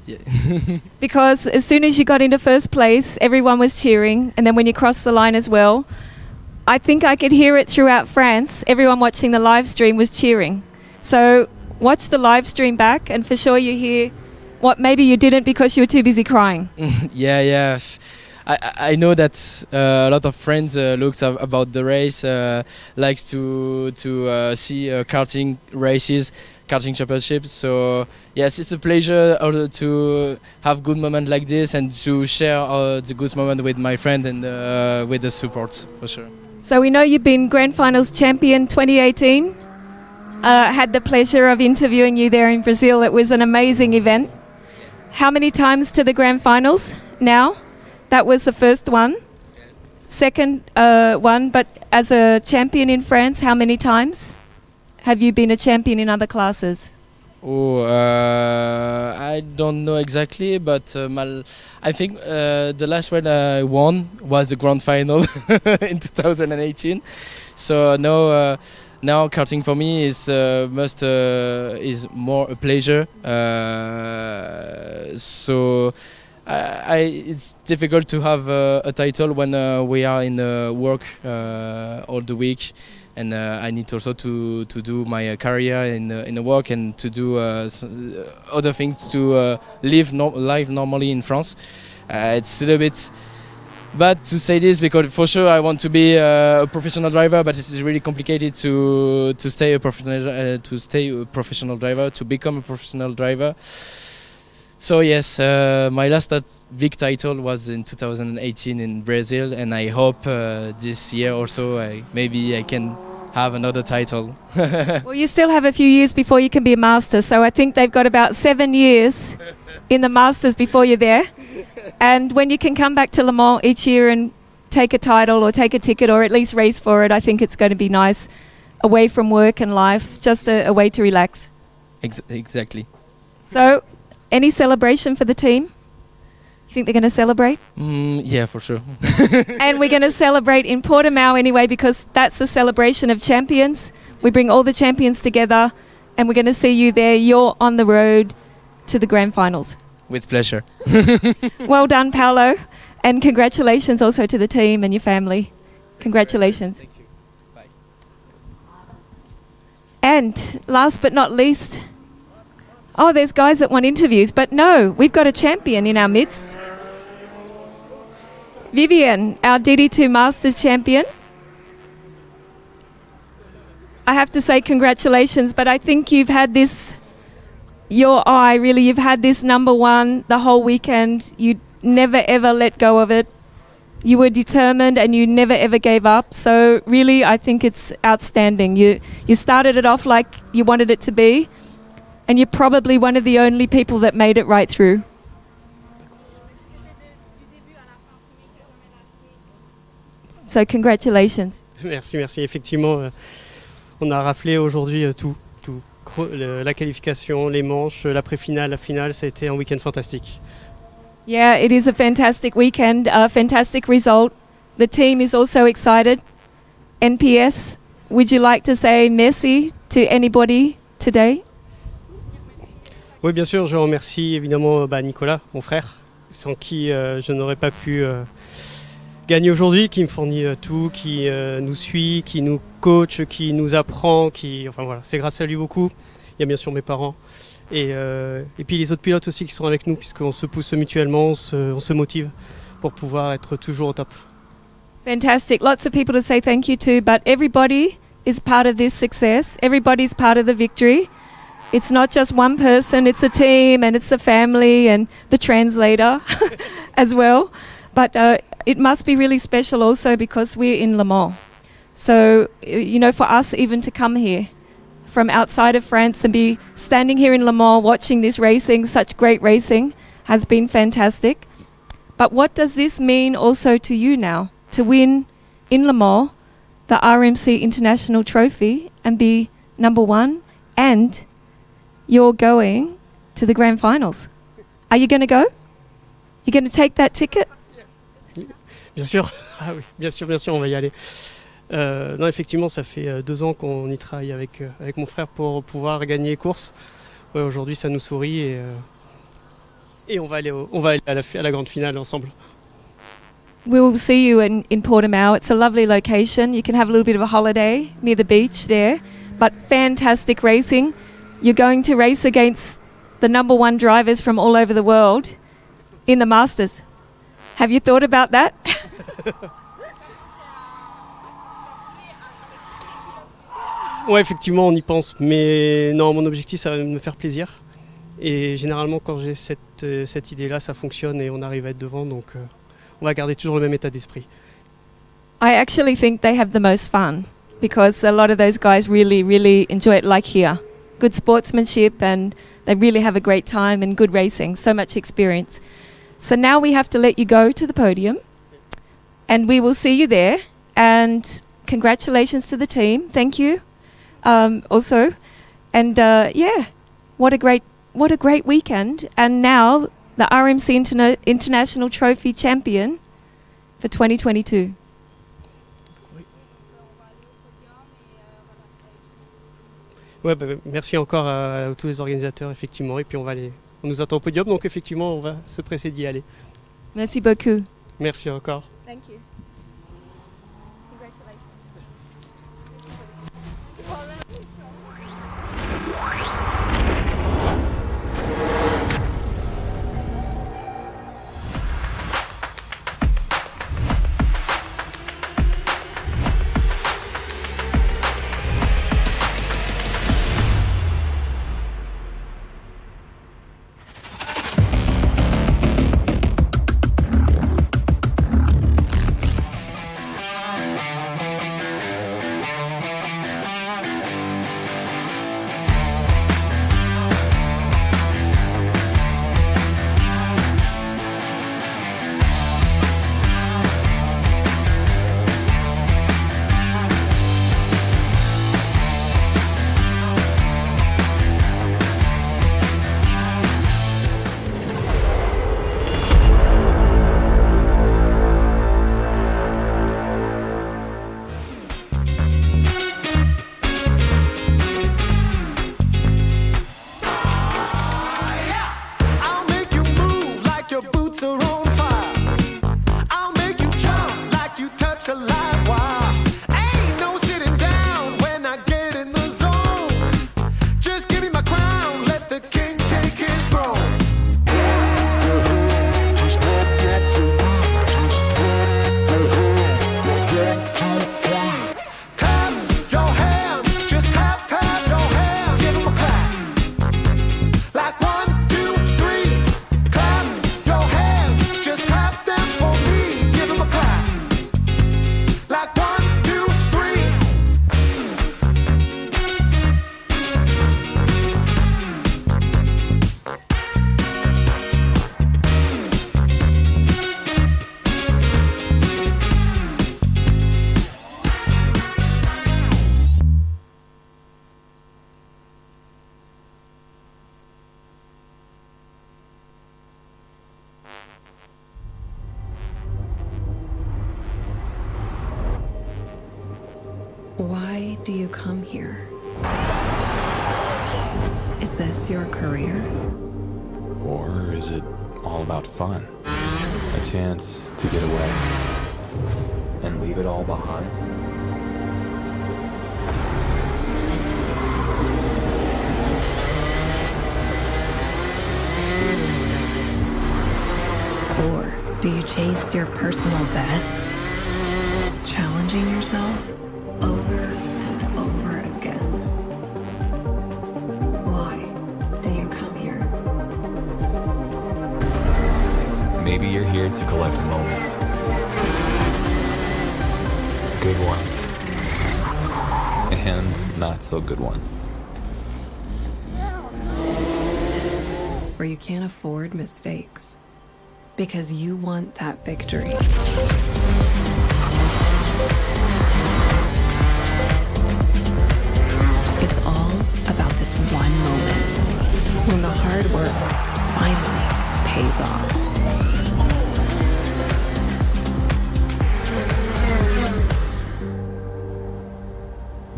Because as soon as you got into first place, everyone was cheering. And then when you crossed the line as well, I think I could hear it throughout France. Everyone watching the live stream was cheering. So watch the live stream back, and for sure you hear what maybe you didn't because you were too busy crying. Yeah. I know that a lot of friends looked about the race, likes to see karting races, karting championships. So yes, it's a pleasure to have good moments like this and to share the good moment with my friend and with the support for sure. So we know you've been Grand Finals champion 2018. Had the pleasure of interviewing you there in Brazil. It was an amazing event. How many times to the Grand Finals now? That was the first one. Second one, but as a champion in France, how many times have you been a champion in other classes? I don't know exactly, but I think the last one I won was the Grand Final in 2018. So now karting for me is is more a pleasure. So it's difficult to have a title when we are in work all the week, and I need also to do my career in the work and to do other things to live normally in France. It's a little bit bad to say this because for sure I want to be a professional driver, but it's really complicated to stay a professional driver, to become a professional driver. So yes, my last big title was in 2018 in Brazil, and I hope this year also maybe I can have another title. Well, you still have a few years before you can be a master, so I think they've got about 7 years in the masters before you're there. And when you can come back to Le Mans each year and take a title or take a ticket or at least race for it, I think it's going to be nice, away from work and life, just a way to relax. Exactly. So, any celebration for the team? You think they're going to celebrate? Yeah, for sure. And we're going to celebrate in Portimao anyway, because that's a celebration of champions. We bring all the champions together and we're going to see you there. You're on the road to the Grand Finals. With pleasure. Well done, Paolo. And congratulations also to the team and your family. Congratulations. Thank you. Bye. And last but not least, there's guys that want interviews, but no, we've got a champion in our midst. Vivian, our DD2 Masters champion. I have to say congratulations, but I think you've had this, your eye really, you've had this number one the whole weekend. You never ever let go of it. You were determined and you never ever gave up. So really, I think it's outstanding. You started it off like you wanted it to be, and you're probably one of the only people that made it right through. So congratulations. Merci, merci. Effectivement, on a raflé aujourd'hui tout. La qualification, les manches, l'après-finale, la finale, ça a été un week-end fantastique. Yeah, it is a fantastic weekend, a fantastic result. The team is also excited. NPS, would you like to say merci to anybody today? Oui, bien sûr, je remercie évidemment Nicolas, mon frère, sans qui je n'aurais pas pu gagner aujourd'hui, qui me fournit tout, qui nous suit, qui nous coach, qui nous apprend, enfin voilà, c'est grâce à lui beaucoup. Il y a bien sûr mes parents et puis les autres pilotes aussi qui sont avec nous, puisqu'on se pousse mutuellement, on se motive pour pouvoir être toujours au top. Fantastic. Lots of people to say thank you to, but everybody is part of this success. Everybody's part of the victory. It's not just one person, it's a team and it's the family and the translator as well. But it must be really special also because we're in Le Mans. So, you know, for us even to come here from outside of France and be standing here in Le Mans watching this racing, such great racing, has been fantastic. But what does this mean also to you now? To win in Le Mans the RMC International Trophy and be number one, and you're going to the grand finals. Are you going to go? You're going to take that ticket? Bien sûr, ah oui, bien sûr, on va y aller. Non, effectivement, ça fait 2 ans qu'on y travaille avec mon frère pour pouvoir gagner les courses. Ouais, aujourd'hui, ça nous sourit et on va aller à la grande finale ensemble. We will see you in Portimao. It's a lovely location. You can have a little bit of a holiday near the beach there. But fantastic racing. You're going to race against the number one drivers from all over the world in the Masters. Have you thought about that? Ouais, effectivement, on y pense. Mais non, mon objectif, ça va me faire plaisir. Et généralement, quand j'ai cette idée-là, ça fonctionne et on arrive à être devant. Donc, on va garder toujours le même état d'esprit. I actually think they have the most fun because a lot of those guys really, really enjoy it, like here. Good sportsmanship and they really have a great time and good racing, so much experience. So now we have to let you go to the podium and we will see you there. And congratulations to the team. Thank you also. And yeah, what a great weekend. And now the RMC International Trophy champion for 2022. Ouais, merci encore à tous les organisateurs, effectivement. Et puis on nous attend au podium, donc effectivement, on va se presser d'y aller. Merci beaucoup. Merci encore. Thank you. Why do you come here? Is this your career? Or is it all about fun? A chance to get away and leave it all behind? Or do you chase your personal best? Challenging yourself over and over again. Why do you come here? Maybe you're here to collect moments. Good ones. And not so good ones. Or you can't afford mistakes because you want that victory. It's all about this one moment when the hard work finally pays off.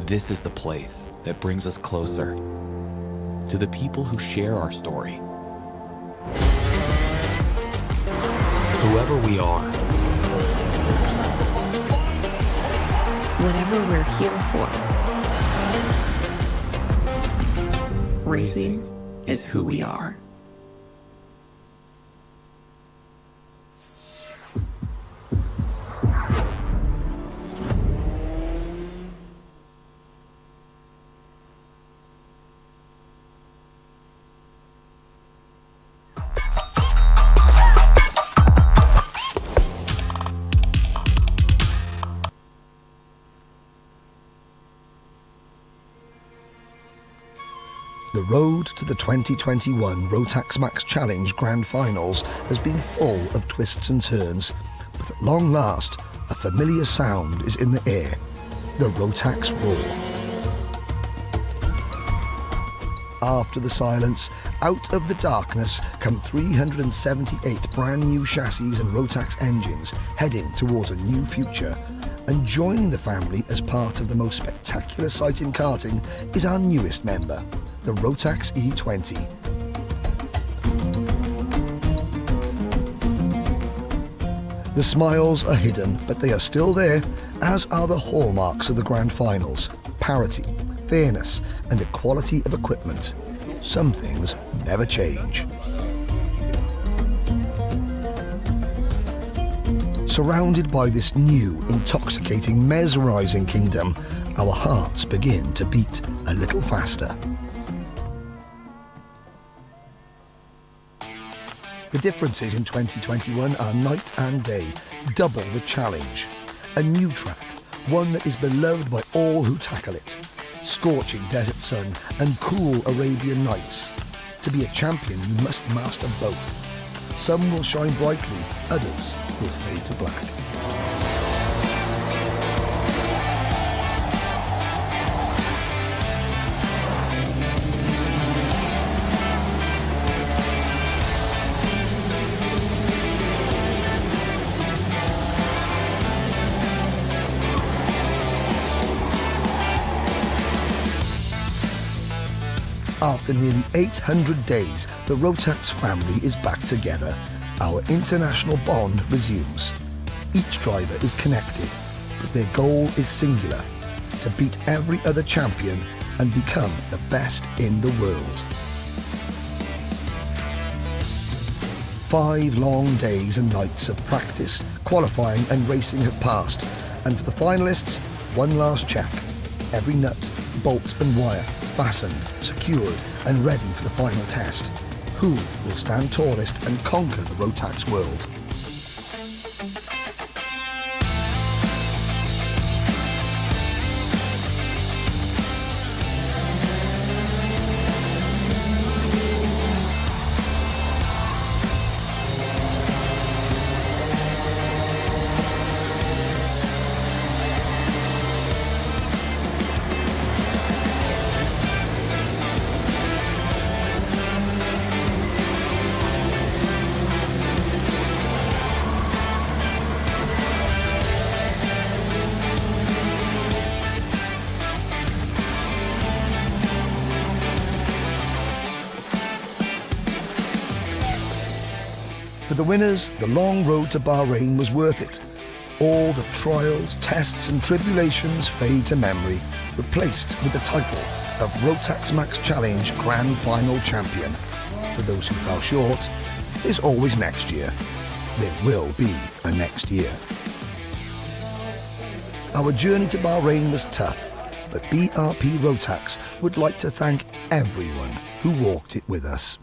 This is the place that brings us closer to the people who share our story. Whoever we are, Whatever we're here for, racing is who we are. The road to the 2021 Rotax Max Challenge Grand Finals has been full of twists and turns, but at long last, a familiar sound is in the air, the Rotax roar. After the silence, out of the darkness come 378 brand new chassis and Rotax engines heading towards a new future. And joining the family as part of the most spectacular sight in karting is our newest member, the Rotax E20. The smiles are hidden, but they are still there, as are the hallmarks of the Grand Finals: parity, fairness, and equality of equipment. Some things never change. Surrounded by this new, intoxicating, mesmerizing kingdom, our hearts begin to beat a little faster. The differences in 2021 are night and day, double the challenge. A new track, one that is beloved by all who tackle it. Scorching desert sun and cool Arabian nights. To be a champion, you must master both. Some will shine brightly, others will fade to black. After nearly 800 days, the Rotax family is back together. Our international bond resumes. Each driver is connected, but their goal is singular: to beat every other champion and become the best in the world. 5 long days and nights of practice, qualifying and racing have passed, and for the finalists, one last check. Every nut, bolt and wire fastened, secured and ready for the final test. Who will stand tallest and conquer the Rotax world? For the winners, the long road to Bahrain was worth it. All the trials, tests and tribulations fade to memory, replaced with the title of Rotax Max Challenge Grand Final Champion. For those who fell short, there's always next year. There will be a next year. Our journey to Bahrain was tough, but BRP Rotax would like to thank everyone who walked it with us.